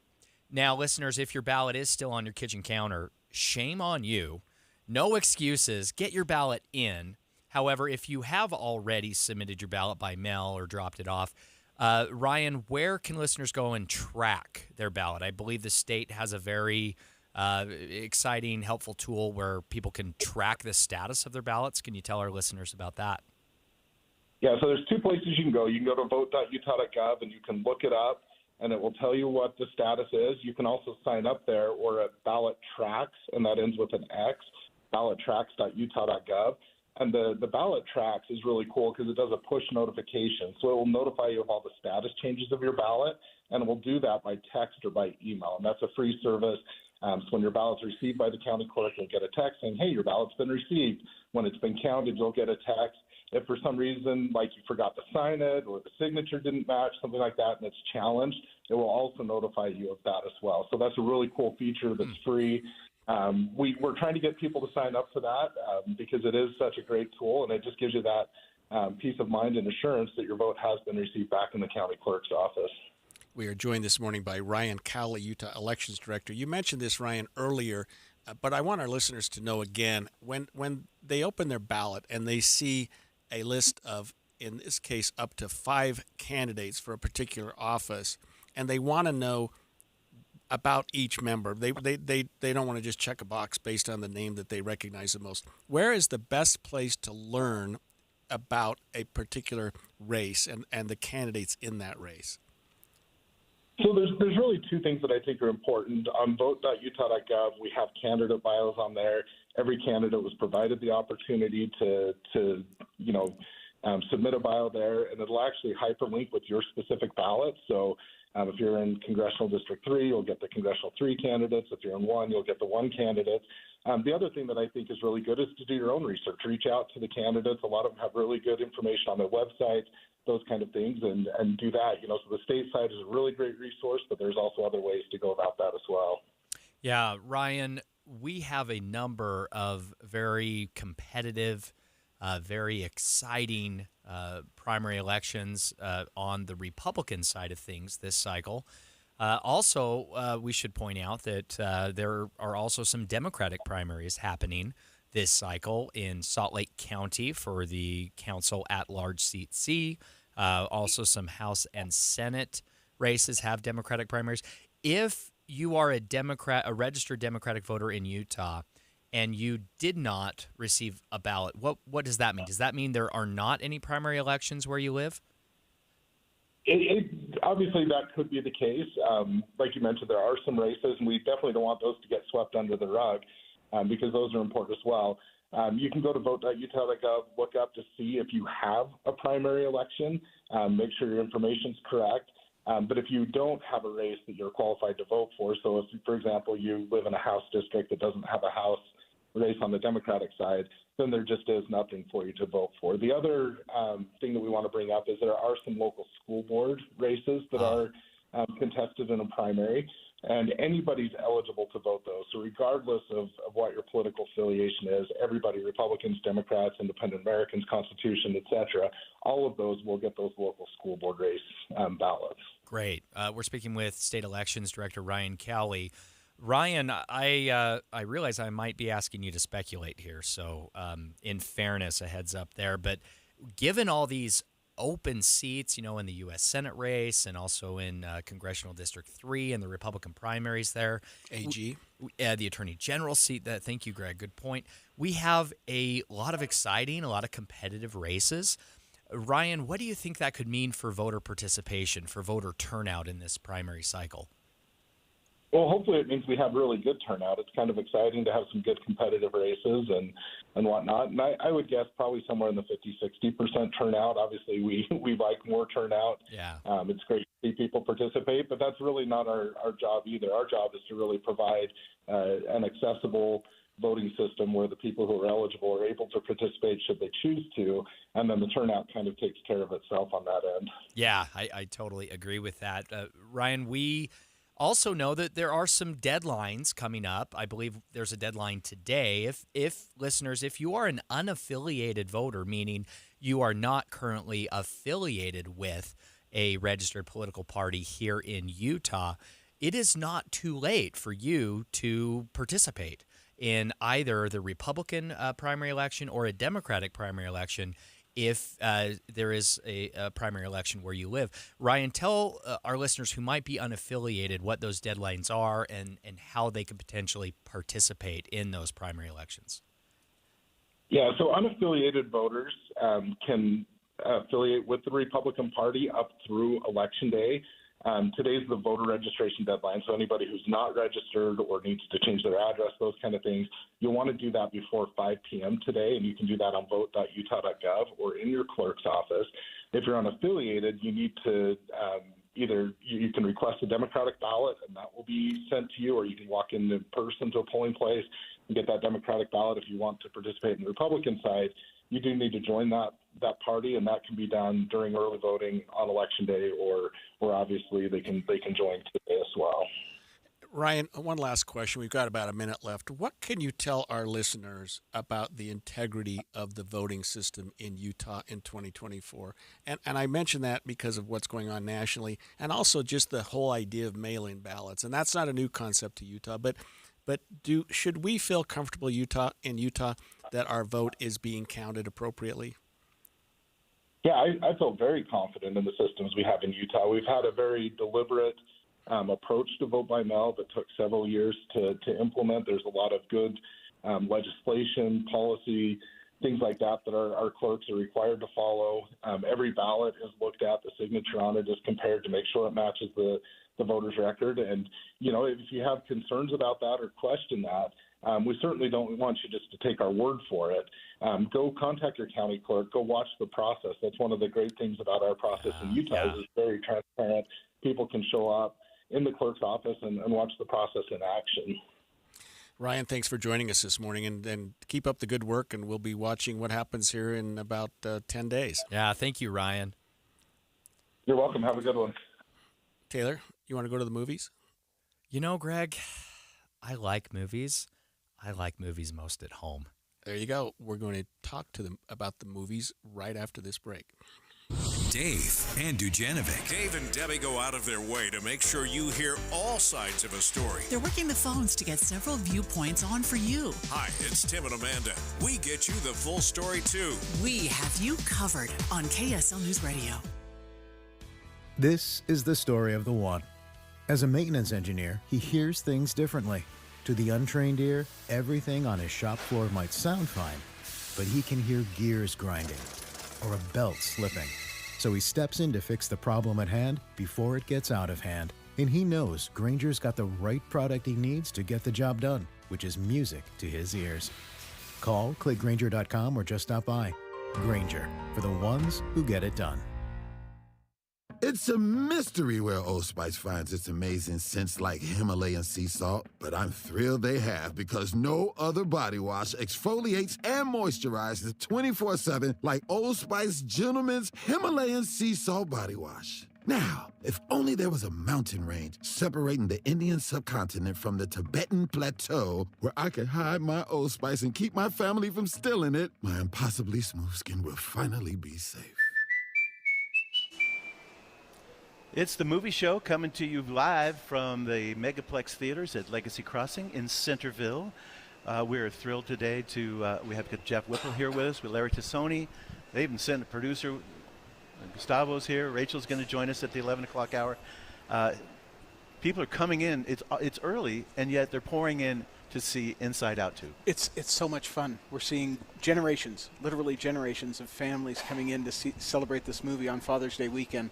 [SPEAKER 5] Now, listeners, if your ballot is still on your kitchen counter, shame on you. No excuses. Get your ballot in. However, if you have already submitted your ballot by mail or dropped it off, Ryan, where can listeners go and track their ballot? I believe the state has a very exciting, helpful tool where people can track the status of their ballots. Can you tell our listeners about that?
[SPEAKER 11] Yeah, so there's two places you can go. You can go to vote.utah.gov, and you can look it up, and it will tell you what the status is. You can also sign up there or at Ballot Tracks, and that ends with an X, ballottracks.utah.gov. And the ballot tracks is really cool because it does a push notification. So it will notify you of all the status changes of your ballot, and it will do that by text or by email. And that's a free service. So when your ballot's received by the county clerk, you'll get a text saying, hey, your ballot's been received. When it's been counted, you'll get a text. If for some reason, like you forgot to sign it or the signature didn't match, something like that, and it's challenged, it will also notify you of that as well. So that's a really cool feature that's free. We're trying to get people to sign up for that because it is such a great tool, and it just gives you that peace of mind and assurance that your vote has been received back in the county clerk's office.
[SPEAKER 13] We are joined this morning by Ryan Cowley, Utah Elections Director. You mentioned this, Ryan, earlier, but I want our listeners to know again, when they open their ballot and they see a list of, in this case, up to 5 candidates for a particular office, and they want to know about each member. They don't want to just check a box based on the name that they recognize the most. Where is the best place to learn about a particular race and the candidates in that race?
[SPEAKER 11] So there's really two things that I think are important. On vote.utah.gov, we have candidate bios on there. Every candidate was provided the opportunity to submit a bio there, and it'll actually hyperlink with your specific ballot. So if you're in Congressional District 3, you'll get the Congressional 3 candidates. If you're in 1, you'll get the 1 candidate. The other thing that I think is really good is to do your own research. Reach out to the candidates. A lot of them have really good information on their websites, those kind of things, and do that. So the state side is a really great resource, but there's also other ways to go about that as well.
[SPEAKER 5] Yeah, Ryan, we have a number of very competitive, very exciting primary elections on the Republican side of things this cycle. Also, we should point out that there are also some Democratic primaries happening this cycle in Salt Lake County for the Council at-Large Seat C. Also, some House and Senate races have Democratic primaries. If you are a registered Democratic voter in Utah, and you did not receive a ballot, what does that mean? Does that mean there are not any primary elections where you live?
[SPEAKER 11] Obviously, that could be the case. Like you mentioned, there are some races, and we definitely don't want those to get swept under the rug because those are important as well. You can go to vote.utah.gov, look up to see if you have a primary election, make sure your information's correct. But if you don't have a race that you're qualified to vote for, so if, for example, you live in a House district that doesn't have a House race on the Democratic side, then there just is nothing for you to vote for. The other thing that we want to bring up is there are some local school board races that are contested in a primary, and anybody's eligible to vote those. So regardless of what your political affiliation is, everybody, Republicans, Democrats, Independent Americans, Constitution, etc., all of those will get those local school board race ballots.
[SPEAKER 5] Great. We're speaking with State Elections Director Ryan Cowley. Ryan, I realize I might be asking you to speculate here, so in fairness, a heads up there. But given all these open seats, in the U.S. Senate race and also in Congressional District 3 and the Republican primaries there.
[SPEAKER 13] AG.
[SPEAKER 5] The Attorney General seat. Thank you, Greg. Good point. We have a lot of exciting, a lot of competitive races. Ryan, what do you think that could mean for voter participation, for voter turnout in this primary cycle?
[SPEAKER 11] Well, hopefully it means we have really good turnout. It's kind of exciting to have some good competitive races and whatnot. And I would guess probably somewhere in the 50-60% turnout. Obviously, we like more turnout.
[SPEAKER 5] Yeah.
[SPEAKER 11] It's great to see people participate, but that's really not our job either. Our job is to really provide an accessible voting system where the people who are eligible are able to participate should they choose to, and then the turnout kind of takes care of itself on that end.
[SPEAKER 5] Yeah, I totally agree with that. Ryan, we also know that there are some deadlines coming up. I believe there's a deadline today. If listeners, if you are an unaffiliated voter, meaning you are not currently affiliated with a registered political party here in Utah, it is not too late for you to participate in either the Republican primary election or a Democratic primary election if there is a primary election where you live. Ryan, tell our listeners who might be unaffiliated what those deadlines are and how they could potentially participate in those primary elections.
[SPEAKER 11] Yeah, so unaffiliated voters can affiliate with the Republican Party up through Election Day. Today's the voter registration deadline, so anybody who's not registered or needs to change their address, those kind of things, you'll want to do that before 5 p.m. today, and you can do that on vote.utah.gov or in your clerk's office. If you're unaffiliated, you need to either you can request a Democratic ballot, and that will be sent to you, or you can walk in person to a polling place and get that Democratic ballot. If you want to participate in the Republican side, you do need to join that party, and that can be done during early voting on Election Day, or obviously they can join today as well.
[SPEAKER 13] Ryan, one last question. We've got about a minute left. What can you tell our listeners about the integrity of the voting system in Utah in 2024? And I mention that because of what's going on nationally, and also just the whole idea of mail-in ballots. And that's not a new concept to Utah, but should we feel comfortable in Utah that our vote is being counted appropriately?
[SPEAKER 11] Yeah, I feel very confident in the systems we have in Utah. We've had a very deliberate approach to vote by mail that took several years to implement. There's a lot of good legislation, policy, things like that our clerks are required to follow. Every ballot is looked at, the signature on it is compared to make sure it matches the voter's record. And, if you have concerns about that or question that, we certainly don't want you just to take our word for it. Go contact your county clerk. Go watch the process. That's one of the great things about our process in Utah is it's very transparent. People can show up in the clerk's office and watch the process in action.
[SPEAKER 13] Ryan, thanks for joining us this morning, and keep up the good work, and we'll be watching what happens here in about 10 days.
[SPEAKER 5] Yeah, thank you, Ryan.
[SPEAKER 11] You're welcome. Have a good one.
[SPEAKER 13] Taylor, you want to go to the movies?
[SPEAKER 5] Greg, I like movies. I like movies most at home.
[SPEAKER 13] There you go. We're going to talk to them about the movies right after this break.
[SPEAKER 12] Dave and Dujanovic.
[SPEAKER 2] Dave and Debbie go out of their way to make sure you hear all sides of a story.
[SPEAKER 24] They're working the phones to get several viewpoints on for you.
[SPEAKER 2] Hi, it's Tim and Amanda. We get you the full story, too.
[SPEAKER 24] We have you covered on KSL News Radio.
[SPEAKER 14] This is the story of the one. As a maintenance engineer, he hears things differently. To the untrained ear, everything on his shop floor might sound fine, but he can hear gears grinding or a belt slipping. So he steps in to fix the problem at hand before it gets out of hand. And he knows Grainger's got the right product he needs to get the job done, which is music to his ears. Call, click Grainger.com, or just stop by. Grainger, for the ones who get it done.
[SPEAKER 15] It's a mystery where Old Spice finds its amazing scents like Himalayan sea salt, but I'm thrilled they have, because no other body wash exfoliates and moisturizes 24/7 like Old Spice Gentleman's Himalayan sea salt body wash. Now, if only there was a mountain range separating the Indian subcontinent from the Tibetan plateau where I could hide my Old Spice and keep my family from stealing it, my impossibly smooth skin will finally be safe.
[SPEAKER 21] It's the movie show coming to you live from the Megaplex Theaters at Legacy Crossing in Centerville. We're thrilled today to, we have Jeff Whipple here with us, with Larry Tassoni. They even sent a producer, Gustavo's here. Rachel's going to join us at the 11 o'clock hour. People are coming in. It's early, and yet they're pouring in to see Inside Out 2.
[SPEAKER 22] It's so much fun. We're seeing generations, literally generations of families coming in to celebrate this movie on Father's Day weekend,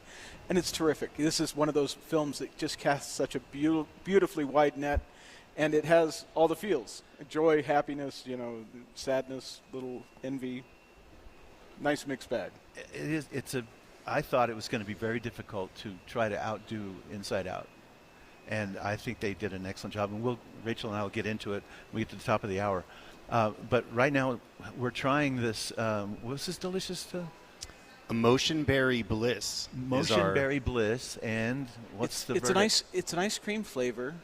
[SPEAKER 22] and it's terrific. This is one of those films that just casts such a beautifully wide net, and it has all the feels: joy, happiness, sadness, little envy. Nice mixed bag.
[SPEAKER 21] I thought it was going to be very difficult to try to outdo Inside Out. And I think they did an excellent job. And Rachel and I will get into it when we get to the top of the hour. But right now, we're trying this. What's this delicious?
[SPEAKER 20] Emotion Berry Bliss.
[SPEAKER 21] Emotion Berry Bliss. And what's the verdict?
[SPEAKER 22] It's an ice cream flavor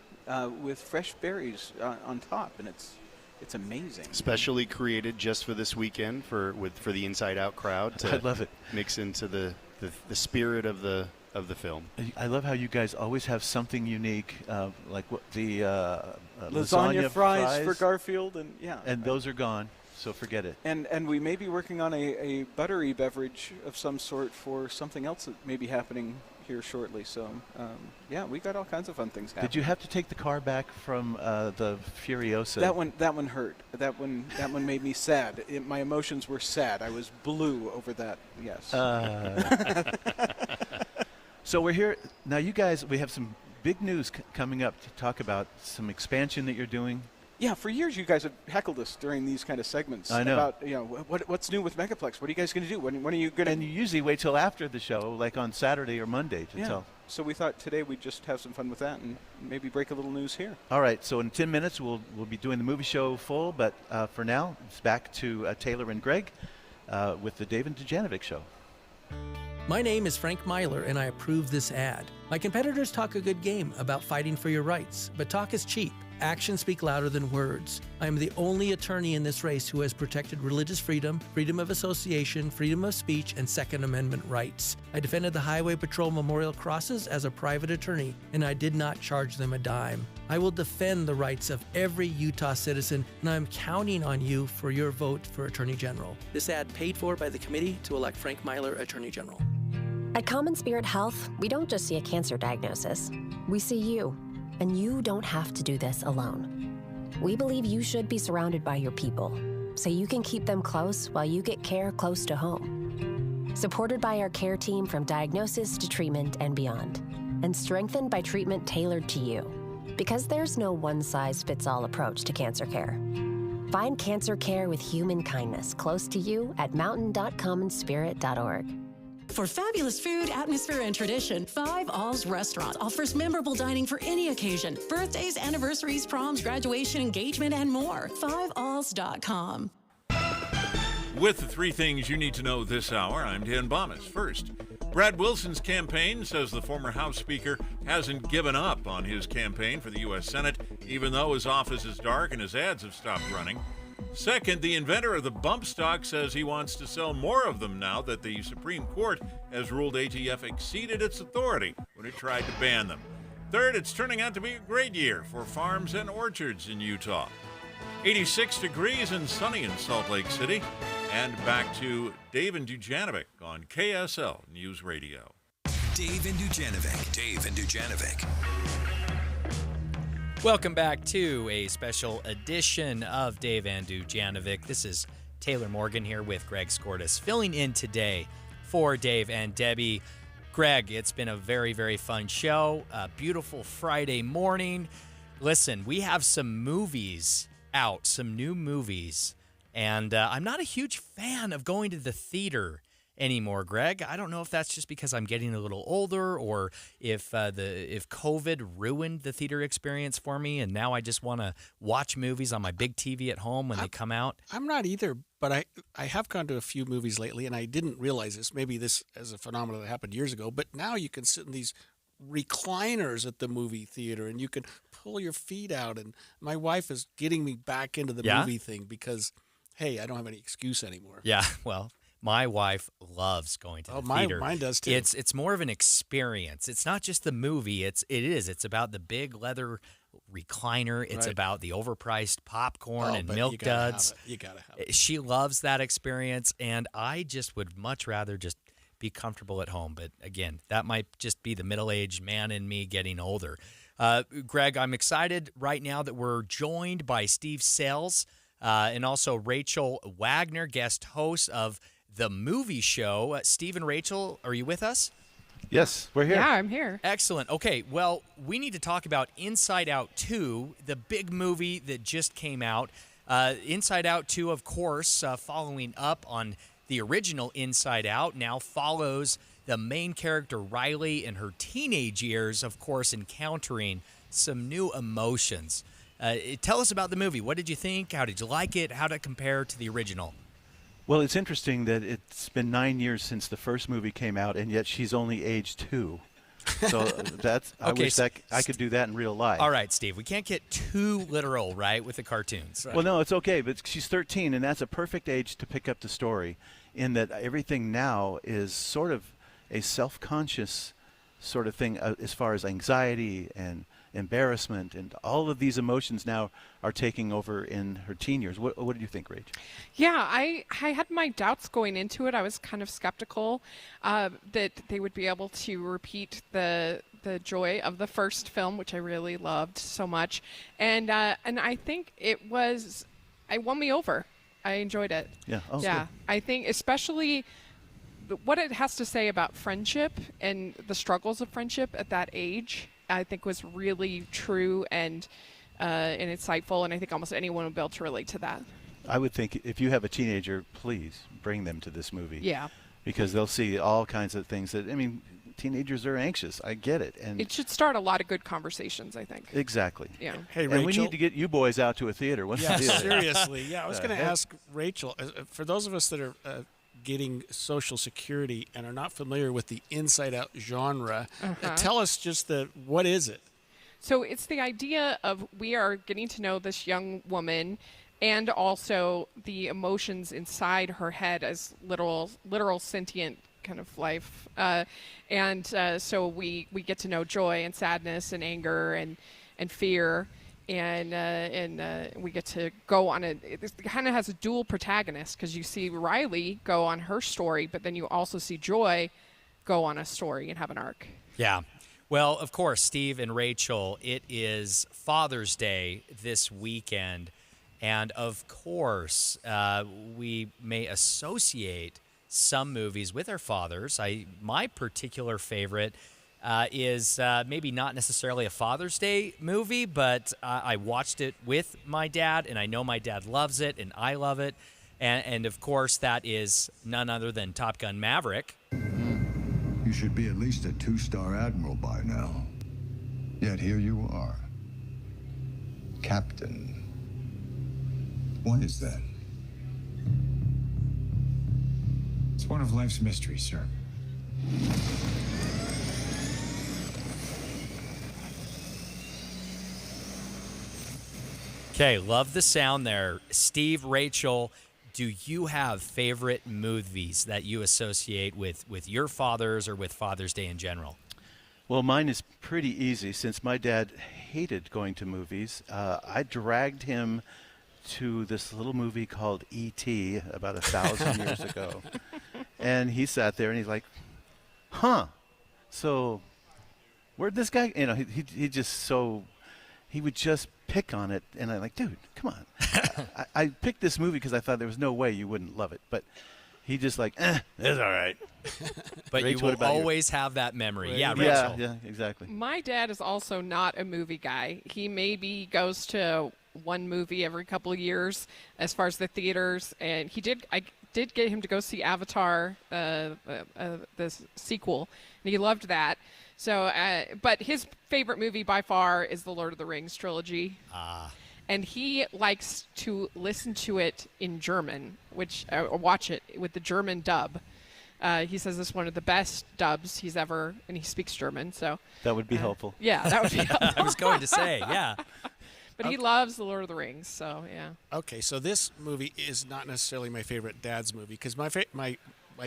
[SPEAKER 22] with fresh berries on top, and it's amazing.
[SPEAKER 20] Specially created just for this weekend for the Inside Out crowd.
[SPEAKER 21] I love it.
[SPEAKER 20] Mix into the spirit of the film.
[SPEAKER 21] I love how you guys always have something unique, like what the
[SPEAKER 22] lasagna fries for Garfield, and
[SPEAKER 21] those are gone, so forget it.
[SPEAKER 22] And we may be working on a buttery beverage of some sort for something else that may be happening here shortly. So we got all kinds of fun things happening.
[SPEAKER 21] Did you have to take the car back from the Furiosa?
[SPEAKER 22] That one hurt. That one made me sad. My emotions were sad. I was blue over that. Yes.
[SPEAKER 21] So we're here now. You guys, we have some big news coming up to talk about some expansion that you're doing.
[SPEAKER 22] Yeah, for years you guys have heckled us during these kind of segments.
[SPEAKER 21] I know.
[SPEAKER 22] About what's new with Megaplex. What are you guys going to do? When are you going to?
[SPEAKER 21] And you usually wait till after the show, like on Saturday or Monday, to tell.
[SPEAKER 22] So we thought today we'd just have some fun with that and maybe break a little news here.
[SPEAKER 21] All right. So in 10 minutes we'll be doing the movie show full, but for now it's back to Taylor and Greg with the Dave and Dujanovic Show.
[SPEAKER 16] My name is Frank Myler, and I approve this ad. My competitors talk a good game about fighting for your rights, but talk is cheap. Actions speak louder than words. I am the only attorney in this race who has protected religious freedom, freedom of association, freedom of speech, and Second Amendment rights. I defended the Highway Patrol Memorial Crosses as a private attorney, and I did not charge them a dime. I will defend the rights of every Utah citizen, and I'm counting on you for your vote for Attorney General. This ad paid for by the committee to elect Frank Myler Attorney General.
[SPEAKER 17] At Common Spirit Health, we don't just see a cancer diagnosis. We see you, and you don't have to do this alone. We believe you should be surrounded by your people, so you can keep them close while you get care close to home. Supported by our care team from diagnosis to treatment and beyond, and strengthened by treatment tailored to you. Because there's no one-size-fits-all approach to cancer care. Find cancer care with human kindness close to you at mountain.commonspirit.org.
[SPEAKER 18] For fabulous food, atmosphere, and tradition, Five Alls Restaurant offers memorable dining for any occasion. Birthdays, anniversaries, proms, graduation, engagement, and more. FiveAlls.com.
[SPEAKER 4] With the three things you need to know this hour, I'm Dan Bomas. First, Brad Wilson's campaign says the former House Speaker hasn't given up on his campaign for the U.S. Senate, even though his office is dark and his ads have stopped running. Second, the inventor of the bump stock says he wants to sell more of them now that the Supreme Court has ruled ATF exceeded its authority when it tried to ban them. Third, it's turning out to be a great year for farms and orchards in Utah. 86 degrees and sunny in Salt Lake City. And back to Dave and Dujanovic on KSL News Radio.
[SPEAKER 12] Dave and Dujanovic. Dave and Dujanovic.
[SPEAKER 5] Welcome back to a special edition of Dave and Dujanovic. This is Taylor Morgan here with Greg Skordas, filling in today for Dave and Debbie. Greg, it's been a very, very fun show. A beautiful Friday morning. Listen, we have some movies out, some new movies, and I'm not a huge fan of going to the theater anymore, Greg. I don't know if that's just because I'm getting a little older, or if COVID ruined the theater experience for me, and now I just want to watch movies on my big TV at home when they come out.
[SPEAKER 13] I'm not either, but I have gone to a few movies lately, and I didn't realize this. Maybe this is a phenomenon that happened years ago, but now you can sit in these recliners at the movie theater, and you can pull your feet out. And my wife is getting me back into the movie thing because, hey, I don't have any excuse anymore.
[SPEAKER 5] Yeah, well, my wife loves going to the theater.
[SPEAKER 13] Mine does too.
[SPEAKER 5] It's more of an experience. It's not just the movie. It's about the big leather recliner. It's about the overpriced popcorn and milk duds.
[SPEAKER 13] You gotta have it.
[SPEAKER 5] She loves that experience, and I just would much rather just be comfortable at home. But again, that might just be the middle-aged man in me getting older. Greg, I'm excited right now that we're joined by Steve Sales and also Rachel Wagner, guest host of The Movie Show. Steve and Rachel, are you with us?
[SPEAKER 21] Yes, we're here.
[SPEAKER 3] Yeah, I'm here.
[SPEAKER 5] Excellent. Okay, well, we need to talk about Inside Out 2, the big movie that just came out. Inside Out 2, of course, following up on the original Inside Out, now follows the main character Riley in her teenage years, of course, encountering some new emotions. Tell us about the movie. What did you think? How did you like it? How did it compare to the original?
[SPEAKER 21] Well, it's interesting that it's been 9 years since the first movie came out, and yet she's only age 2. So I wish that I could do that in real life.
[SPEAKER 5] All right, Steve, we can't get too literal, right, with the cartoons.
[SPEAKER 21] Right. Well, no, it's okay, but she's 13, and that's a perfect age to pick up the story, in that everything now is sort of a self-conscious sort of thing as far as anxiety and embarrassment, and all of these emotions now are taking over in her teen years. What did you think, Rach?
[SPEAKER 3] Yeah, I had my doubts going into it. I was kind of skeptical that they would be able to repeat the joy of the first film, which I really loved so much, and I think it won me over. I enjoyed it.
[SPEAKER 21] Yeah. Oh,
[SPEAKER 3] yeah.
[SPEAKER 21] good.
[SPEAKER 3] I think especially what it has to say about friendship and the struggles of friendship at that age, I think was really true and insightful, and I think almost anyone would be able to relate to that.
[SPEAKER 21] I would think if you have a teenager, please bring them to this movie.
[SPEAKER 3] Yeah.
[SPEAKER 21] Because they'll see all kinds of things that, I mean, teenagers are anxious. I get it. And
[SPEAKER 3] it should start a lot of good conversations, I think.
[SPEAKER 21] Exactly.
[SPEAKER 3] Yeah.
[SPEAKER 13] Hey, Rachel.
[SPEAKER 21] And we need to get you boys out to a theater.
[SPEAKER 13] Seriously. Yeah, I was going to ask Rachel, for those of us that are getting Social Security and are not familiar with the Inside Out genre, tell us just what is it?
[SPEAKER 3] So it's the idea of we are getting to know this young woman and also the emotions inside her head as literal sentient kind of life. So we get to know joy and sadness and anger and fear. And we get to go on it kind of has a dual protagonist, because you see Riley go on her story, but then you also see Joy go on a story and have an arc.
[SPEAKER 5] Yeah. Well, of course, Steve and Rachel, it is Father's Day this weekend. And of course, we may associate some movies with our fathers. My particular favorite is maybe not necessarily a Father's Day movie, but I watched it with my dad, and I know my dad loves it, and I love it. And of course, that is none other than Top Gun Maverick.
[SPEAKER 6] You should be at least a 2-star admiral by now. Yet here you are. Captain. Why is that?
[SPEAKER 19] It's one of life's mysteries, sir.
[SPEAKER 5] Okay, love the sound there. Steve, Rachel, do you have favorite movies that you associate with your fathers or with Father's Day in general?
[SPEAKER 21] Well, mine is pretty easy. Since my dad hated going to movies, I dragged him to this little movie called E.T. about 1,000 years ago. And he sat there and he's like, huh, so where'd this guy, he just he would just pick on it, and I'm like, dude, come on. I picked this movie because I thought there was no way you wouldn't love it, but he just like, it's all right.
[SPEAKER 5] But
[SPEAKER 21] Rach,
[SPEAKER 5] you
[SPEAKER 21] what
[SPEAKER 5] will
[SPEAKER 21] about you?
[SPEAKER 5] always have that memory. Yeah,
[SPEAKER 21] Yeah,
[SPEAKER 5] Rachel.
[SPEAKER 21] yeah, exactly.
[SPEAKER 3] My dad is also not a movie guy. He maybe goes to one movie every couple of years as far as the theaters, and I did get him to go see Avatar, the sequel, and he loved that. So, but his favorite movie by far is the Lord of the Rings trilogy. And he likes to listen to it in German, or watch it with the German dub. He says it's one of the best dubs he's ever, and he speaks German, so.
[SPEAKER 21] That would be helpful.
[SPEAKER 3] Yeah, that would be helpful.
[SPEAKER 5] I was going to say, yeah.
[SPEAKER 3] But he loves the Lord of the Rings, so yeah.
[SPEAKER 13] Okay, so this movie is not necessarily my favorite dad's movie, because my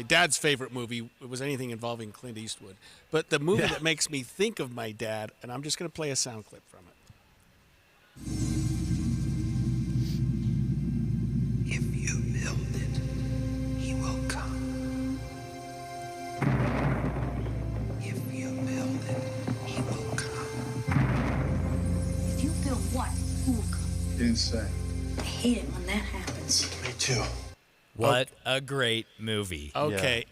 [SPEAKER 13] dad's favorite movie was anything involving Clint Eastwood. But the movie that makes me think of my dad, and I'm just going to play a sound clip from it.
[SPEAKER 1] If you build it, he will come. If you build it, he will come.
[SPEAKER 7] If you build what, who will come?
[SPEAKER 6] Insane.
[SPEAKER 7] I hate it when that happens.
[SPEAKER 6] Me too.
[SPEAKER 5] What a great movie.
[SPEAKER 13] Okay.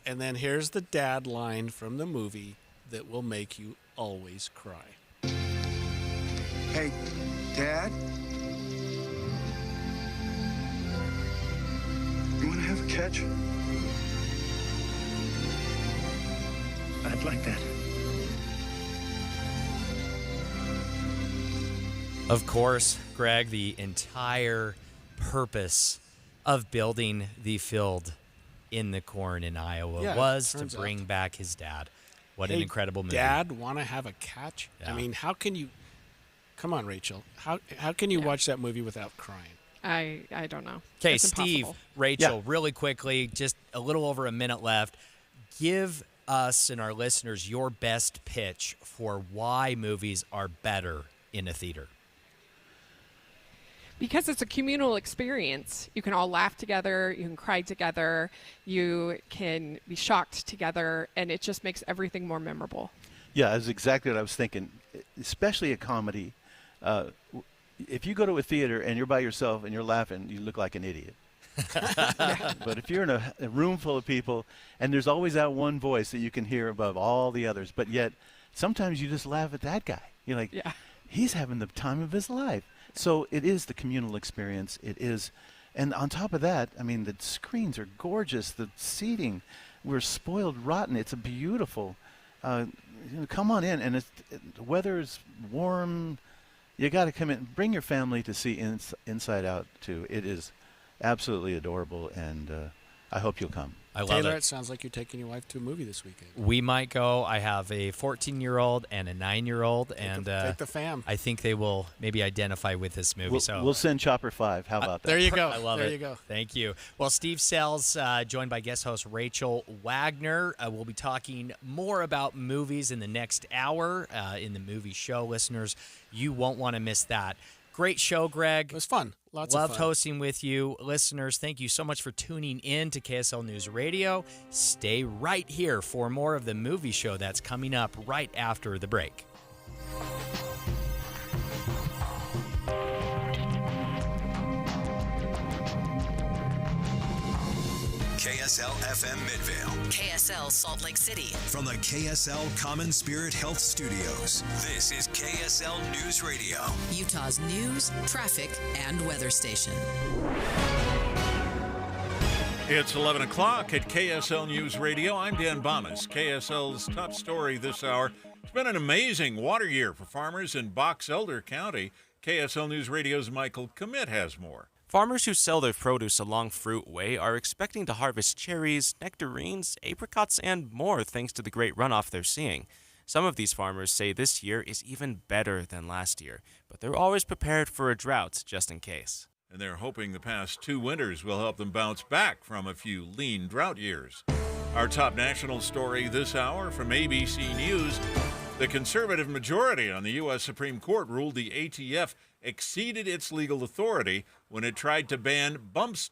[SPEAKER 13] And then here's the dad line from the movie that will make you always cry.
[SPEAKER 6] Hey, Dad? You want to have a catch? I'd like that.
[SPEAKER 5] Of course, Greg, the entire purpose of building the field in the corn in Iowa was to bring back his dad. What an incredible movie.
[SPEAKER 13] Dad want to have a catch?
[SPEAKER 5] Yeah.
[SPEAKER 13] I mean, how can you... Come on, Rachel. How can you watch that movie without crying?
[SPEAKER 3] I don't know.
[SPEAKER 5] Okay,
[SPEAKER 3] It's
[SPEAKER 5] Steve,
[SPEAKER 3] impossible.
[SPEAKER 5] Rachel, really quickly, just a little over a minute left. Give us and our listeners your best pitch for why movies are better in a theater.
[SPEAKER 3] Because it's a communal experience. You can all laugh together, you can cry together, you can be shocked together, and it just makes everything more memorable.
[SPEAKER 21] Yeah, that's exactly what I was thinking, especially a comedy. If you go to a theater and you're by yourself and you're laughing, you look like an idiot. But if you're in a room full of people and there's always that one voice that you can hear above all the others, but yet sometimes you just laugh at that guy. You're like, he's having the time of his life. So it is the communal experience. It is. And on top of that, I mean, the screens are gorgeous. The seating, we're spoiled rotten. It's a beautiful, come on in. And the weather is warm. You got to come in. Bring your family to see Inside Out, too. It is absolutely adorable, and I hope you'll come.
[SPEAKER 5] I love
[SPEAKER 13] Taylor,
[SPEAKER 5] it.
[SPEAKER 13] it sounds like you're taking your wife to a movie this weekend.
[SPEAKER 5] We might go. I have a 14-year-old and a 9-year-old, and
[SPEAKER 13] take the fam.
[SPEAKER 5] I think they will maybe identify with this movie.
[SPEAKER 21] We'll send Chopper 5. How about that?
[SPEAKER 13] There you go.
[SPEAKER 5] I love it.
[SPEAKER 13] There you go.
[SPEAKER 5] Thank you. Well, Steve Sells, joined by guest host Rachel Wagner. We'll be talking more about movies in the next hour in the movie show. Listeners, you won't want to miss that. Great show, Greg.
[SPEAKER 13] It was fun. Lots of
[SPEAKER 5] Loved
[SPEAKER 13] fun.
[SPEAKER 5] hosting with you. Listeners, thank you so much for tuning in to KSL News Radio. Stay right here for more of the movie show that's coming up right after the break.
[SPEAKER 12] KSL FM Midvale.
[SPEAKER 8] KSL Salt Lake City.
[SPEAKER 12] From the KSL Common Spirit Health Studios, this is KSL News Radio.
[SPEAKER 8] Utah's news, traffic, and weather station.
[SPEAKER 4] It's 11 o'clock at KSL News Radio. I'm Dan Bomas. KSL's top story this hour. It's been an amazing water year for farmers in Box Elder County. KSL News Radio's Michael Commit has more.
[SPEAKER 23] Farmers who sell their produce along Fruit Way are expecting to harvest cherries, nectarines, apricots, and more thanks to the great runoff they're seeing. Some of these farmers say this year is even better than last year, but they're always prepared for a drought just in case.
[SPEAKER 4] And they're hoping the past 2 winters will help them bounce back from a few lean drought years. Our top national story this hour from ABC News. The conservative majority on the U.S. Supreme Court ruled the ATF exceeded its legal authority when it tried to ban bump stocks.